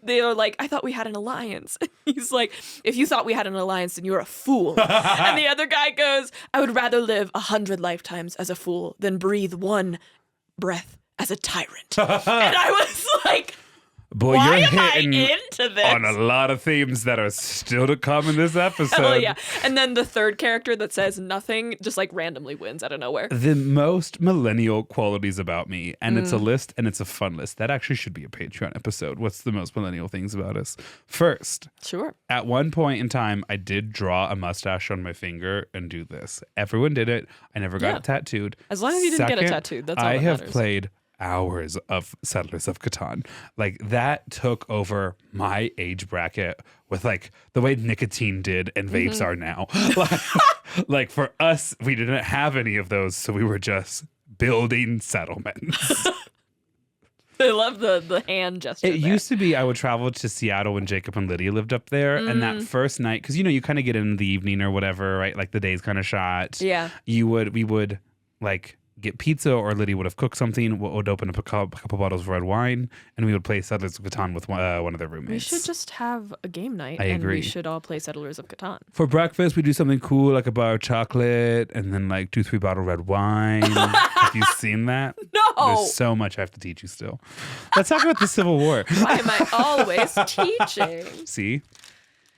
they're like, I thought we had an alliance. He's like, if you thought we had an alliance, then you're a fool. And the other guy goes, I would rather live 100 lifetimes as a fool than breathe one breath as a tyrant. And I was like, Boy, why you're am I hitting into this? on a lot of themes that are still to come in this episode. Hell yeah. And then the third character that says nothing just like randomly wins out of nowhere. The most millennial qualities about me, and it's a list, and it's a fun list. That actually should be a Patreon episode. What's the most millennial things about us? First, Sure. at one point in time, I did draw a mustache on my finger and do this. Everyone did it. I never got Yeah. it tattooed. As long as you didn't get it tattooed, that's all I that have matters. played hours of Settlers of Catan. Like, that took over my age bracket with like the way nicotine did and vapes are now. Like for us, we didn't have any of those, so we were just building settlements. I love the hand gesture. It used to be I would travel to Seattle when Jacob and Lydia lived up there, and that first night, because you kind of get in the evening or whatever, right? Like the day's kind of shot. Yeah. We would like get pizza, or Liddy would have cooked something. Would open up a couple bottles of red wine, and we would play Settlers of Catan with one of their roommates. We should just have a game night. I agree. And we should all play Settlers of Catan. For breakfast, we do something cool, like a bar of chocolate, and then like 2-3 bottle red wine. Have you seen that? No. There's so much I have to teach you still. Let's talk about the Civil War. Why am I always teaching? See?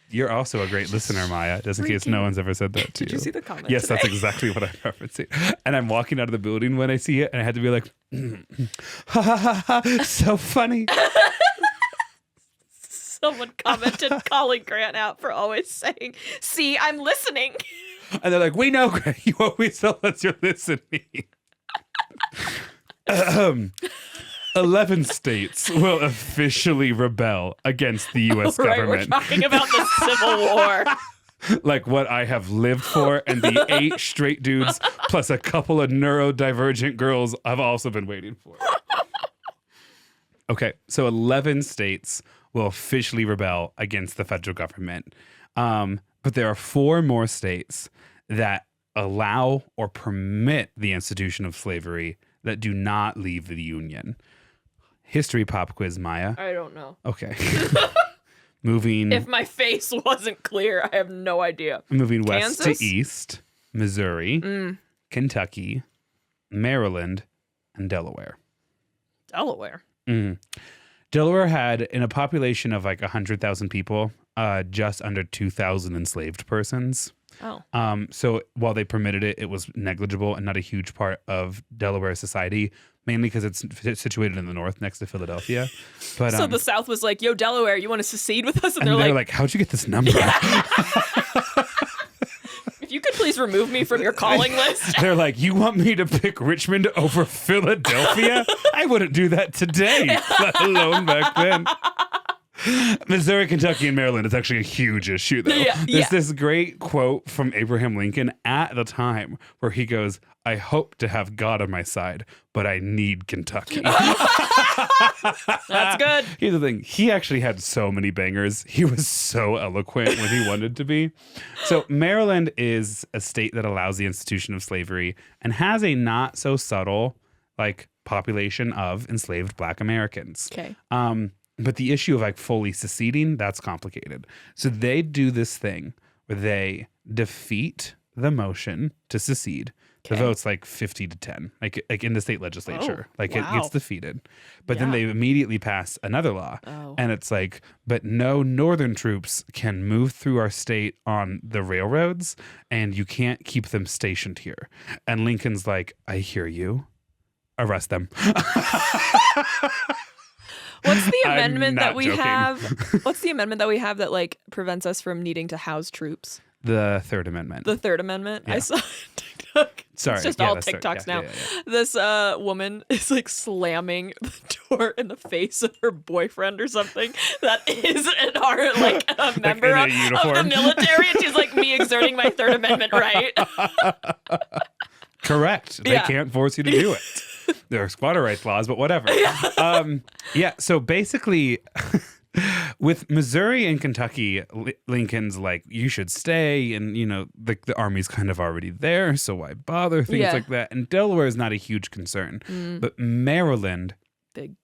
You're also a great listener, Maya, just in case no one's ever said that to you. Did you see the comment Yes, today? that's exactly what I'm referencing. And I'm walking out of the building when I see it, and I had to be like, ha ha ha ha, so funny. Someone commented calling Grant out for always saying, see, I'm listening. And they're like, we know, Grant, you always tell us you're listening. 11 states will officially rebel against the U.S. government. Right, we're talking about the Civil War. Like what I have lived for, and the 8 straight dudes plus a couple of neurodivergent girls I've also been waiting for. Okay, so 11 states will officially rebel against the federal government. But there are 4 more states that allow or permit the institution of slavery that do not leave the Union. History pop quiz, Maya. I don't know. Okay. Moving. If my face wasn't clear, I have no idea. Moving west Kansas? to east, Missouri, Kentucky, Maryland, and Delaware. Delaware. Delaware had, in a population of like 100,000 people, just under 2,000 enslaved persons. Oh. So while they permitted it, it was negligible and not a huge part of Delaware society, mainly because it's situated in the north next to Philadelphia. But So the South was like, yo, Delaware, you want to secede with us? and they're like, how'd you get this number? If you could please remove me from your calling list. They're like, you want me to pick Richmond over Philadelphia? I wouldn't do that today, let alone back then. Missouri, Kentucky, and Maryland is actually a huge issue, though. There's this great quote from Abraham Lincoln at the time where he goes, I hope to have God on my side, but I need Kentucky. That's good. Here's the thing. He actually had so many bangers. He was so eloquent when he wanted to be. So Maryland is a state that allows the institution of slavery and has a not so subtle like population of enslaved Black Americans. Okay. But the issue of like fully seceding, that's complicated. So they do this thing where they defeat the motion to secede. The vote's like 50-10, like in the state legislature. It gets defeated. But then they immediately pass another law. And it's like, but no northern troops can move through our state on the railroads, and you can't keep them stationed here. And Lincoln's like, I hear you. Arrest them. What's the amendment that not we joking. have? What's the amendment that we have that like prevents us from needing to house troops? The Third Amendment. The Third Amendment. Yeah. I saw TikTok. Sorry. It's just yeah, all that's TikToks now. Yeah. This woman is like slamming the door in the face of her boyfriend or something that is a member in a of the uniform. military. And she's like, me exerting my Third Amendment right. Correct. They can't force you to do it. There are squatter rights laws, but whatever. So basically, with Missouri and Kentucky, Lincoln's like, you should stay, and the army's kind of already there, so why bother? Things like that. And Delaware is not a huge concern, but Maryland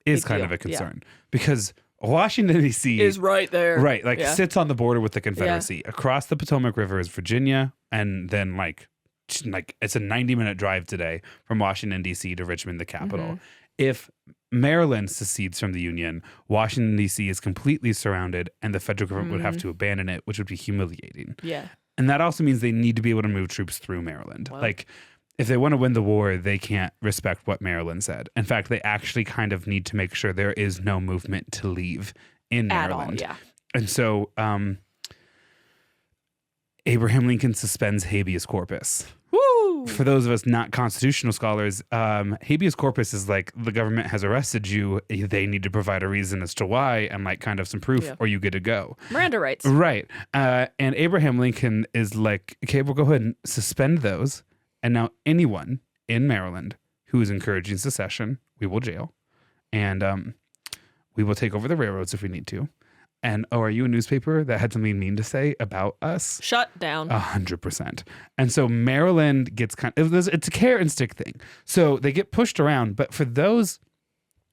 is kind of a concern because Washington, D.C. is right there. Right, sits on the border with the Confederacy. Across the Potomac River is Virginia, and then it's a 90-minute drive today from Washington, D.C. to Richmond, the capital. If Maryland secedes from the Union, Washington, D.C. is completely surrounded, and the federal government would have to abandon it, which would be humiliating. Yeah. And that also means they need to be able to move troops through Maryland. Well, if they want to win the war, they can't respect what Maryland said. In fact, they actually kind of need to make sure there is no movement to leave in Maryland. At all, yeah. And so Abraham Lincoln suspends habeas corpus. Woo! For those of us not constitutional scholars, habeas corpus is like the government has arrested you. They need to provide a reason as to why and kind of some proof or you get to go. Miranda rights. Right. And Abraham Lincoln is like, okay, we'll go ahead and suspend those. And now anyone in Maryland who is encouraging secession, we will jail. And we will take over the railroads if we need to. And, oh, are you a newspaper that had something mean to say about us? Shut down. 100%. And so Maryland gets it's a carrot and stick thing. So they get pushed around. But for those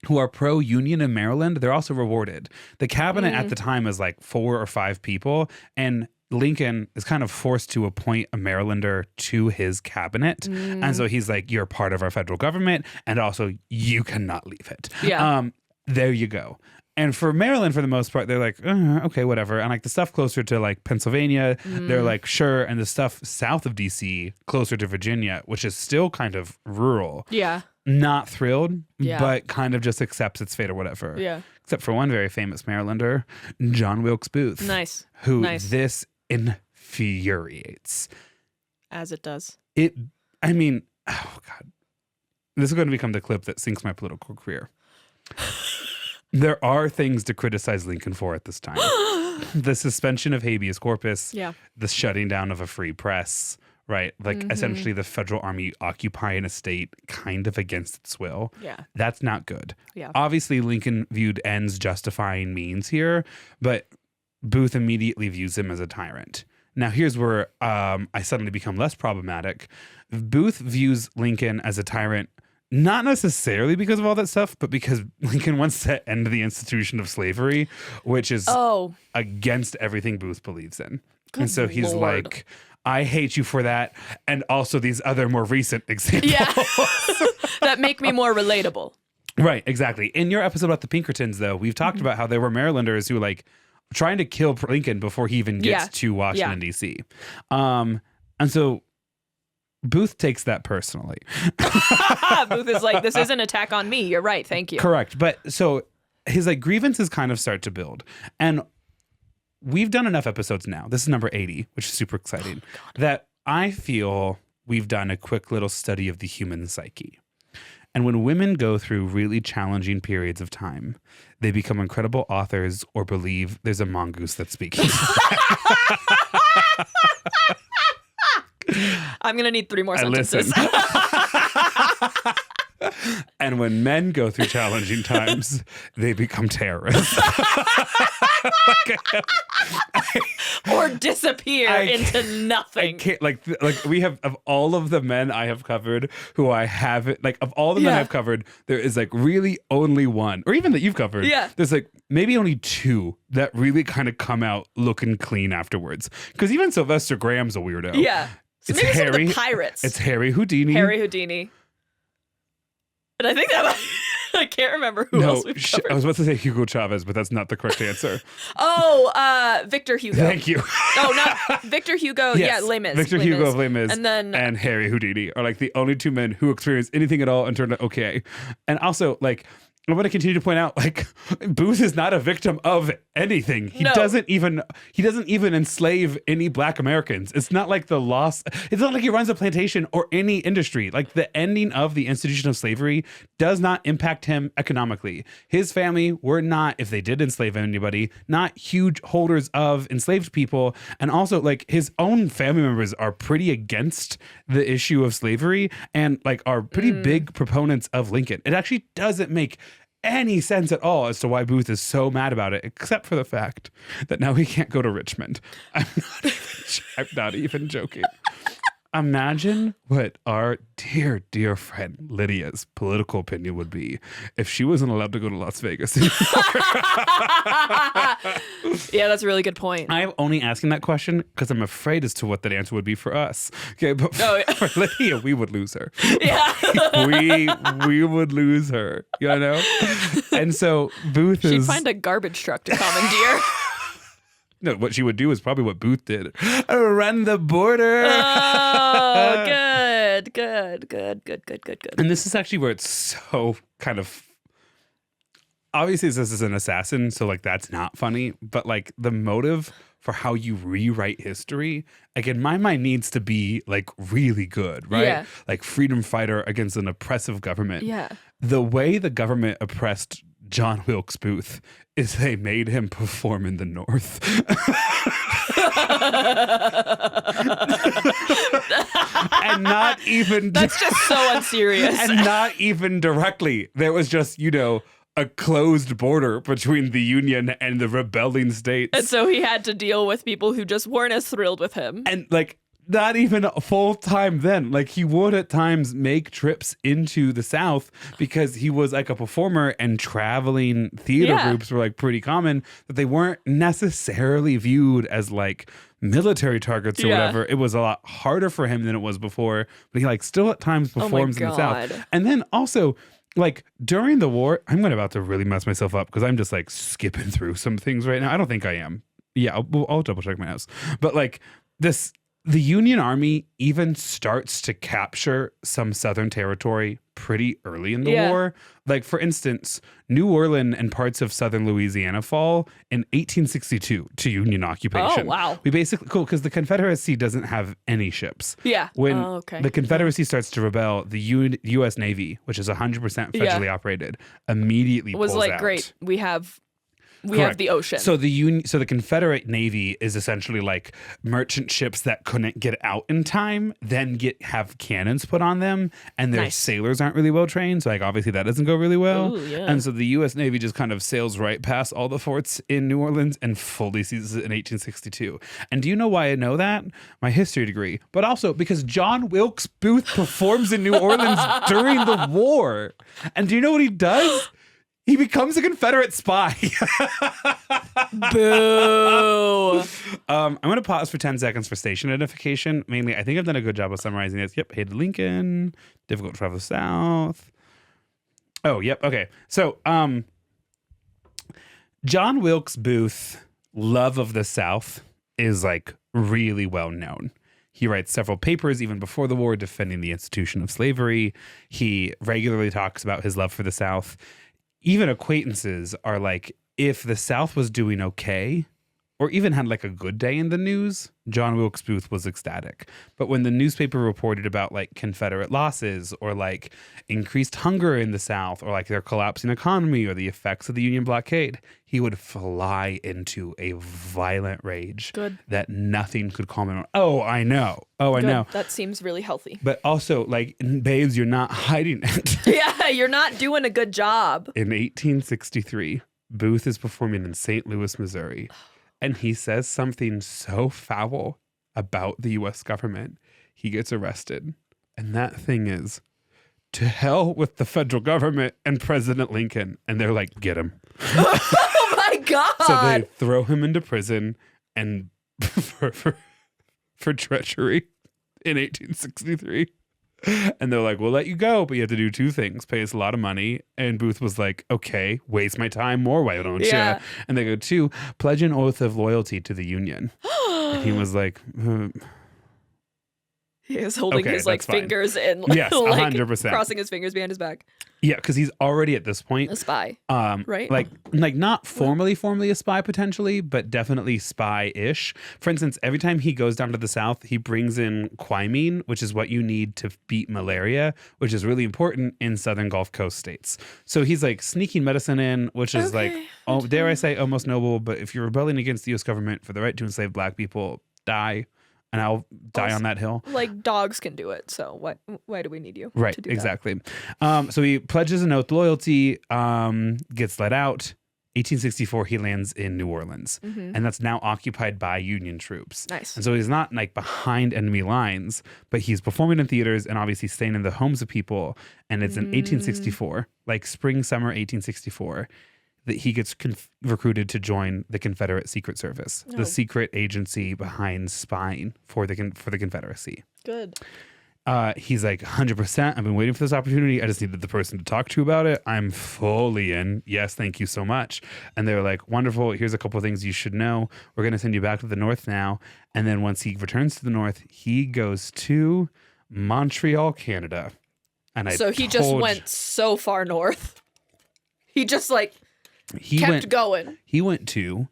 who are pro-union in Maryland, they're also rewarded. The cabinet at the time is like 4 or 5 people. And Lincoln is kind of forced to appoint a Marylander to his cabinet. And so he's like, you're part of our federal government. And also, you cannot leave it. Yeah. There you go. And for Maryland, for the most part, they're like, okay, whatever. And like the stuff closer to like Pennsylvania, they're like, sure. And the stuff south of DC, closer to Virginia, which is still kind of rural. Yeah. Not thrilled, Yeah. but kind of just accepts its fate or whatever. Yeah. Except for one very famous Marylander, John Wilkes Booth. Nice. Who Nice. this infuriates. As it does. I mean, oh God. This is going to become the clip that sinks my political career. There are things to criticize Lincoln for at this time. The suspension of habeas corpus, the shutting down of a free press, right? Like essentially the federal army occupying a state kind of against its will. Yeah. That's not good. Yeah. Obviously, Lincoln viewed ends justifying means here, but Booth immediately views him as a tyrant. Now, here's where I suddenly become less problematic. Booth views Lincoln as a tyrant not necessarily because of all that stuff, but because Lincoln wants to end the institution of slavery, which is against everything Booth believes in. And so he's like, I hate you for that. And also these other more recent examples. Yeah. That make me more relatable. Right, exactly. In your episode about the Pinkertons, though, we've talked about how there were Marylanders who like trying to kill Lincoln before he even gets to Washington, D.C. And so Booth takes that personally. Booth is like, this is an attack on me. You're right. Thank you. Correct. But so his like grievances kind of start to build. And we've done enough episodes now. This is number 80, which is super exciting, that I feel we've done a quick little study of the human psyche. And when women go through really challenging periods of time, they become incredible authors or believe there's a mongoose that's speaking. I'm going to need 3 more sentences. And when men go through challenging times, they become terrorists. Or disappear into nothing. I can't, like we have, of all of the men I have covered who I haven't, like of all the men I've covered, there is like really only one, or even that you've covered, there's like maybe only 2 that really kind of come out looking clean afterwards. Because even Sylvester Graham's a weirdo. Yeah. So it's maybe Harry, some of the pirates. It's Harry Houdini. Harry Houdini. And I think that I can't remember who else we've covered. I was about to say Hugo Chavez, but that's not the correct answer. Victor Hugo. Thank you. Oh, not Victor Hugo. Yes, yeah, Les Mis. Victor Hugo of Les Mis and Harry Houdini are like the only 2 men who experience anything at all and turned out okay. And also, like, I want to continue to point out, like, Booth is not a victim of anything. He doesn't even enslave any Black Americans. It's not like the loss. It's not like he runs a plantation or any industry. Like the ending of the institution of slavery does not impact him economically. His family were not, if they did enslave anybody, not huge holders of enslaved people. And also, like, his own family members are pretty against the issue of slavery and like are pretty big proponents of Lincoln. It actually doesn't make any sense at all as to why Booth is so mad about it, except for the fact that now he can't go to Richmond. I'm not even joking. Imagine what our dear, dear friend Lydia's political opinion would be if she wasn't allowed to go to Las Vegas anymore. Yeah, that's a really good point. I'm only asking that question because I'm afraid as to what that answer would be for us. Okay, but for Lydia, we would lose her. Yeah. we would lose her, you know? And so Booth She'd find a garbage truck to commandeer. No, what she would do is probably what Booth did. Run the border. Oh, good. And this is actually where it's so kind of... Obviously, this is an assassin, so, like, that's not funny. But, like, the motive for how you rewrite history, like, in my mind, needs to be, like, really good, right? Yeah. Like, freedom fighter against an oppressive government. Yeah. The way the government oppressed John Wilkes Booth is they made him perform in the North. And not even... That's just so unserious. And not even directly. There was just, a closed border between the Union and the rebelling states. And so he had to deal with people who just weren't as thrilled with him. And like, not even full time then. Like, he would at times make trips into the South because he was like a performer, and traveling theater groups were like pretty common, that they weren't necessarily viewed as like military targets or whatever. It was a lot harder for him than it was before, but he like still at times performs in the South. And then also, like, during the war, I'm about to really mess myself up because I'm just like skipping through some things right now. I don't think I am. Yeah, I'll double check my notes. But like the Union Army even starts to capture some Southern territory pretty early in the war. Like, for instance, New Orleans and parts of Southern Louisiana fall in 1862 to Union occupation. Oh, wow. We basically, cool, because the Confederacy doesn't have any ships. Yeah. When the Confederacy starts to rebel, the U.S. Navy, which is 100% federally operated, immediately pulls out. Great, we have the ocean. So the Confederate Navy is essentially like merchant ships that couldn't get out in time, then have cannons put on them, and their sailors aren't really well trained. So like, obviously that doesn't go really well. Ooh, yeah. And so the U.S. Navy just kind of sails right past all the forts in New Orleans and fully seizes it in 1862. And do you know why I know that? My history degree, but also because John Wilkes Booth performs in New Orleans during the war. And do you know what he does? He becomes a Confederate spy. Boo. I'm going to pause for 10 seconds for station identification. Mainly, I think I've done a good job of summarizing this. Yep, hated Lincoln, difficult to travel south. Oh, yep, okay. So, John Wilkes Booth, love of the South, is like really well known. He writes several papers even before the war defending the institution of slavery. He regularly talks about his love for the South. Even acquaintances are like, if the South was doing okay, or even had like a good day in the news, John Wilkes Booth was ecstatic. But when the newspaper reported about like Confederate losses, or like increased hunger in the South, or like their collapsing economy, or the effects of the Union blockade, he would fly into a violent rage that nothing could calm him. Oh, I know. Oh, I know. That seems really healthy. But also, like, babes, you're not hiding it. Yeah, you're not doing a good job. In 1863, Booth is performing in St. Louis, Missouri. And he says something so foul about the U.S. government, he gets arrested. And that thing is, to hell with the federal government and President Lincoln. And they're like, get him. Oh, my God. So they throw him into prison and for treachery in 1863. And they're like, we'll let you go, but you have to do two things. Pay us a lot of money. And Booth was like, okay, waste my time more, why don't you? And they go, 2, pledge an oath of loyalty to the Union. And he was like, he is holding his like fingers and yes, like 100%. crossing his fingers behind his back. Yeah, because he's already at this point a spy, right? Like not formally a spy potentially, but definitely spy-ish. For instance, every time he goes down to the South, he brings in quinine, which is what you need to beat malaria, which is really important in Southern Gulf Coast states. So he's like sneaking medicine in, which is like, oh, dare I say, almost noble. But if you're rebelling against the U.S. government for the right to enslave Black people, die. And I'll die on that hill. Like dogs can do it, so why do we need you to do exactly. That? So he pledges an oath of loyalty, gets let out. 1864, he lands in New Orleans, and that's now occupied by Union troops. Nice. And so he's not like behind enemy lines, but he's performing in theaters and obviously staying in the homes of people. And it's in 1864, like spring, summer 1864. That he gets recruited to join the Confederate Secret Service, the secret agency behind spying for the Confederacy. Good. He's like, 100%. I've been waiting for this opportunity. I just needed the person to talk to about it. I'm fully in. Yes, thank you so much. And they're like, wonderful. Here's a couple of things you should know. We're going to send you back to the North now. And then once he returns to the North, he goes to Montreal, Canada. And so he just went so far north. He just like... kept going. He went to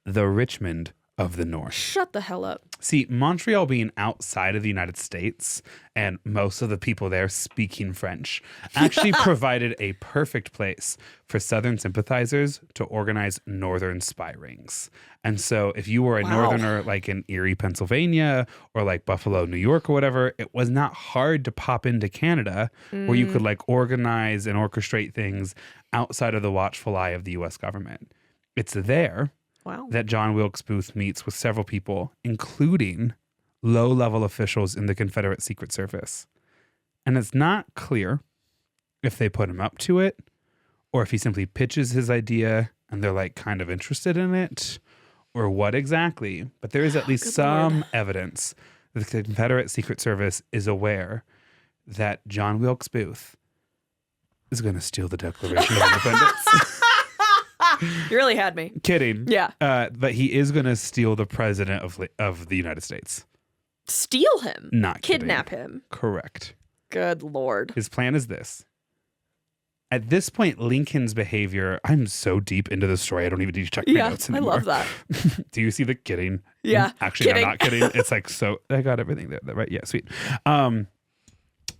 the Richmond of the North. Shut the hell up. See, Montreal being outside of the United States and most of the people there speaking French actually provided a perfect place for Southern sympathizers to organize Northern spy rings. And so if you were a Northerner like in Erie, Pennsylvania, or like Buffalo, New York, or whatever, it was not hard to pop into Canada where you could like organize and orchestrate things outside of the watchful eye of the U.S. government. It's there that John Wilkes Booth meets with several people, including low-level officials in the Confederate Secret Service. And it's not clear if they put him up to it or if he simply pitches his idea and they're like kind of interested in it or what exactly. But there is at least some evidence that the Confederate Secret Service is aware that John Wilkes Booth is going to steal the Declaration of Independence. You really had me. Kidding. Yeah. But he is going to steal the president of the United States. Steal him? Not Kidnap kidding. him? Correct. Good Lord. His plan is this. At this point, Lincoln's behavior, I'm so deep into the story, I don't even need to check my notes anymore. I love that. Do you see the kidding? Yeah. Actually, I'm not kidding. It's like so, I got everything there, right? Yeah, sweet.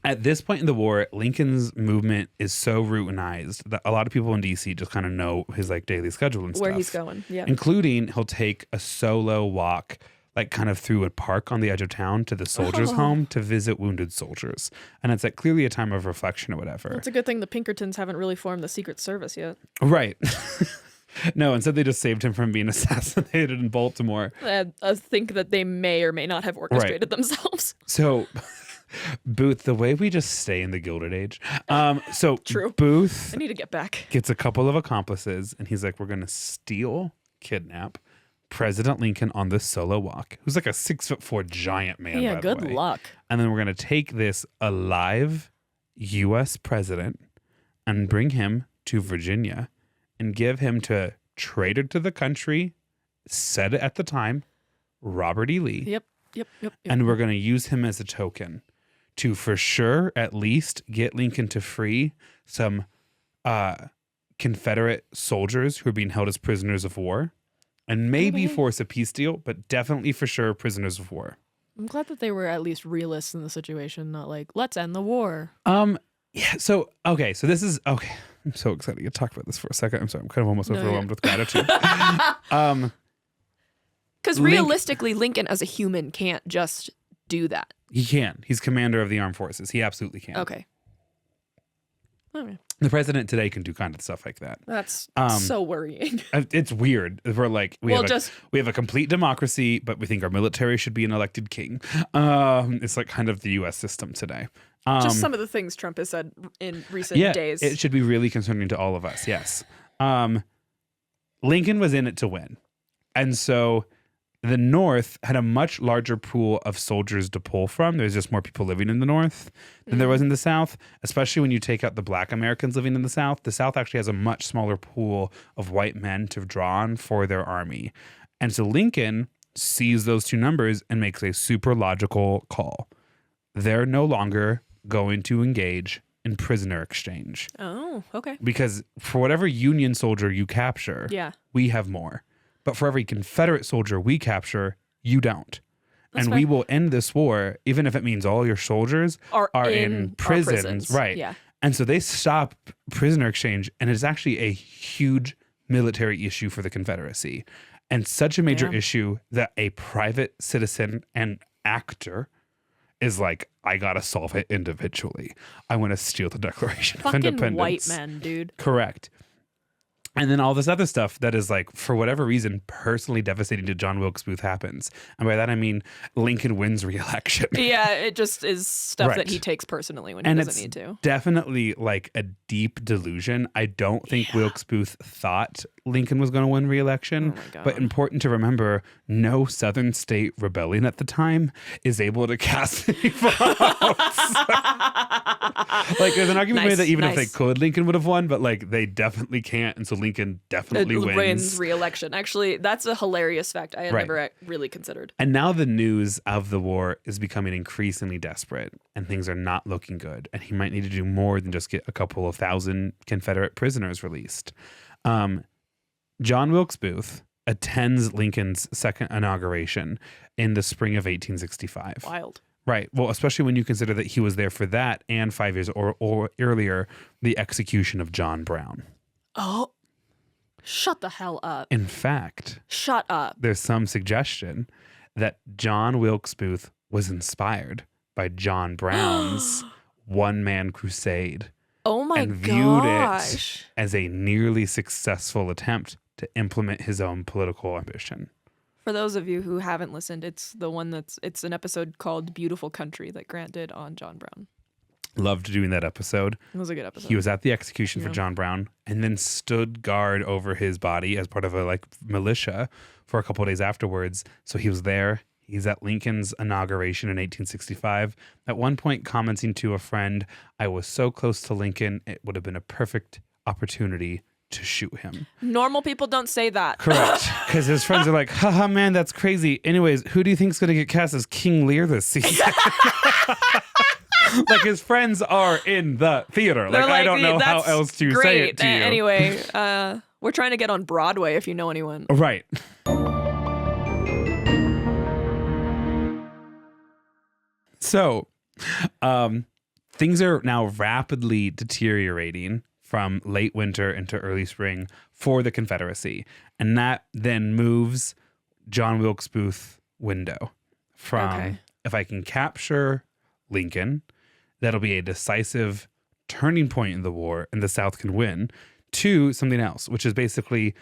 At this point in the war, Lincoln's movement is so routinized that a lot of people in D.C. just kind of know his like daily schedule and stuff. Where he's going, yeah. Including he'll take a solo walk like kind of through a park on the edge of town to the soldiers' home to visit wounded soldiers. And it's like clearly a time of reflection or whatever. It's a good thing the Pinkertons haven't really formed the Secret Service yet. Right. No, instead they just saved him from being assassinated in Baltimore. I think that they may or may not have orchestrated themselves. So... Booth, the way we just stay in the Gilded Age. So True. Booth I need to get back. gets a couple of accomplices and he's like, we're going to kidnap President Lincoln on this solo walk, who's like a 6'4" giant man. Yeah, by good the way. luck. And then we're going to take this alive U.S. president and bring him to Virginia and give him to traitor to the country, said it at the time, Robert E. Lee. Yep. And we're going to use him as a token to, for sure, at least get Lincoln to free some Confederate soldiers who are being held as prisoners of war and maybe force a peace deal, but definitely for sure prisoners of war. I'm glad that they were at least realists in the situation, not like, let's end the war. Yeah. So this is, okay. I'm so excited to talk about this for a second. I'm sorry. I'm kind of almost overwhelmed with gratitude. Because realistically, Lincoln as a human can't just do that. He can. He's commander of the armed forces. He absolutely can. Okay. The president today can do kind of stuff like that. That's so worrying. It's weird. We're like, we have a complete democracy, but we think our military should be an elected king. It's like kind of the U.S. system today. Just some of the things Trump has said in recent days. It should be really concerning to all of us. Yes. Lincoln was in it to win. And so the North had a much larger pool of soldiers to pull from. There's just more people living in the North than there was in the South, especially when you take out the Black Americans living in the South. The South actually has a much smaller pool of white men to draw on for their army. And so Lincoln sees those two numbers and makes a super logical call. They're no longer going to engage in prisoner exchange. Oh, okay. Because for whatever Union soldier you capture, we have more. But for every Confederate soldier we capture, you don't. That's fair. We will end this war, even if it means all your soldiers are in prisons. Right. Yeah. And so they stop prisoner exchange, and it's actually a huge military issue for the Confederacy. And such a major issue that a private citizen and actor is like, I gotta solve it individually. I want to steal the Declaration of Independence. Fucking white men, dude. Correct. And then all this other stuff that is like, for whatever reason, personally devastating to John Wilkes Booth happens. And by that, I mean Lincoln wins re-election. Yeah, it just is stuff that he takes personally when he doesn't need to. Definitely like a deep delusion. I don't think Wilkes Booth thought Lincoln was going to win re-election. Oh my God. But important to remember, no Southern state rebellion at the time is able to cast any votes. Like there's an argument made that even if they could, Lincoln would have won, but like they definitely can't. And so Lincoln definitely wins re-election. Actually, that's a hilarious fact I had never really considered. And now the news of the war is becoming increasingly desperate and things are not looking good. And he might need to do more than just get a couple of thousand Confederate prisoners released. John Wilkes Booth attends Lincoln's second inauguration in the spring of 1865. Wild. Right. Well, especially when you consider that he was there for that and 5 years or earlier, the execution of John Brown. Oh, shut the hell up. In fact, Shut up. there's some suggestion that John Wilkes Booth was inspired by John Brown's one-man crusade. Oh my and viewed gosh. it as a nearly successful attempt to implement his own political ambition. For those of you who haven't listened, it's an episode called Beautiful Country that Grant did on John Brown. Loved doing that episode. It was a good episode. He was at the execution for John Brown and then stood guard over his body as part of a militia for a couple of days afterwards. So he was there. He's at Lincoln's inauguration in 1865. At one point commenting to a friend, "I was so close to Lincoln, it would have been a perfect opportunity to shoot him." Normal people don't say that. Correct. Because his friends are like, haha, man, that's crazy. Anyways, who do you think's going to get cast as King Lear this season? Like, his friends are in the theater. Like, I don't know how else to say it to you. Anyway, we're trying to get on Broadway if you know anyone. Right. So, things are now rapidly deteriorating from late winter into early spring for the Confederacy. And that then moves John Wilkes Booth window from, if I can capture Lincoln, that'll be a decisive turning point in the war and the South can win, to something else, which is basically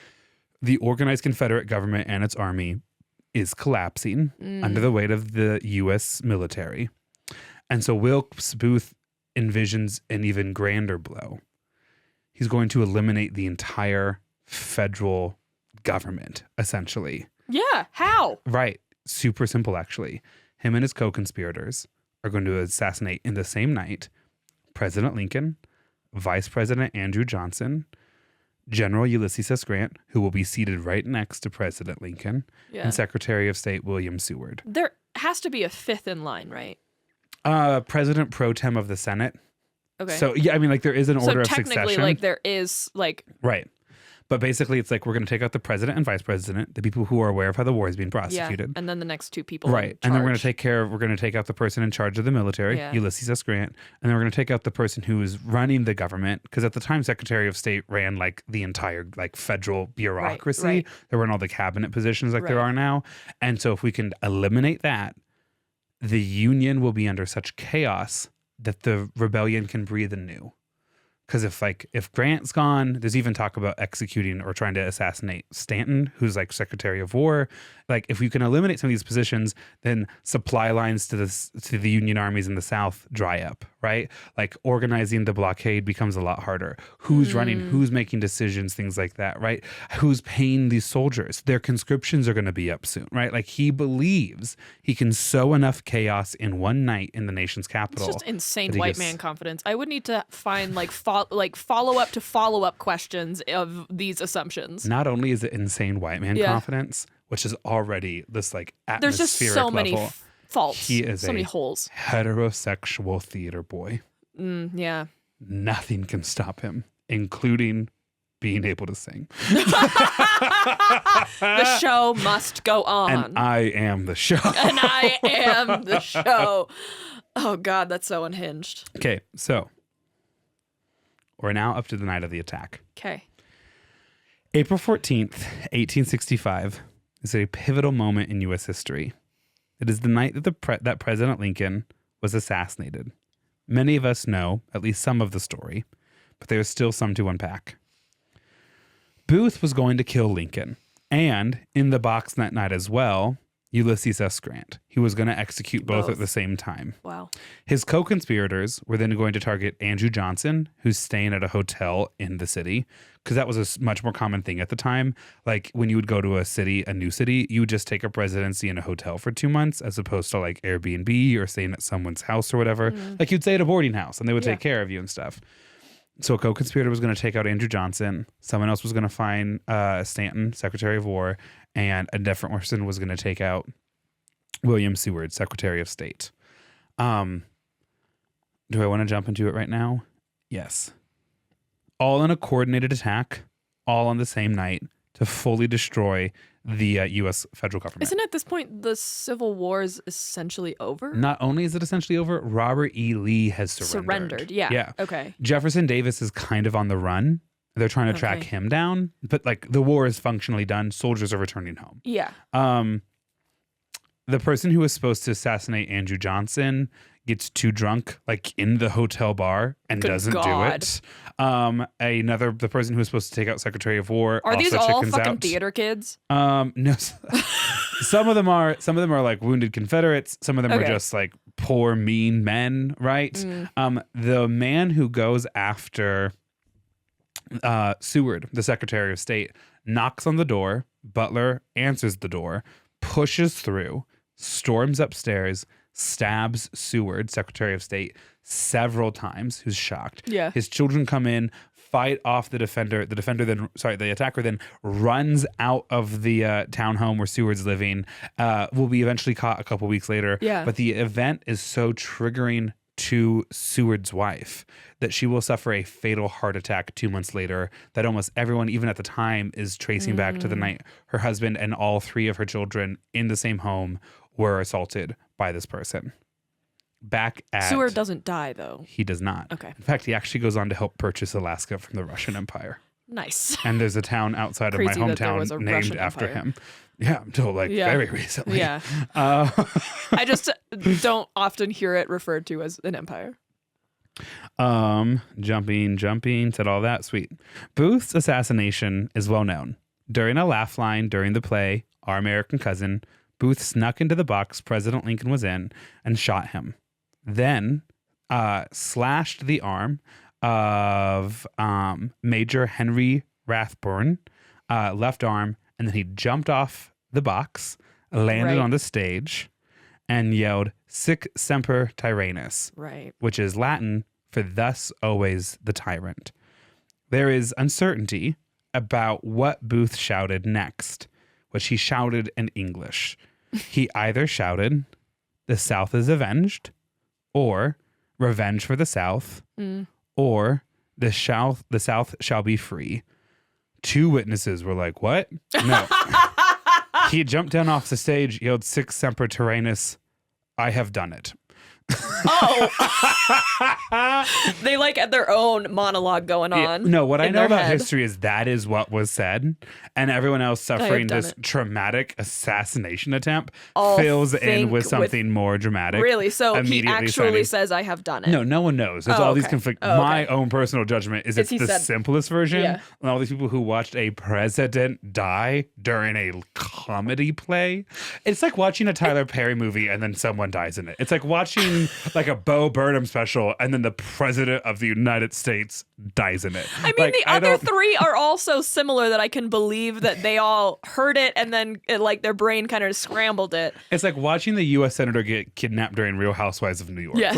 the organized Confederate government and its army is collapsing under the weight of the U.S. military. And so Wilkes Booth envisions an even grander blow. He's going to eliminate the entire federal government, essentially. Yeah, how? Right. Super simple, actually. Him and his co-conspirators are going to assassinate in the same night President Lincoln, Vice President Andrew Johnson, General Ulysses S. Grant, who will be seated right next to President Lincoln, and Secretary of State William Seward. There has to be a fifth in line, right? President pro tem of the Senate. Okay. So, yeah, I mean, there is an order of So technically, succession. there is, Right. But basically, it's we're going to take out the president and vice president, the people who are aware of how the war is being prosecuted. and then the next two people Right. And then we're going to take out the person in charge of the military, Yeah. Ulysses S. Grant. And then we're going to take out the person who is running the government. Because at the time, Secretary of State ran the entire federal bureaucracy. right. There weren't all the cabinet positions there Right. are now. And so if we can eliminate that, the Union will be under such chaos that the rebellion can breathe anew. Because if Grant's gone, there's even talk about executing or trying to assassinate Stanton, who's Secretary of War. If we can eliminate some of these positions, then supply lines to the Union armies in the South dry up, right? Organizing the blockade becomes a lot harder. Who's running? Who's making decisions? Things like that, right? Who's paying these soldiers? Their conscriptions are going to be up soon, right? He believes he can sow enough chaos in one night in the nation's capital. It's just insane white man confidence. I would need to find follow up to follow up questions of these assumptions. Not only is it insane white man confidence, which is already this atmospheric There's just so many faults. He is so many holes. Heterosexual theater boy. Yeah. Nothing can stop him, including being able to sing. The show must go on. And I am the show. And I am the show. Oh God, that's so unhinged. Okay, so we're now up to the night of the attack. Okay. April 14th, 1865 is a pivotal moment in U.S. history. It is the night that that President Lincoln was assassinated. Many of us know at least some of the story, but there's still some to unpack. Booth was going to kill Lincoln, and in the box that night as well, Ulysses S. Grant. He was going to execute both at the same time. Wow. His co-conspirators were then going to target Andrew Johnson, who's staying at a hotel in the city, because that was a much more common thing at the time. When you would go to a new city, you would just take up residency in a hotel for 2 months, as opposed to Airbnb or staying at someone's house or whatever. You'd stay at a boarding house, and they would take care of you and stuff. So a co-conspirator was going to take out Andrew Johnson. Someone else was going to find Stanton, Secretary of War, and a different person was going to take out William Seward, Secretary of State. Do I want to jump into it right now? Yes. All in a coordinated attack, all on the same night, to fully destroy the U.S. federal government. Isn't at this point the Civil War is essentially over? Not only is it essentially over, Robert E. Lee has surrendered. Yeah. Yeah. Okay. Jefferson Davis is kind of on the run. They're trying to track him down, but like the war is functionally done. Soldiers are returning home. Yeah. The person who was supposed to assassinate Andrew Johnson gets too drunk, like in the hotel bar, and doesn't do it. The person who was supposed to take out Secretary of War are also these all chickens fucking out. theater kids? No. Some of them are like wounded Confederates. Some of them are just like poor, mean men, right? The man who goes after Seward, the Secretary of State, knocks on the door. Butler answers the door, pushes through, storms upstairs, stabs Seward, Secretary of State, several times, who's shocked. Yeah. His children come in, fight off the defender. The attacker then runs out of the townhome where Seward's living. Will be eventually caught a couple weeks later. Yeah. But the event is so triggering to Seward's wife that she will suffer a fatal heart attack 2 months later, that almost everyone, even at the time, is tracing back to the night her husband and all three of her children in the same home were assaulted by this person. Seward doesn't die, though. He does not. Okay. In fact, he actually goes on to help purchase Alaska from the Russian Empire. Nice. And there's a town outside of my Crazy that there was hometown a named Russian after Empire. him. Yeah, until very recently. Yeah. I just don't often hear it referred to as an empire. Jumping, said all that. Sweet. Booth's assassination is well known. During a laugh line during the play, Our American Cousin, Booth snuck into the box President Lincoln was in and shot him. Then slashed the arm of Major Henry Rathbone, left arm, and then he jumped off the box, landed on the stage, and yelled "Sic semper tyrannis," which is Latin for "thus always the tyrant." There is uncertainty about what Booth shouted next, which he shouted in English. He either shouted, "The South is avenged," or "Revenge for the South," or "The South shall be free." Two witnesses were like, "What?" No. He jumped down off the stage, yelled "Sic semper tyrannis, I have done it." Oh, they like had their own monologue going on. No, what I know about head. history is that is what was said, and everyone else suffering this traumatic assassination attempt fills in with something more dramatic. Really? So he actually says, "I have done it." No one knows. There's all these conflicts. My own personal judgment is it's the simplest version. Yeah. And all these people who watched a president die during a comedy play. It's like watching a Tyler Perry movie and then someone dies in it. It's like watching like a Bo Burnham special and then the president of the United States dies in it. I mean, the other three are all so similar that I can believe that they all heard it and then their brain kind of scrambled it. It's like watching the U.S. Senator get kidnapped during Real Housewives of New York. Yes.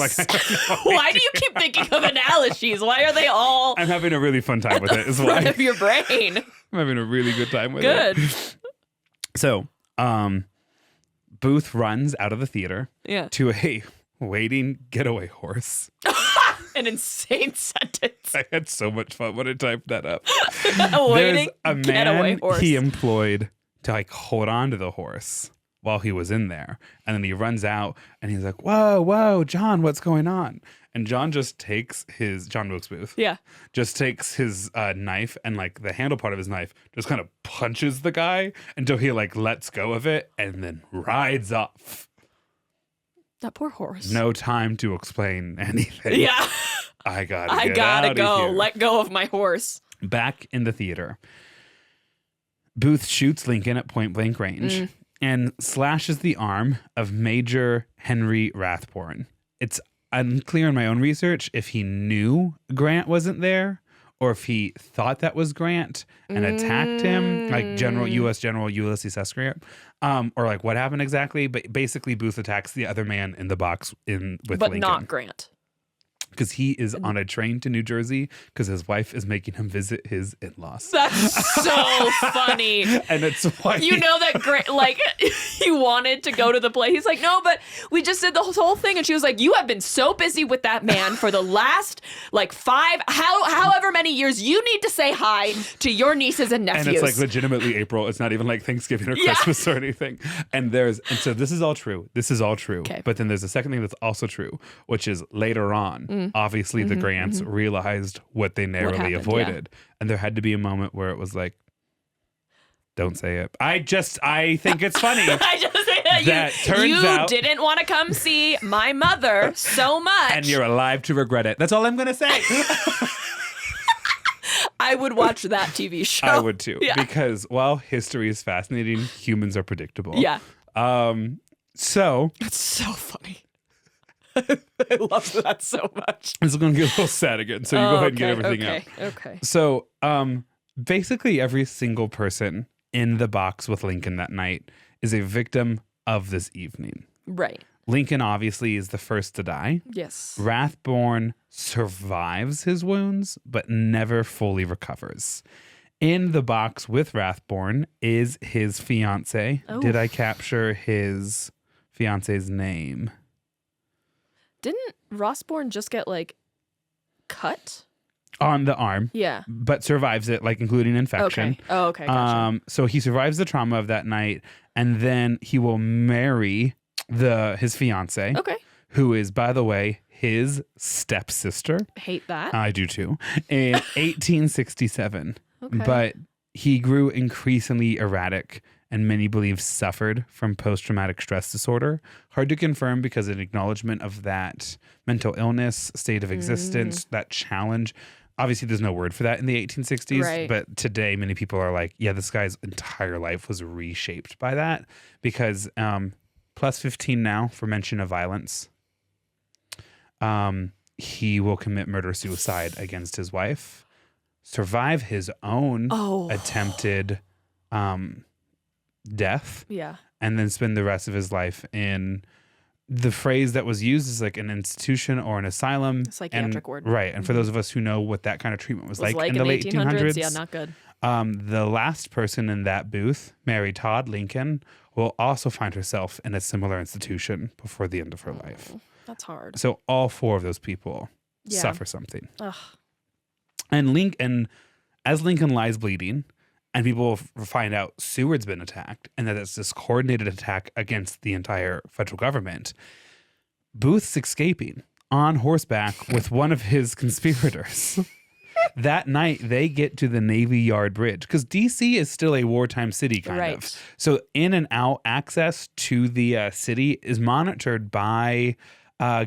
Why do you keep thinking of analogies? Why are they all I'm having a really fun time with it. Is front of your brain? I'm having a really good time with it. Good. So, Booth runs out of the theater to a waiting getaway horse. An insane sentence. I had so much fun when I typed that up. Waiting There's a getaway man horse. he employed to hold on to the horse while he was in there. And then he runs out and he's like, whoa, John, what's going on? And John just takes John Wilkes Booth. Yeah. Just takes his knife and the handle part of his knife just kind of punches the guy until he lets go of it and then rides off. That poor horse. No time to explain anything. Yeah. I gotta go. Here. Let go of my horse. Back in the theater, Booth shoots Lincoln at point blank range and slashes the arm of Major Henry Rathbone. It's unclear in my own research if he knew Grant wasn't there or if he thought that was Grant and attacked him, like U.S. General Ulysses S. Grant, or what happened exactly. But basically, Booth attacks the other man in the box with Lincoln. But not Grant. because he is on a train to New Jersey because his wife is making him visit his in-laws. That's so funny. And it's why You know that great, like, he wanted to go to the play. He's like, no, but we just did the whole thing. And she was like, you have been so busy with that man for the last, like, however many years. You need to say hi to your nieces and nephews. And it's like legitimately April. It's not even like Thanksgiving or Christmas or anything. And so this is all true. This is all true. Okay. But then there's a second thing that's also true, which is later on, obviously the Grants realized what they narrowly happened, avoided. And there had to be a moment where it was like, don't say it. I think it's funny. I just say that turns you out, didn't want to come see my mother so much. and you're alive to regret it. That's all I'm going to say. I would watch that TV show. I would too. Yeah. Because while history is fascinating, humans are predictable. Yeah. So That's so funny. I love that so much. this is going to get a little sad again. So you go ahead and get everything out. Okay. So basically every single person in the box with Lincoln that night is a victim of this evening. Right. Lincoln obviously is the first to die. Yes. Rathbone survives his wounds, but never fully recovers. In the box with Rathbone is his fiance. Oh. Did I capture his fiance's name? Didn't Rossborn just get, like, cut? On the arm. Yeah. But survives it, like including infection. Okay. Oh, okay. Gotcha. So he survives the trauma of that night, and then he will marry his fiance, Okay. who is, by the way, his stepsister. Hate that. I do too. In 1867. Okay. But he grew increasingly erratic and many believe suffered from post-traumatic stress disorder. Hard to confirm because an acknowledgement of that mental illness, state of existence, that challenge. Obviously, there's no word for that in the 1860s. Right. But today, many people are like, yeah, this guy's entire life was reshaped by that because plus 15 now for mention of violence. He will commit murder-suicide against his wife, survive his own attempted death, and then spend the rest of his life in the phrase that was used is like an institution or an asylum. Psychiatric ward. Right. And for those of us who know what that kind of treatment was like in the late 1800s. Yeah, not good. The last person in that booth, Mary Todd Lincoln, will also find herself in a similar institution before the end of her life. That's hard. So all four of those people suffer something. Ugh. And as Lincoln lies bleeding, and people find out Seward's been attacked, and that it's this coordinated attack against the entire federal government, Booth's escaping on horseback with one of his conspirators. That night, they get to the Navy Yard Bridge because D.C. is still a wartime city, kind of. So in and out access to the city is monitored by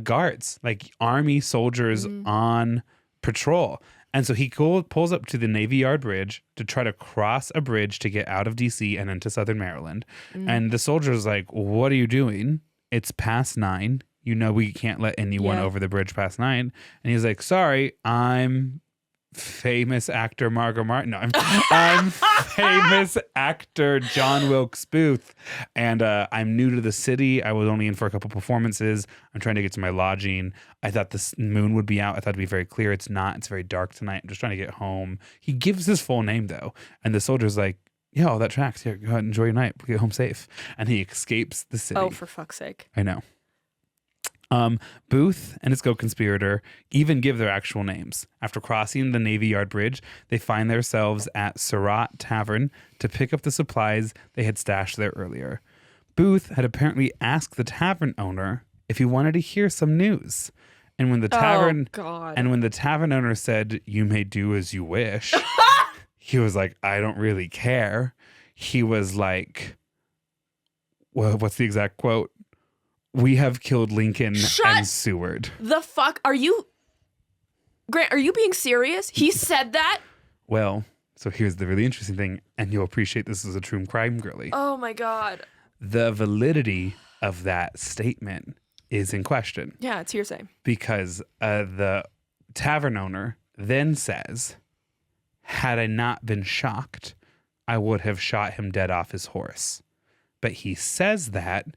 guards, like Army soldiers on patrol. And so he pulls up to the Navy Yard Bridge to try to cross a bridge to get out of D.C. and into Southern Maryland. And the soldier's like, what are you doing? It's past 9. You know we can't let anyone over the bridge past 9. And he's like, sorry, I'm famous actor Margot Martin. No, I'm famous actor John Wilkes Booth, and I'm new to the city. I was only in for a couple performances. I'm trying to get to my lodging. I thought the moon would be out. I thought it'd be very clear. It's not. It's very dark tonight. I'm just trying to get home. He gives his full name though, and the soldier's like, yeah, all that tracks. Here, go ahead and enjoy your night. Get home safe. And he escapes the city. Oh, for fuck's sake. I know. Booth and his co-conspirator even give their actual names. After crossing the Navy Yard Bridge, they find themselves at Surratt Tavern to pick up the supplies they had stashed there earlier. Booth had apparently asked the tavern owner if he wanted to hear some news. And when the tavern owner said, "You may do as you wish," he was like, "I don't really care." He was like, well, what's the exact quote? "We have killed Lincoln and Seward." The fuck? Grant, are you being serious? He said that? Well, so here's the really interesting thing, and you'll appreciate this as a true crime girly. Oh my God. The validity of that statement is in question. Yeah, it's hearsay. Because the tavern owner then says, had I not been shocked, I would have shot him dead off his horse. But he says that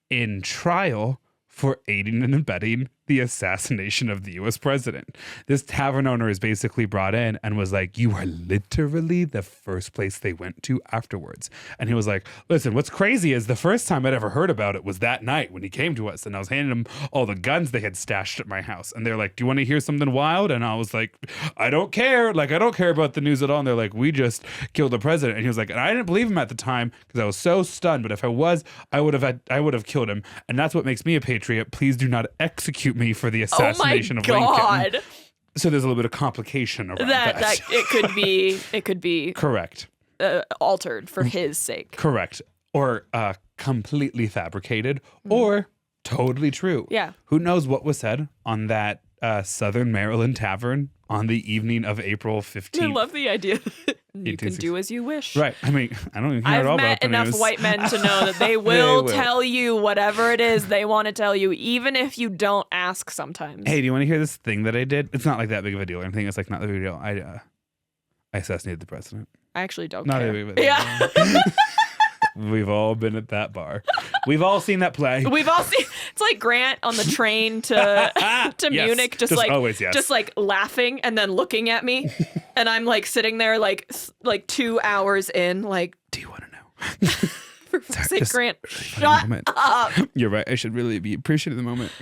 in trial for aiding and abetting the the assassination of the U.S. president. This tavern owner is basically brought in and was like, you are literally the first place they went to afterwards. And he was like, listen, what's crazy is the first time I'd ever heard about it was that night when he came to us, and I was handing him all the guns they had stashed at my house. And they're like, do you want to hear something wild? And I was like, I don't care. Like, I don't care about the news at all. And they're like, we just killed the president. And he was like, and I didn't believe him at the time because I was so stunned. But if I was, I would have killed him. And that's what makes me a patriot. Please do not execute me for the assassination of Lincoln. So there's a little bit of complication around that. It could be correct. Altered for his sake. Correct. Or completely fabricated or totally true. Yeah. Who knows what was said on that Southern Maryland tavern on the evening of April 15th. I love the idea. You can do as you wish. Right. I mean, I don't even hear it all about the news. I've met enough white men to know that they will tell you whatever it is they want to tell you, even if you don't ask sometimes. Hey, do you want to hear this thing that I did? It's not like that big of a deal or anything. It's like not that big of a deal. I assassinated the president. I actually don't not care. Not a big of a deal. Yeah. We've all been at that bar. We've all seen that play. We've all seen. It's like Grant on the train to yes, Munich, just like laughing and then looking at me, and I'm like sitting there like 2 hours in, like, do you want to know? For fuck's sake, Grant, shut up. You're right. I should really be appreciating the moment.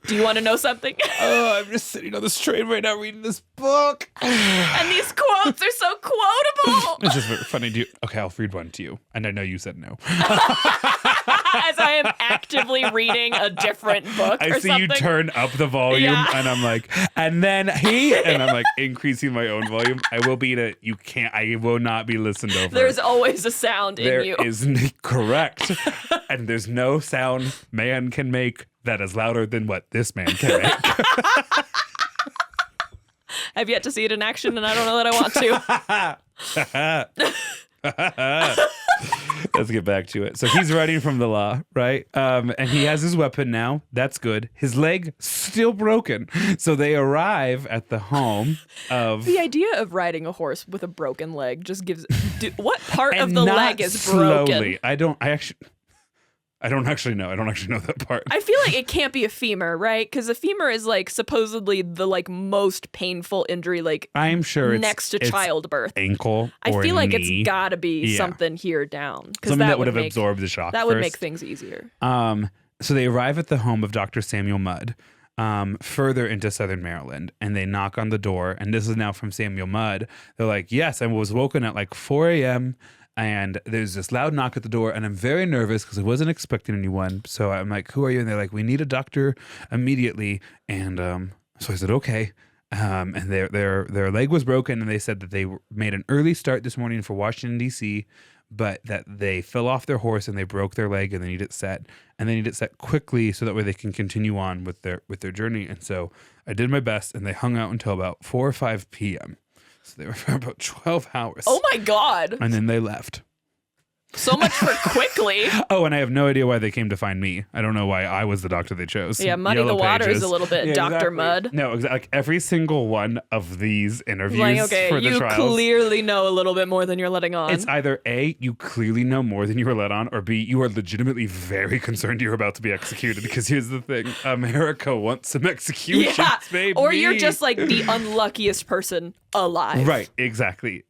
Do you want to know something? Oh, I'm just sitting on this train right now reading this book. And these quotes are so quotable. It's just very funny. Okay, I'll read one to you. And I know you said no. As I am actively reading a different book I see something. You turn up the volume and I'm like, and then and I'm like increasing my own volume. I will not be listened over. There's always a sound in you. There is correct. And there's no sound man can make that is louder than what this man can make. I've yet to see it in action, and I don't know that I want to. Let's get back to it. So he's running from the law, right? And he has his weapon now. That's good. His leg still broken. So they arrive at the home of... The idea of riding a horse with a broken leg just gives... what part of the leg is slowly. broken? I don't actually know. I don't actually know that part. I feel like it can't be a femur, right? Because a femur is like supposedly the like most painful injury, like I'm sure next to childbirth. Ankle. I feel like knee. It's got to be something here down. Something that would have absorbed the shock. That would make things easier. So they arrive at the home of Dr. Samuel Mudd, further into Southern Maryland, and they knock on the door. And this is now from Samuel Mudd. They're like, "Yes, I was woken at like 4 a.m. And there's this loud knock at the door, and I'm very nervous because I wasn't expecting anyone. So I'm like, who are you? And they're like, we need a doctor immediately. And so I said, okay. And their leg was broken, and they said that they made an early start this morning for Washington, D.C., but that they fell off their horse and they broke their leg, and they need it set. And they need it set quickly so that way they can continue on with their journey. And so I did my best, and they hung out until about 4 or 5 p.m., So they were for about 12 hours. Oh my God. And then they left. So much for quickly. Oh, and I have no idea why they came to find me. I don't know why I was the doctor they chose. Yeah, muddy the waters a little bit, yeah, Dr. Exactly. Mudd. No, exactly. Like every single one of these interviews for the trials. You clearly know a little bit more than you're letting on. It's either A, you clearly know more than you were let on, or B, you are legitimately very concerned you're about to be executed. Because here's the thing, America wants some executions, baby. Or you're just like the unluckiest person alive. Right, exactly.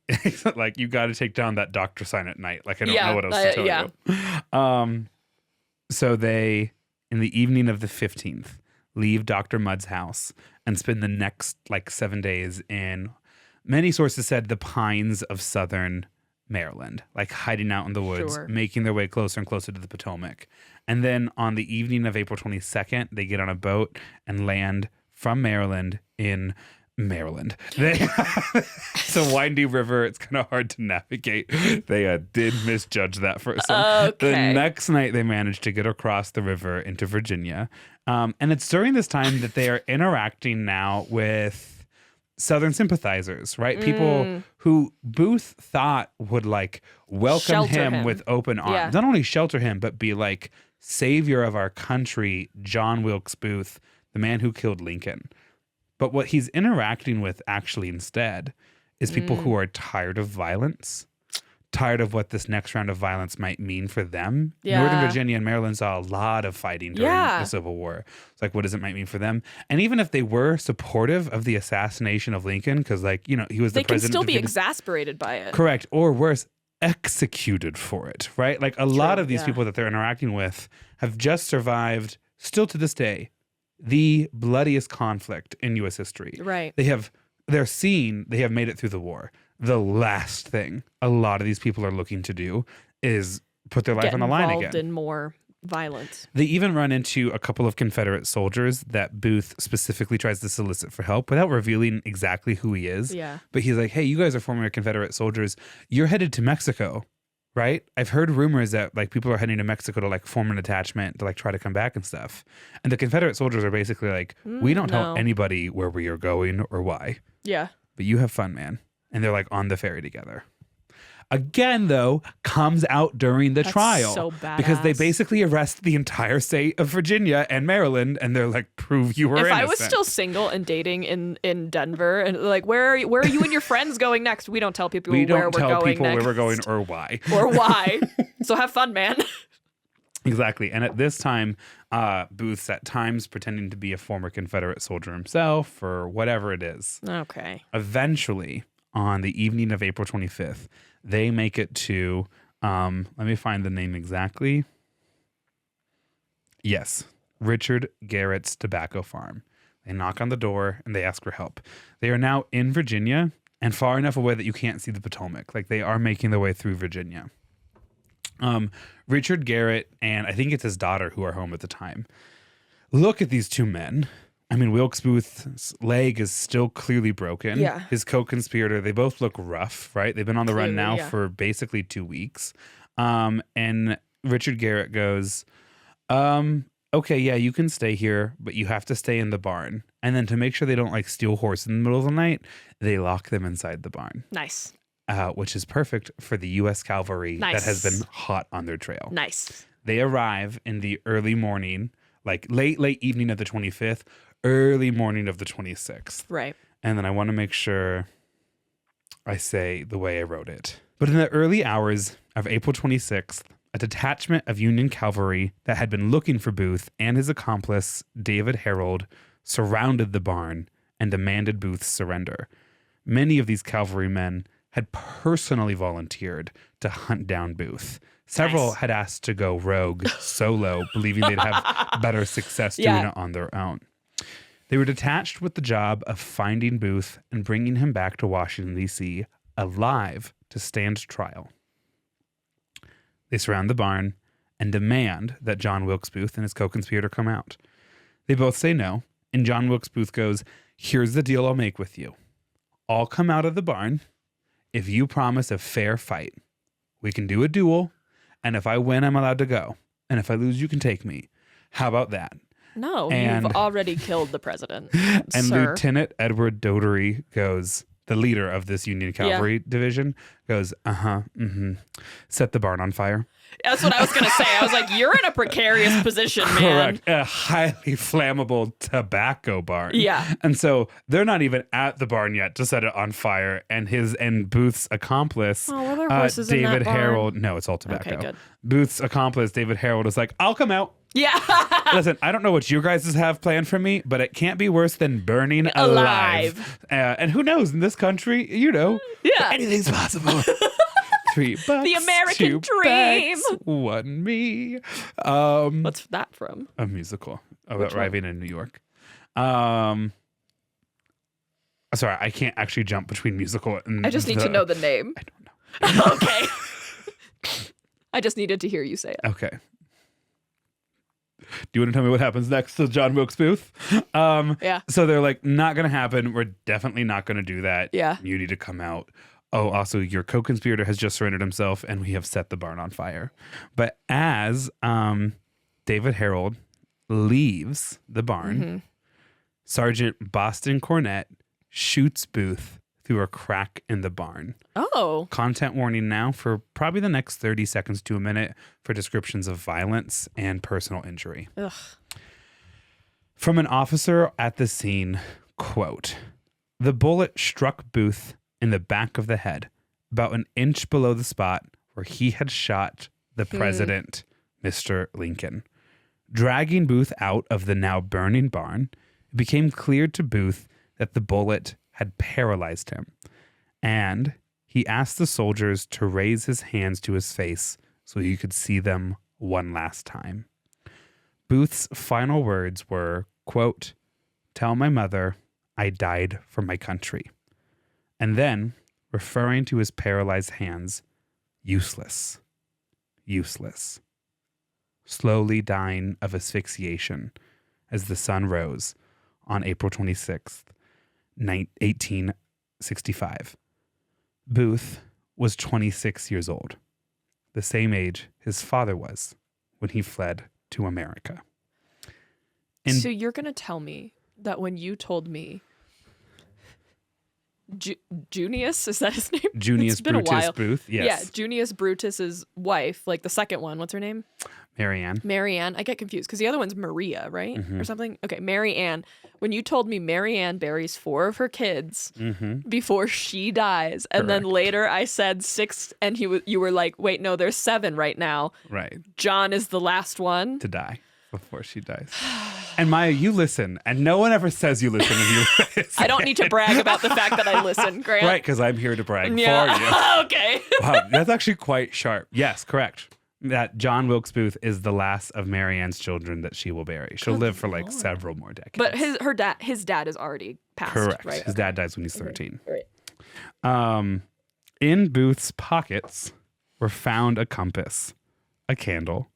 Like, you got to take down that doctor sign at night. Like, I don't know what else to tell you. So they, in the evening of the 15th, leave Dr. Mudd's house and spend the next, 7 days in, many sources said, the pines of southern Maryland, like hiding out in the woods, making their way closer and closer to the Potomac. And then on the evening of April 22nd, they get on a boat and land from Maryland in Maryland. It's a windy river. It's kind of hard to navigate. They did misjudge that for a second. Okay. The next night, they managed to get across the river into Virginia. And it's during this time that they are interacting now with Southern sympathizers, right? People who Booth thought would welcome him with open arms. Yeah. Not only shelter him, but be like savior of our country, John Wilkes Booth, the man who killed Lincoln. But what he's interacting with actually instead is people who are tired of violence, tired of what this next round of violence might mean for them. Yeah. Northern Virginia and Maryland saw a lot of fighting during the Civil War. It's like, what does it might mean for them? And even if they were supportive of the assassination of Lincoln, because like, he was the president. They can still be exasperated by it. Correct. Or worse, executed for it, right? Like a lot of these people that they're interacting with have just survived, still to this day, the bloodiest conflict in U.S. history. Right. They have made it through the war. The last thing a lot of these people are looking to do is put their life on the line again. Involved in more violence. They even run into a couple of Confederate soldiers that Booth specifically tries to solicit for help without revealing exactly who he is. Yeah. But he's like, hey, you guys are former Confederate soldiers. You're headed to Mexico, right? I've heard rumors that like people are heading to Mexico to like form an attachment to like try to come back and stuff. And the Confederate soldiers are basically like, we don't tell anybody where we are going or why. Yeah. But you have fun, man. And they're like on the ferry together. Again, though, comes out during the trial. So badass. Because they basically arrest the entire state of Virginia and Maryland, and they're like, prove you were innocent. If I was still single and dating in Denver, and like, where are you and your friends going next? We don't tell people where we're going next. We don't tell people where we're going or why. Or why. So have fun, man. Exactly. And at this time, Booth's at times pretending to be a former Confederate soldier himself or whatever it is. Okay. Eventually, on the evening of April 25th, they make it to, let me find the name exactly. Yes, Richard Garrett's tobacco farm. They knock on the door and they ask for help. They are now in Virginia and far enough away that you can't see the Potomac. Like they are making their way through Virginia. Richard Garrett and I think it's his daughter who are home at the time. Look at these two men. I mean, Wilkes Booth's leg is still clearly broken. Yeah. His co-conspirator, they both look rough, right? They've been on the run now for basically 2 weeks. And Richard Garrett goes, okay, yeah, you can stay here, but you have to stay in the barn. And then to make sure they don't like steal horse in the middle of the night, they lock them inside the barn. Nice. Which is perfect for the U.S. cavalry that has been hot on their trail. Nice. They arrive in the early morning, like late evening of the 25th, early morning of the 26th. Right. And then I want to make sure I say the way I wrote it. But in the early hours of April 26th, a detachment of Union cavalry that had been looking for Booth and his accomplice, David Harold, surrounded the barn and demanded Booth's surrender. Many of these cavalrymen had personally volunteered to hunt down Booth. Several had asked to go rogue solo, believing they'd have better success doing it on their own. They were detached with the job of finding Booth and bringing him back to Washington, D.C., alive to stand trial. They surround the barn and demand that John Wilkes Booth and his co-conspirator come out. They both say no, and John Wilkes Booth goes, here's the deal I'll make with you. I'll come out of the barn if you promise a fair fight. We can do a duel, and if I win, I'm allowed to go. And if I lose, you can take me. How about that? No, you've already killed the president. And sir. Lieutenant Edward Dougherty goes, the leader of this Union Cavalry division, goes, set the barn on fire. That's what I was going to say. I was like, you're in a precarious position, man. Correct. A highly flammable tobacco barn. Yeah. And so they're not even at the barn yet to set it on fire. And Booth's accomplice, were there horses in that David barn? Harold, no, it's all tobacco. Okay, good. Booth's accomplice, David Harold, is like, I'll come out. Yeah. Listen, I don't know what you guys have planned for me, but it can't be worse than burning alive. And who knows, in this country, anything's possible. $3. The American dream. Bags, 1 me. What's that from? A musical about arriving in New York. Sorry, I can't actually jump between musical and I just need to know the name. I don't know. Okay. I just needed to hear you say it. Okay. Do you want to tell me what happens next to John Wilkes Booth? Yeah. So they're like, not going to happen. We're definitely not going to do that. Yeah. You need to come out. Oh, also, your co-conspirator has just surrendered himself, and we have set the barn on fire. But as David Harold leaves the barn, Sergeant Boston Cornett shoots Booth through a crack in the barn. Oh. Content warning now for probably the next 30 seconds to a minute for descriptions of violence and personal injury. Ugh. From an officer at the scene, quote, "The bullet struck Booth in the back of the head about an inch below the spot where he had shot the president, Mr. Lincoln. Dragging Booth out of the now burning barn, it became clear to Booth that the bullet had paralyzed him, and he asked the soldiers to raise his hands to his face so he could see them one last time. Booth's final words were, quote, "Tell my mother I died for my country." And then, referring to his paralyzed hands, useless, useless. Slowly dying of asphyxiation as the sun rose on April 26th, 1865. Booth was 26 years old, the same age his father was when he fled to America. So you're going to tell me that when you told me Junius, is that his name? Junius Brutus Booth, yes. Yeah, Junius Brutus's wife, like the second one. What's her name? Marianne. I get confused because the other one's Maria, right? Or something? Okay, Mary Ann. When you told me Mary Ann buries 4 of her kids before she dies, and then later I said 6, and you were like, wait, no, there's 7 right now. Right. John is the last one. To die before she dies. And Maia, you listen, and no one ever says you listen and you listen. I don't need to brag about the fact that I listen, Grant. Right, because I'm here to brag for you. Okay. Wow, that's actually quite sharp. Yes, correct. That John Wilkes Booth is the last of Mary Ann's children that she will bury. She'll live for like several more decades. But his dad is already passed. Correct. Right? His dad dies when he's 13. Right. In Booth's pockets were found a compass, a candle,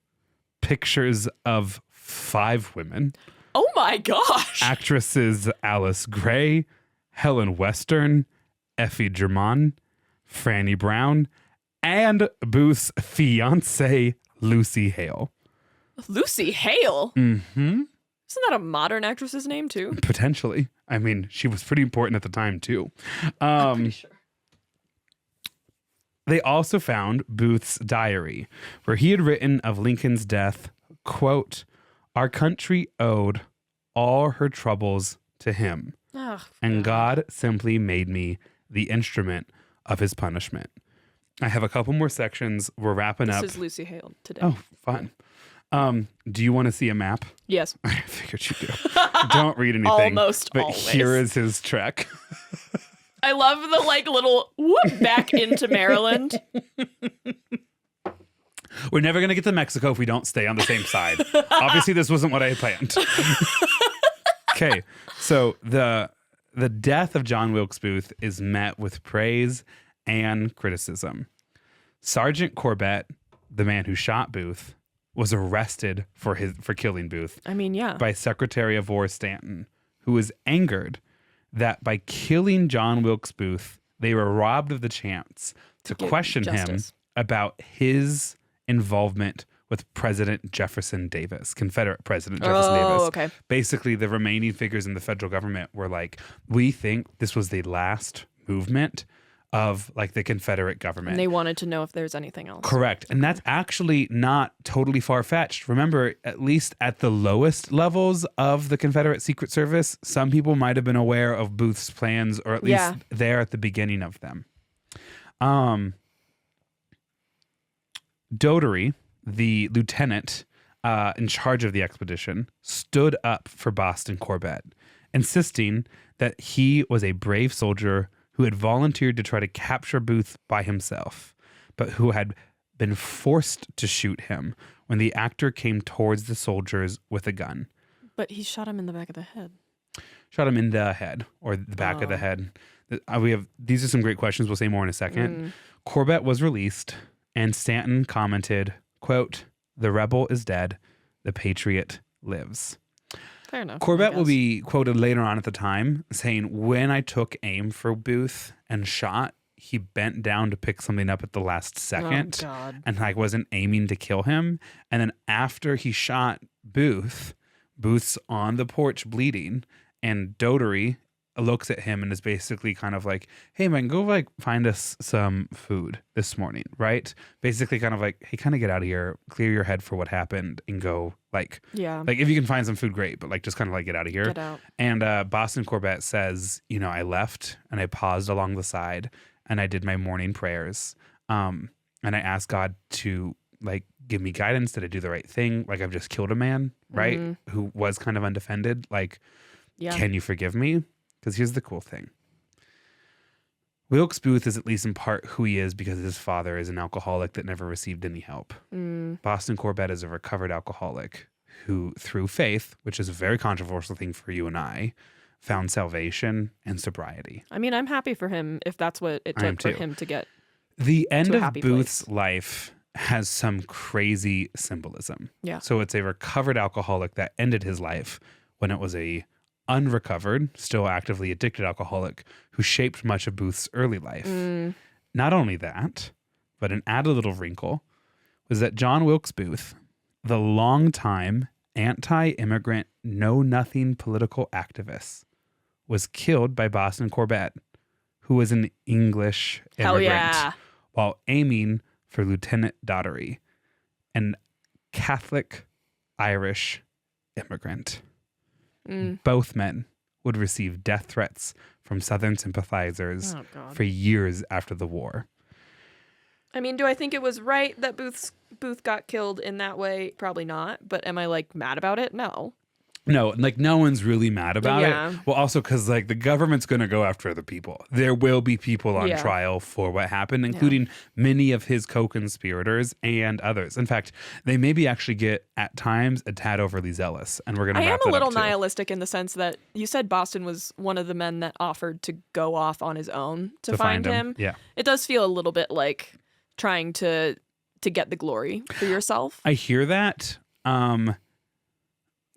pictures of 5 women. Oh my gosh. Actresses Alice Gray, Helen Western, Effie German, Franny Brown, and Booth's fiancée, Lucy Hale. Lucy Hale? Mm-hmm. Isn't that a modern actress's name, too? Potentially. I mean, she was pretty important at the time, too. I'm pretty sure. They also found Booth's diary, where he had written of Lincoln's death, quote, "Our country owed all her troubles to him, and God simply made me the instrument of his punishment." I have a couple more sections. We're wrapping up. This is Lucy Hale today. Oh, fun. Do you want to see a map? Yes. I figured you do. Don't read anything. Almost but always. Here is his trek. I love the like little whoop back into Maryland. We're never going to get to Mexico if we don't stay on the same side. Obviously, this wasn't what I had planned. Okay, so the death of John Wilkes Booth is met with praise and criticism. Sergeant Corbett, the man who shot Booth, was arrested for killing Booth. I mean, yeah. By Secretary of War Stanton, who was angered that by killing John Wilkes Booth, they were robbed of the chance to question him about his involvement with President Jefferson Davis, Confederate President Jefferson Davis. Okay. Basically, the remaining figures in the federal government were like, we think this was the last movement of like the Confederate government. And they wanted to know if there's anything else. Correct. And that's actually not totally far-fetched. Remember, at least at the lowest levels of the Confederate Secret Service, some people might have been aware of Booth's plans, or at least there at the beginning of them. Dougherty, the lieutenant in charge of the expedition, stood up for Boston Corbett, insisting that he was a brave soldier who had volunteered to try to capture Booth by himself, but who had been forced to shoot him when the actor came towards the soldiers with a gun. But he shot him in the back of the head. Shot him in the head, or the back of the head. These are some great questions. We'll say more in a second. Corbett was released, and Stanton commented, quote, "The rebel is dead. The patriot lives." Fair enough. Corbett will be quoted later on at the time saying, when I took aim for Booth and shot, he bent down to pick something up at the last second. Oh, God. And I wasn't aiming to kill him. And then after he shot Booth's on the porch bleeding, and Dougherty looks at him and is basically kind of like, hey man, go like find us some food this morning, right? Basically kind of like, hey, kind of get out of here, clear your head for what happened, and go like if you can find some food, great, but like just kind of like get out of here. Get out. And Boston Corbett says, I left and I paused along the side and I did my morning prayers. And I asked God to like give me guidance. Did I do the right thing? Like I've just killed a man, right? Who was kind of undefended. Like, can you forgive me? Because here's the cool thing. Wilkes Booth is at least in part who he is because his father is an alcoholic that never received any help. Boston Corbett is a recovered alcoholic who, through faith, which is a very controversial thing for you and I, found salvation and sobriety. I mean, I'm happy for him if that's what it took for him to get the end to a of happy Booth's place. life has some crazy symbolism. Yeah. So it's a recovered alcoholic that ended his life when it was a unrecovered, still actively addicted alcoholic who shaped much of Booth's early life. Not only that, but an added little wrinkle was that John Wilkes Booth, the longtime anti-immigrant, know-nothing political activist, was killed by Boston Corbett, who was an English immigrant, while aiming for Lieutenant Daugherty, an Catholic Irish immigrant. Both men would receive death threats from Southern sympathizers for years after the war. I mean, do I think it was right that Booth got killed in that way? Probably not. But am I like mad about it? No. No, like no one's really mad about it. Well, also because like the government's going to go after other people. There will be people on trial for what happened, including many of his co-conspirators and others. In fact, they maybe actually get at times a tad overly zealous, and we're going to wrap that up too. I am a little nihilistic in the sense that you said Boston was one of the men that offered to go off on his own to find him. Yeah, it does feel a little bit like trying to get the glory for yourself. I hear that.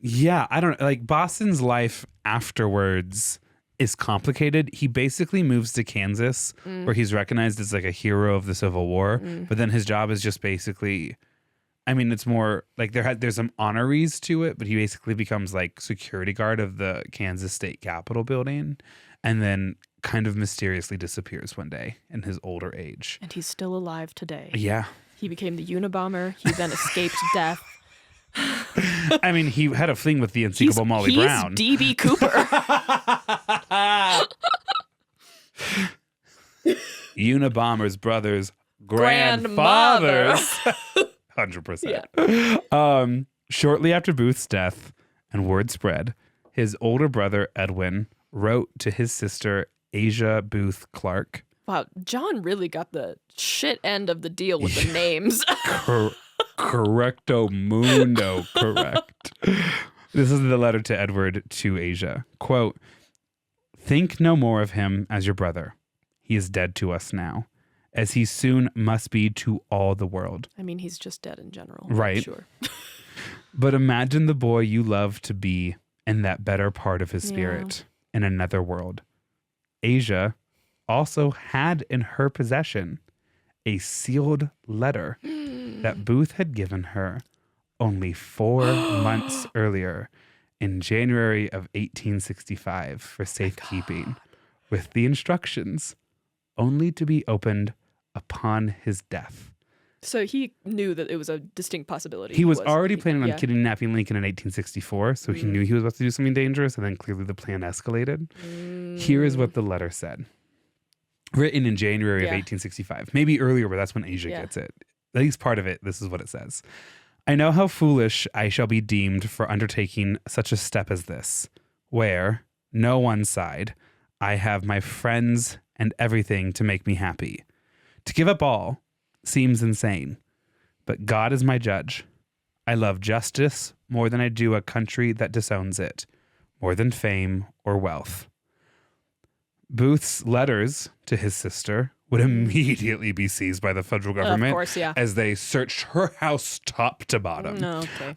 Yeah, I don't like Boston's life afterwards is complicated. He basically moves to Kansas where he's recognized as like a hero of the Civil War, but then his job is just basically, I mean, it's more like there's some honorees to it, but he basically becomes like security guard of the Kansas State Capitol building and then kind of mysteriously disappears one day in his older age. And he's still alive today. Yeah. He became the Unabomber. He then escaped death. I mean, he had a fling with the unsinkable Molly Brown. He's D.B. Cooper. Unabomber's brothers' grandfathers. 100%. Shortly after Booth's death, and word spread, his older brother, Edwin, wrote to his sister, Asia Booth Clark. Wow, John really got the shit end of the deal with the names. Correcto mundo, correct. This is the letter to Edward to Asia. Quote, "Think no more of him as your brother. He is dead to us now, as he soon must be to all the world." I mean, he's just dead in general. Right. Sure. "But imagine the boy you love to be in that better part of his spirit, in another world." Asia also had in her possession a sealed letter that Booth had given her only 4 months earlier in January of 1865 for safekeeping, with the instructions only to be opened upon his death. So he knew that it was a distinct possibility. He was already planning on kidnapping Lincoln in 1864, so he knew he was about to do something dangerous, and then clearly the plan escalated. Here is what the letter said. Written in January of 1865. Maybe earlier, but that's when Asia gets it. At least part of it, this is what it says. "I know how foolish I shall be deemed for undertaking such a step as this, where, no one side, I have my friends and everything to make me happy. To give up all seems insane, but God is my judge. I love justice more than I do a country that disowns it, more than fame or wealth." Booth's letters to his sister would immediately be seized by the federal government, of course, as they searched her house top to bottom, okay.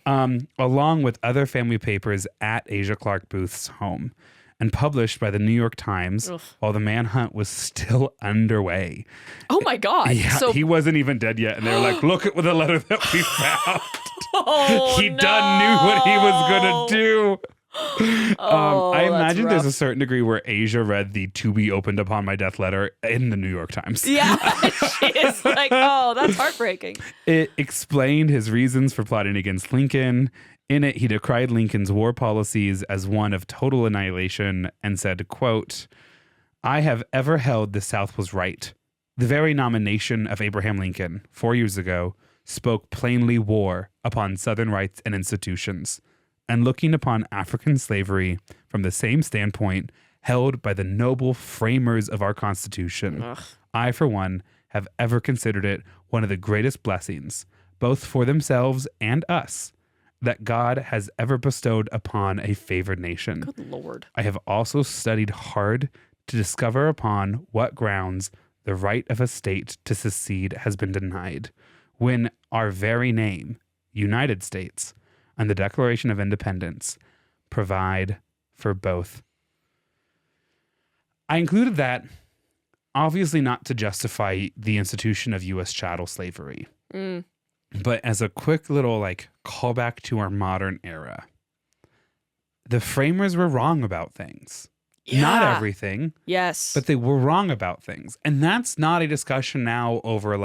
Along with other family papers at Asia Clark Booth's home, and published by the New York Times while the manhunt was still underway. Oh my God. Yeah, so he wasn't even dead yet. And they were like, look at the letter that we found. He done knew what he was going to do. I imagine there's a certain degree where Asia read the "to be opened upon my death" letter in the New York Times. Yeah, she is like, oh, that's heartbreaking. It explained his reasons for plotting against Lincoln. In it, he decried Lincoln's war policies as one of total annihilation and said, quote, "I have ever held the South was right, The very nomination of Abraham Lincoln 4 years ago spoke plainly war upon Southern rights and institutions, and looking upon African slavery from the same standpoint held by the noble framers of our Constitution, I, for one, have ever considered it one of the greatest blessings, both for themselves and us, that God has ever bestowed upon a favored nation. Good Lord. I have also studied hard to discover upon what grounds the right of a state to secede has been denied, when our very name, United States, and the Declaration of Independence provide for both. I included that, obviously not to justify the institution of U.S. chattel slavery, but as a quick little callback to our modern era. The framers were wrong about things. Yeah. Not everything. Yes. But they were wrong about things. And that's not a discussion now over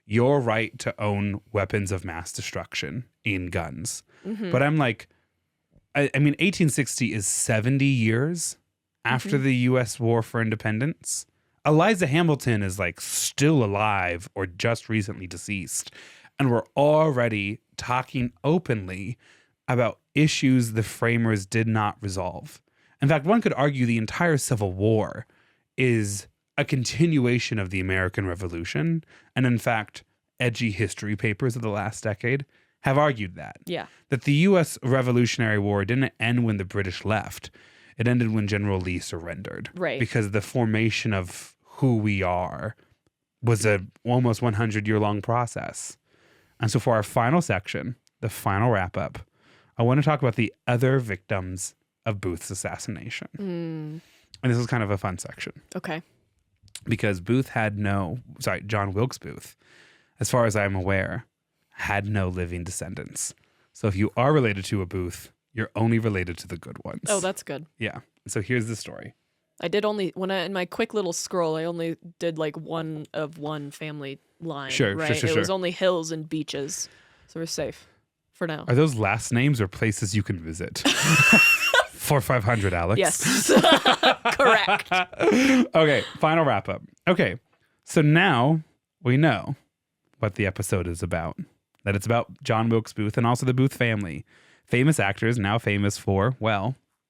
your right to own weapons of mass destruction in guns. Mm-hmm. But I'm I mean, 1860 is 70 years after the U.S. War for Independence. Eliza Hamilton is still alive or just recently deceased. And we're already talking openly about issues the framers did not resolve. In fact, one could argue the entire Civil War is a continuation of the American Revolution. And in fact, edgy history papers of the last decade have argued that. Yeah. That the U.S. Revolutionary War didn't end when the British left. It ended when General Lee surrendered. Right. Because the formation of who we are was a almost 100-year-long process. And so for our final section, the final wrap-up, I want to talk about the other victims of Booth's assassination. And this is kind of a fun section. Okay. Because John Wilkes Booth, as far as I'm aware, had no living descendants. So if you are related to a Booth, you're only related to the good ones. Oh, that's good. Yeah. So here's the story. I did in my quick little scroll, I only did one of one family line. Sure, right? sure. It was only hills and beaches. So we're safe for now. Are those last names or places you can visit? For 500, Alex. Yes. Correct. Okay, final wrap up. Okay, so now we know what the episode is about. That it's about John Wilkes Booth and also the Booth family. Famous actors, now famous for,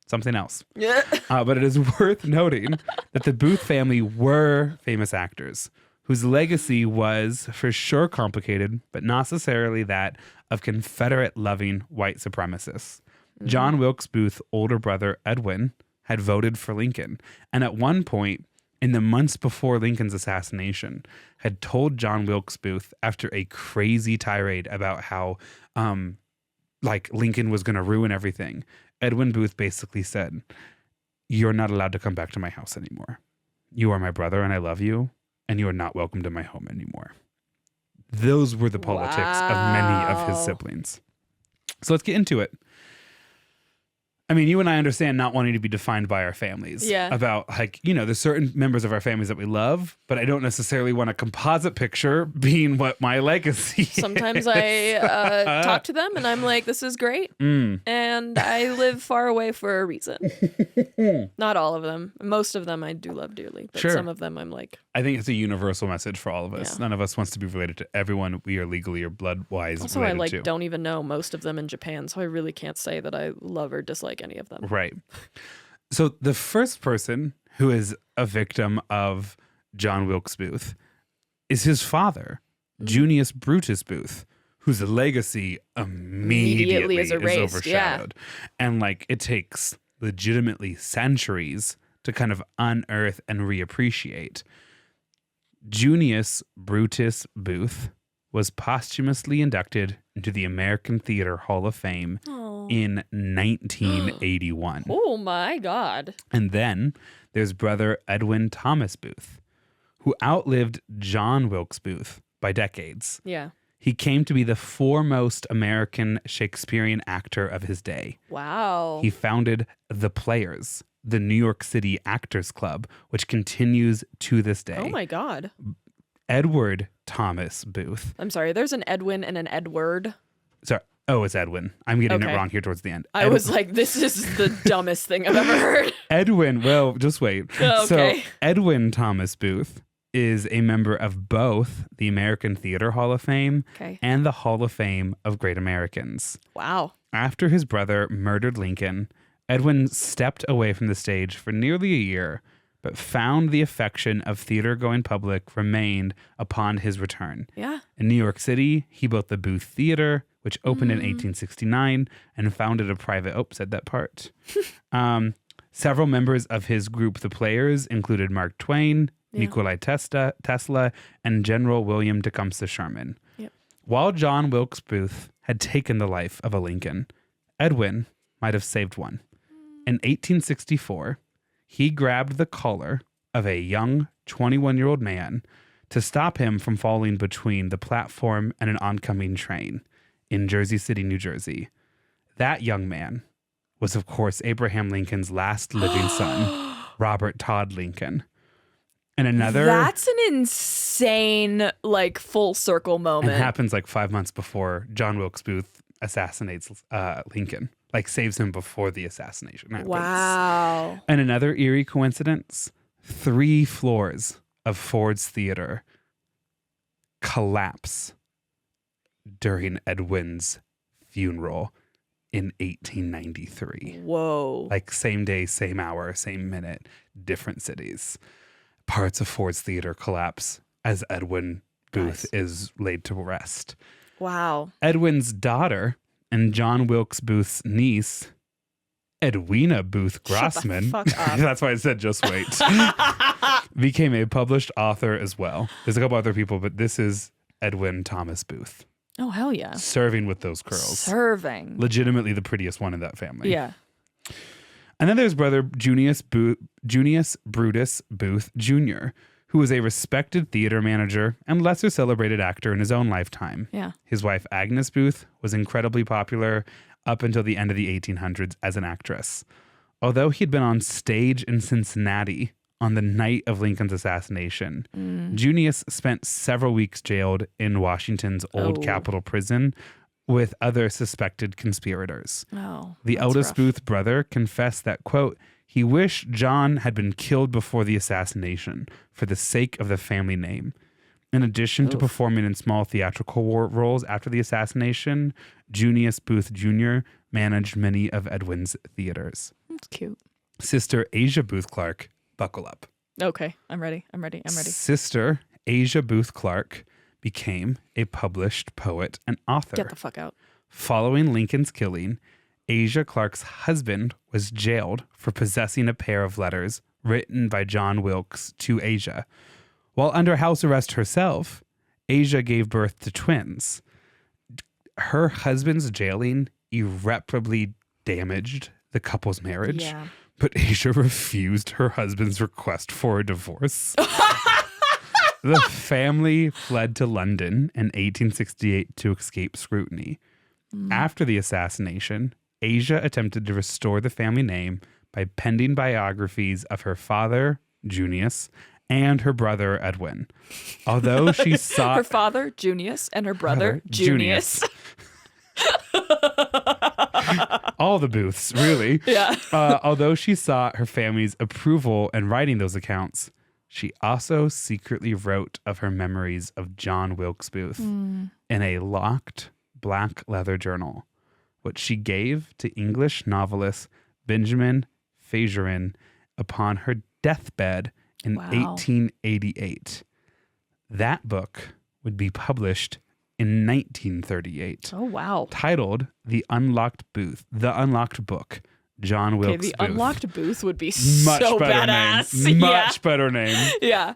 something else. But it is worth noting that the Booth family were famous actors whose legacy was for sure complicated, but not necessarily that of Confederate-loving white supremacists. John Wilkes Booth's older brother, Edwin, had voted for Lincoln, and at one point, in the months before Lincoln's assassination, had told John Wilkes Booth, after a crazy tirade about how Lincoln was going to ruin everything, Edwin Booth basically said, "You're not allowed to come back to my house anymore. You are my brother and I love you, and you are not welcome to my home anymore." Those were the politics of many of his siblings. So let's get into it. I mean, you and I understand not wanting to be defined by our families. Yeah. About there's certain members of our families that we love, but I don't necessarily want a composite picture being what my legacy Sometimes is. I talk to them and I'm like, this is great. And I live far away for a reason. Not all of them. Most of them I do love dearly. But Sure. some of them I'm like. I think it's a universal message for all of us. Yeah. None of us wants to be related to everyone we are legally or blood-wise Also, related I to. don't even know most of them in Japan, so I really can't say that I love or dislike any of them. Right. So the first person who is a victim of John Wilkes Booth is his father, Junius Brutus Booth, whose legacy immediately is erased, overshadowed. And it takes legitimately centuries to kind of unearth and reappreciate. Junius Brutus Booth was posthumously inducted into the American Theater Hall of Fame in 1981. Oh my God. And then there's brother Edwin Thomas Booth, who outlived John Wilkes Booth by decades. Yeah. He came to be the foremost American Shakespearean actor of his day. Wow. He founded The Players, the New York City Actors Club, which continues to this day. Oh my God. Edward Thomas Booth. I'm sorry, there's an Edwin and an Edward. Sorry. Oh, it's Edwin. I'm getting it Okay. wrong here towards the end. I was like, this is the dumbest thing I've ever heard. Edwin, well, just wait. Oh, okay. So Edwin Thomas Booth is a member of both the American Theater Hall of Fame and the Hall of Fame of Great Americans. Wow. After his brother murdered Lincoln, Edwin stepped away from the stage for nearly a year, but found the affection of theater-going public remained upon his return. Yeah. In New York City, he built the Booth Theater, which opened in 1869, and founded a private... Oh, said that part. Several members of his group, the Players, included Mark Twain, Nikolai Tesla, and General William Tecumseh Sherman. Yep. While John Wilkes Booth had taken the life of a Lincoln, Edwin might have saved one. In 1864, he grabbed the collar of a young 21-year-old man to stop him from falling between the platform and an oncoming train in Jersey City, New Jersey. That young man was, of course, Abraham Lincoln's last living son, Robert Todd Lincoln. And another... That's an insane, like, full circle moment. It happens like 5 months before John Wilkes Booth assassinates Lincoln. Like, saves him before the assassination happens. Wow. And another eerie coincidence, 3 floors of Ford's Theater collapse during Edwin's funeral in 1893. Whoa. Like, same day, same hour, same minute, different cities. Parts of Ford's Theater collapse as Edwin Booth is laid to rest. Wow. Edwin's daughter and John Wilkes Booth's niece, Edwina Booth Grossman, Shut the fuck up. that's why I said just wait, became a published author as well. There's a couple other people, but this is Edwin Thomas Booth. Oh, hell yeah. Serving with those curls. Serving. Legitimately the prettiest one in that family. Yeah. And then there's brother Junius Brutus Booth Jr., who was a respected theater manager and lesser celebrated actor in his own lifetime. Yeah. His wife, Agnes Booth, was incredibly popular up until the end of the 1800s as an actress. Although he'd been on stage in Cincinnati on the night of Lincoln's assassination, Junius spent several weeks jailed in Washington's old Capitol prison with other suspected conspirators. Oh, the eldest Booth brother confessed that, quote, he wished John had been killed before the assassination for the sake of the family name. In addition to performing in small theatrical roles after the assassination, Junius Booth Jr. managed many of Edwin's theaters. That's cute. Sister Asia Booth Clark, buckle up. Okay, I'm ready. Sister Asia Booth Clark became a published poet and author. Get the fuck out. Following Lincoln's killing, Asia Clark's husband was jailed for possessing a pair of letters written by John Wilkes to Asia. While under house arrest herself, Asia gave birth to twins. Her husband's jailing irreparably damaged the couple's marriage, but Asia refused her husband's request for a divorce. The family fled to London in 1868 to escape scrutiny. After the assassination, Asia attempted to restore the family name by penning biographies of her father, Junius, and her brother, Edwin. Although she sought... Her father, Junius, and her brother, Junius. All the Booths, really. Yeah. Although she sought her family's approval in writing those accounts, she also secretly wrote of her memories of John Wilkes Booth in a locked black leather journal, which she gave to English novelist Benjamin Fitzgerald upon her deathbed in 1888. That book would be published in 1938. Oh, wow. Titled The Unlocked Book, John Wilkes The Booth. Unlocked Booth would be Much so better badass. Name. Much better name. Yeah.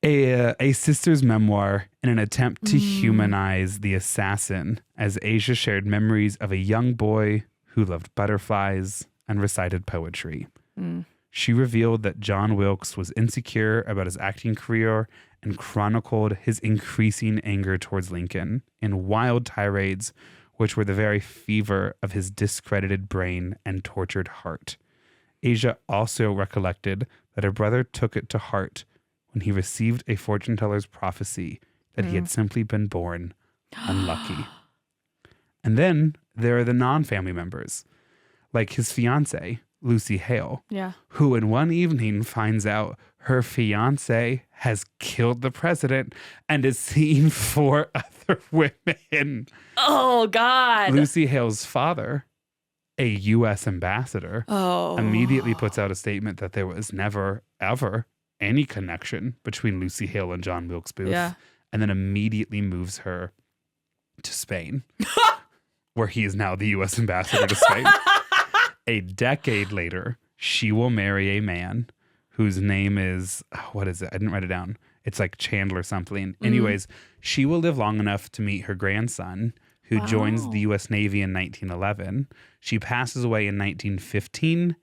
A sister's memoir in an attempt to humanize the assassin, as Asia shared memories of a young boy who loved butterflies and recited poetry. She revealed that John Wilkes was insecure about his acting career and chronicled his increasing anger towards Lincoln in wild tirades, which were the very fever of his discredited brain and tortured heart. Asia also recollected that her brother took it to heart when he received a fortune teller's prophecy that he had simply been born unlucky. And then there are the non-family members, like his fiancée, Lucy Hale, who in one evening finds out her fiance has killed the president and is seeing 4 other women. Oh, God. Lucy Hale's father, a U.S. ambassador, immediately puts out a statement that there was never, ever any connection between Lucy Hale and John Wilkes Booth. Yeah. And then immediately moves her to Spain, where he is now the U.S. ambassador to Spain. A decade later, she will marry a man whose name is, what is it? I didn't write it down. It's like Chandler something. Anyways, she will live long enough to meet her grandson, who joins the U.S. Navy in 1911. She passes away in 1915,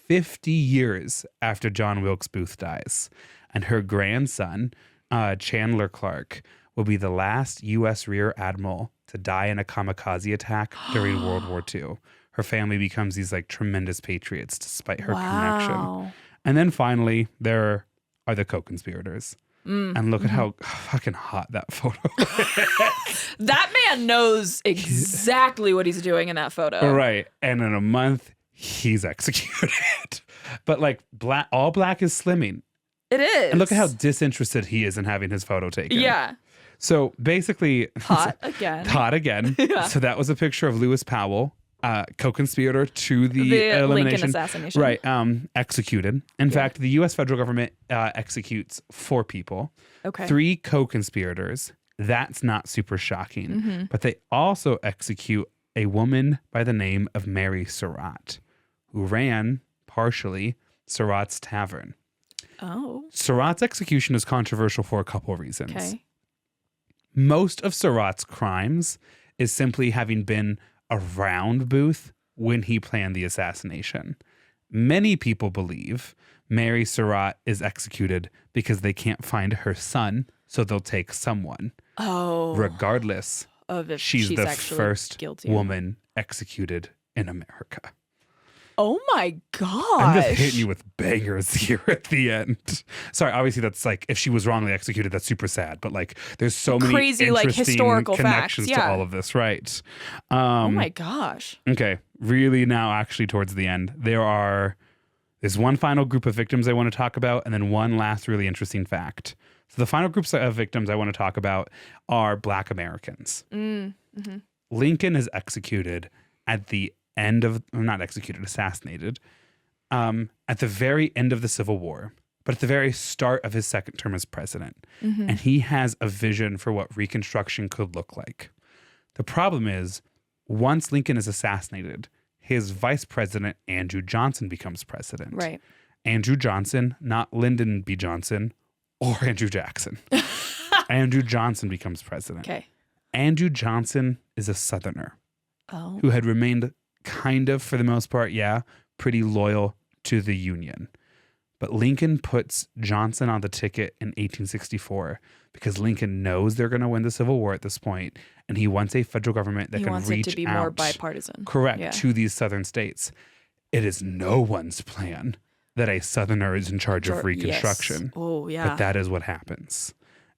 50 years after John Wilkes Booth dies. And her grandson, Chandler Clark, will be the last U.S. Rear Admiral to die in a kamikaze attack during World War II. Her family becomes these like tremendous patriots despite her connection. And then finally, there are the co-conspirators. And look at how fucking hot that photo is. That man knows exactly what he's doing in that photo. Right. And in a month, he's executed. But like all black is slimming. It is. And look at how disinterested he is in having his photo taken. Yeah. So basically... Hot again. Hot again. Yeah. So that was a picture of Lewis Powell, co-conspirator to the elimination. Lincoln assassination. Right. Executed. In fact, the U.S. federal government executes 4 people. Okay. 3 co-conspirators. That's not super shocking. But they also execute a woman by the name of Mary Surratt, who ran, partially, Surratt's Tavern. Oh. Surratt's execution is controversial for a couple of reasons. Okay. Most of Surratt's crimes is simply having been around Booth when he planned the assassination. Many people believe Mary Surratt is executed because they can't find her son, so they'll take someone. Oh. Regardless, of if she's the actually first guilty. woman executed in America. Oh my gosh. I'm just hitting you with bangers here at the end. Sorry, obviously that's like, if she was wrongly executed, that's super sad. But like, there's so many crazy, like, interesting historical connections facts. to Yeah. all of this, right? Oh my gosh. Okay, really now actually towards the end, there's one final group of victims I want to talk about, and then one last really interesting fact. So the final groups of victims I want to talk about are Black Americans. Lincoln is executed at the end of, not executed, assassinated, at the very end of the Civil War, but at the very start of his second term as president. And he has a vision for what Reconstruction could look like. The problem is, once Lincoln is assassinated, his vice president, Andrew Johnson, becomes president. Right. Andrew Johnson, not Lyndon B. Johnson or Andrew Jackson. Andrew Johnson becomes president. Okay. Andrew Johnson is a Southerner who had remained kind of, for the most part, pretty loyal to the Union. But Lincoln puts Johnson on the ticket in 1864 because Lincoln knows they're going to win the Civil War at this point, and he wants a federal government that He can wants reach it to be out, more bipartisan. correct, to these Southern states. It is no one's plan that a Southerner is in charge of Reconstruction. Yes. Oh, yeah. But that is what happens.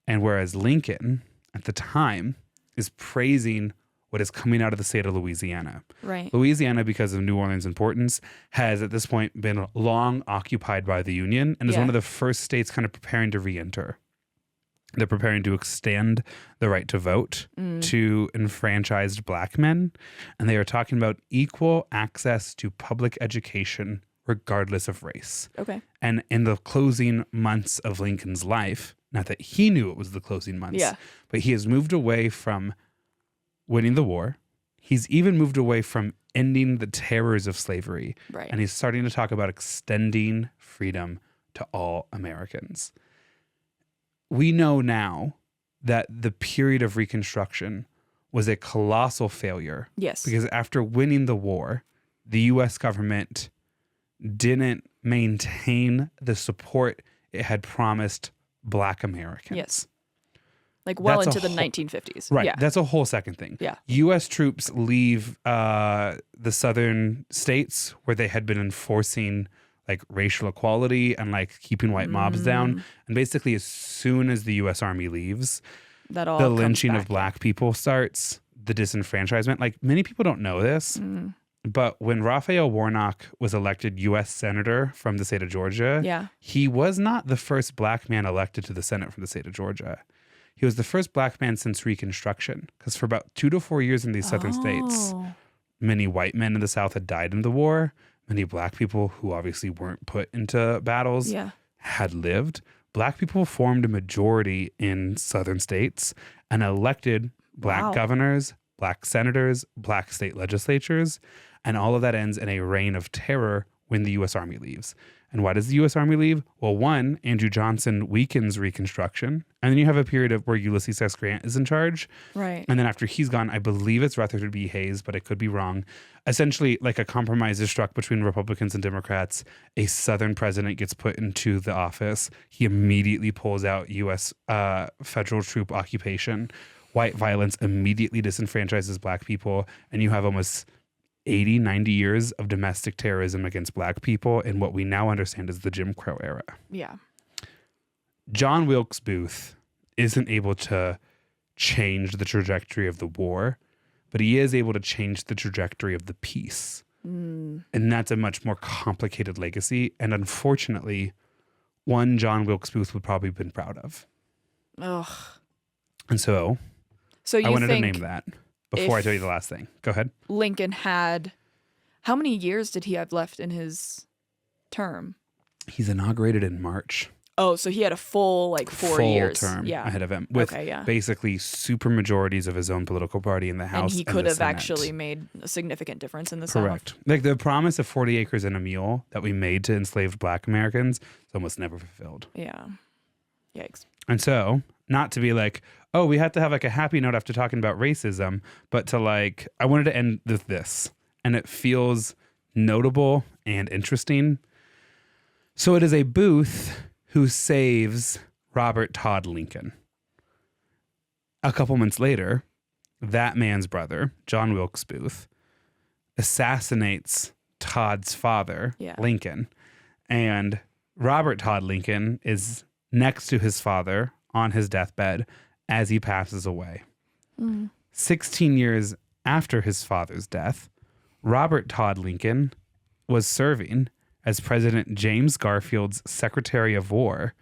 And whereas Lincoln, at the time, is praising what is coming out of the state of Louisiana. Right. Louisiana, because of New Orleans' importance, has at this point been long occupied by the Union and is one of the first states kind of preparing to re-enter. They're preparing to extend the right to vote to enfranchised Black men. And they are talking about equal access to public education regardless of race. Okay. And in the closing months of Lincoln's life, not that he knew it was the closing months, but he has moved away from winning the war. He's even moved away from ending the terrors of slavery. Right. And he's starting to talk about extending freedom to all Americans. We know now that the period of Reconstruction was a colossal failure. Yes. Because after winning the war, the U.S. government didn't maintain the support it had promised Black Americans. Yes. Like well That's into a the 1950s. Right. Yeah. That's a whole second thing. Yeah. U.S. troops leave the southern states where they had been enforcing like racial equality and like keeping white mobs down. And basically as soon as the U.S. Army leaves, That all the comes lynching back. of Black people starts, the disenfranchisement. Like many people don't know this, But when Raphael Warnock was elected U.S. Senator from the state of Georgia, Yeah. he was not the first black man elected to the Senate from the state of Georgia. He was the first black man since Reconstruction, because for about 2 to 4 years in these southern states, many white men in the South had died in the war. Many black people who obviously weren't put into battles had lived. Black people formed a majority in southern states and elected black governors, black senators, black state legislatures, and all of that ends in a reign of terror when the U.S. Army leaves. And why does the U.S. Army leave? Well, one, Andrew Johnson weakens Reconstruction. And then you have a period of where Ulysses S. Grant is in charge. Right. And then after he's gone, I believe it's Rutherford B. Hayes, but I could be wrong. Essentially, like a compromise is struck between Republicans and Democrats. A Southern president gets put into the office. He immediately pulls out U.S. Federal troop occupation. White violence immediately disenfranchises black people. And you have almost 80, 90 years of domestic terrorism against black people in what we now understand as the Jim Crow era. Yeah. John Wilkes Booth isn't able to change the trajectory of the war, but he is able to change the trajectory of the peace. And that's a much more complicated legacy. And unfortunately, one John Wilkes Booth would probably have been proud of. Ugh. And so you I wanted to think name that before I tell you the last thing. Go ahead. Lincoln had, how many years did he have left in his term? He's inaugurated in March. Oh, so he had a full 4 years term ahead of him with basically super majorities of his own political party in the House. And he could have actually made a significant difference in the South. Correct. Like the promise of 40 acres and a mule that we made to enslaved black Americans is almost never fulfilled. Yeah. Yikes. And so, not to be like, oh, we have to have like a happy note after talking about racism, but to like, I wanted to end with this. And it feels notable and interesting. So it is a Booth who saves Robert Todd Lincoln. A couple months later, that man's brother, John Wilkes Booth, assassinates Todd's father, Lincoln. And Robert Todd Lincoln is next to his father on his deathbed as he passes away. 16 years after his father's death, Robert Todd Lincoln was serving as President James Garfield's Secretary of War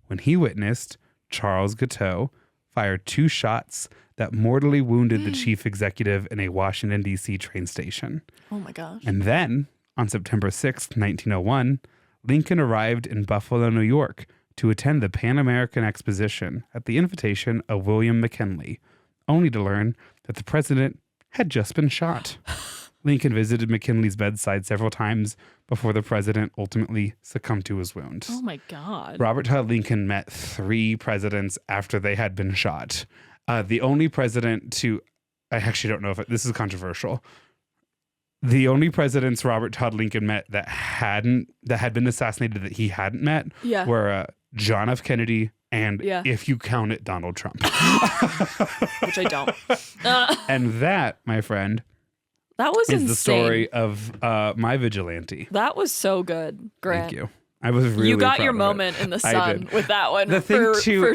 when he witnessed Charles Guiteau fire 2 shots that mortally wounded the chief executive in a Washington, D.C. train station. Oh my gosh. And then, on September 6th, 1901, Lincoln arrived in Buffalo, New York to attend the Pan American Exposition at the invitation of William McKinley, only to learn that the president had just been shot. Lincoln visited McKinley's bedside several times before the president ultimately succumbed to his wounds. Oh my God. Robert Todd Lincoln met 3 presidents after they had been shot. The only president to, I actually don't know if this is controversial. The only presidents Robert Todd Lincoln met that had been assassinated that he hadn't met were John F. Kennedy and, if you count it, Donald Trump. Which I don't. And that, my friend, that was is insane. the story of my vigilante. That was so good, Grant. Thank you. I was really You got proud your of moment it. in the sun with that one. The thing too.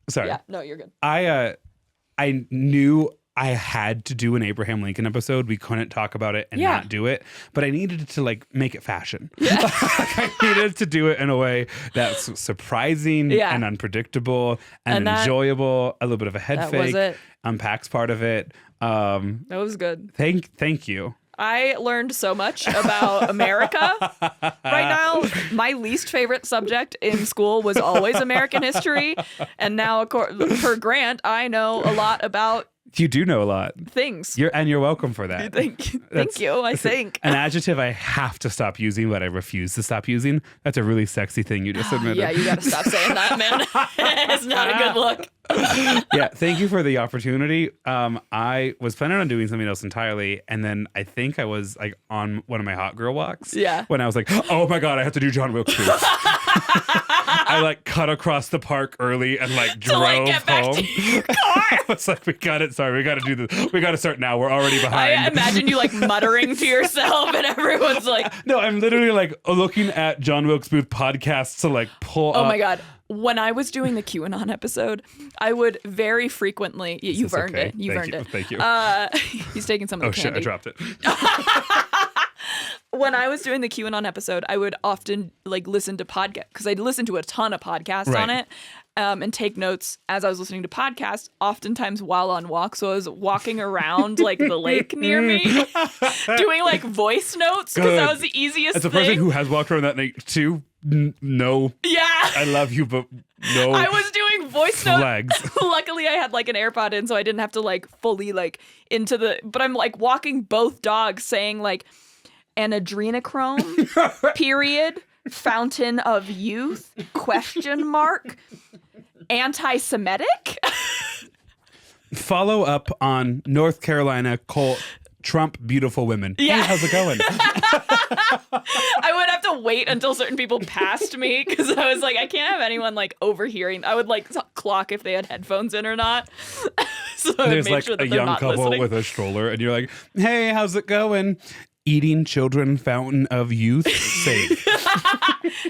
Sorry. Yeah, no, you're good. I knew I had to do an Abraham Lincoln episode. We couldn't talk about it and not do it, but I needed to like make it fashion. Yeah. I needed to do it in a way that's surprising and unpredictable and enjoyable. A little bit of a head fake. Unpacks part of it. That was good. Thank you. I learned so much about America. Right now, my least favorite subject in school was always American history. And now, per Grant, I know a lot about You do know a lot. Things. You're welcome for that. Thank you, I think. An adjective I have to stop using, but I refuse to stop using. That's a really sexy thing you just admitted. Yeah, you got to stop saying that, man. It's not a good look. Yeah, thank you for the opportunity. I was planning on doing something else entirely, and then I think I was like on one of my hot girl walks. Yeah. When I was like, oh my God, I have to do John Wilkes Booth. I like cut across the park early and like drove get back home. to your car. I was like, we got it. Sorry, we got to do this. We got to start now. We're already behind. I imagine you like muttering to yourself, and everyone's like, no, I'm literally like looking at John Wilkes Booth podcasts to like pull up. oh my God. When I was doing the QAnon episode, I would very frequently. You've earned it. You've earned it. Thank you. He's taking some of the candy. Oh shit! I dropped it. when I was doing the QAnon episode, I would often like listen to podcasts because I'd listen to a ton of podcasts on it and take notes as I was listening to podcasts, oftentimes while on walk. So I was walking around like the lake near me doing like voice notes because that was the easiest As a thing. person who has walked around that night too, no. Yeah. I love you, but no. I was doing voice flags. notes. Luckily, I had like an AirPod in, so I didn't have to like fully like into the. But I'm like walking both dogs, saying like an adrenochrome period, fountain of youth ? Anti-Semitic. Follow up on North Carolina cult Trump beautiful women. Yeah. Hey, how's it going? I would have to wait until certain people passed me because I was like, I can't have anyone like overhearing. I would like clock if they had headphones in or not. So I would There's make like sure that a they're young not couple listening. with a stroller, and you're like, hey, how's it going? Eating children fountain of youth safe.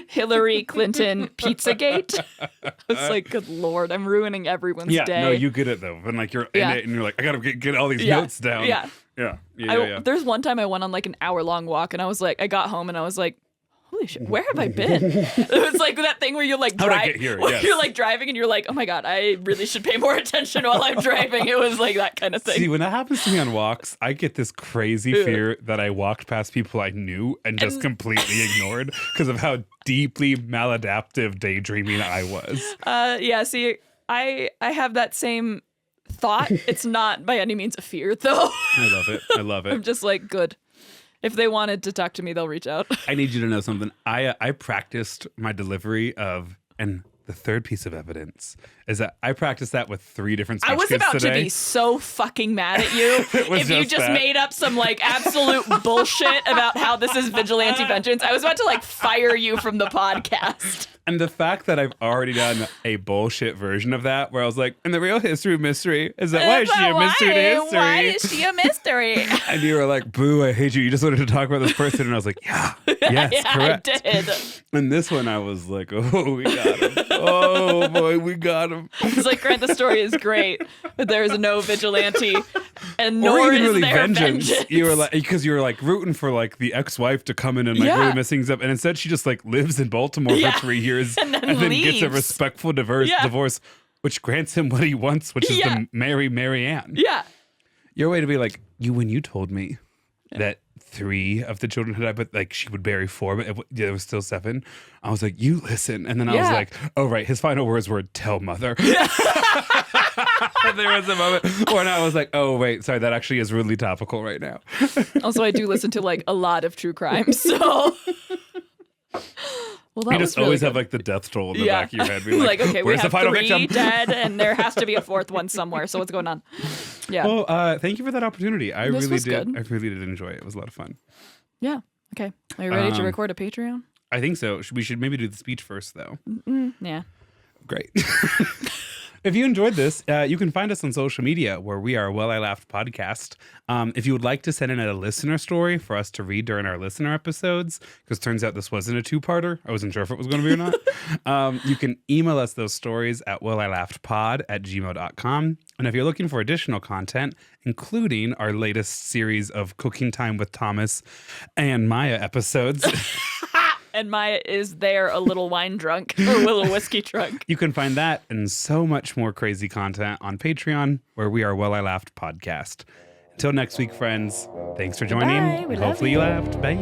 Hillary Clinton Pizzagate. I was like, good Lord, I'm ruining everyone's day. No, you get it though. And like you're in it and you're like, I gotta get all these notes down. Yeah. Yeah. There's one time I went on like an hour-long walk and I was like, I got home and I was like, holy shit, where have I been? It was like that thing where you're like How'd I get here? Yes. You're like driving and you're like, oh my God, I really should pay more attention while I'm driving. It was like that kind of thing. See, when that happens to me on walks, I get this crazy fear that I walked past people I knew and just completely ignored because of how deeply maladaptive daydreaming I was. See, I have that same thought. It's not by any means a fear though. I love it. I'm just like, good. If they wanted to talk to me, they'll reach out. I need you to know something. I practiced my delivery of, and the third piece of evidence is that I practiced that with 3 different speech I was kids about today. to be so fucking mad at you if you just that. made up some like absolute bullshit about how this is Vigilante Vengeance. I was about to like fire you from the podcast. And the fact that I've already done a bullshit version of that, where I was like, and the real history of mystery is that why is she a mystery to history? Why is she a mystery? And you were like, boo, I hate you. You just wanted to talk about this person. And I was like, yes, correct. I did. And this one, I was like, oh, we got him. Oh, boy, we got him. It's like, Grant, the story is great, but there is no vigilante, and Or nor even is really there vengeance. vengeance. You were like, because you were like rooting for like the ex-wife to come in and like really mess things up. And instead, she just like lives in Baltimore for 3 years and then gets a leaves. respectful divorce, which grants him what he wants, which is to marry Mary Ann. Yeah. Your way to be like, when you told me that 3 of the children had died, but like she would bury 4, but there was still 7. I was like, you listen. And then I was like, oh, right. His final words were, tell mother. And there was a moment when I was like, oh, wait, sorry, that actually is really topical right now. Also, I do listen to like a lot of true crime, so. Well, that You just was always really have like the death toll in the back of your head. Being like, okay, we where's the have final 3 victim? dead, and there has to be a 4th one somewhere. So what's going on? Yeah. Well, thank you for that opportunity. I This really was did. good. I really did enjoy it. It was a lot of fun. Yeah. Okay. Are you ready to record a Patreon? I think so. We should maybe do the speech first, though. Yeah. Great. If you enjoyed this, you can find us on social media where we are Well I Laughed Podcast. If you would like to send in a listener story for us to read during our listener episodes, because turns out this wasn't a 2-parter. I wasn't sure if it was going to be or not. You can email us those stories at wellilaughdpod@gmail.com. And if you're looking for additional content, including our latest series of Cooking Time with Thomas and Maia episodes... And Maia is there a little wine drunk or a little whiskey drunk. You can find that and so much more crazy content on Patreon, where we are Well I Laughed Podcast. Until next week, friends, thanks for joining. Bye. We love Hopefully you. you laughed. Bye.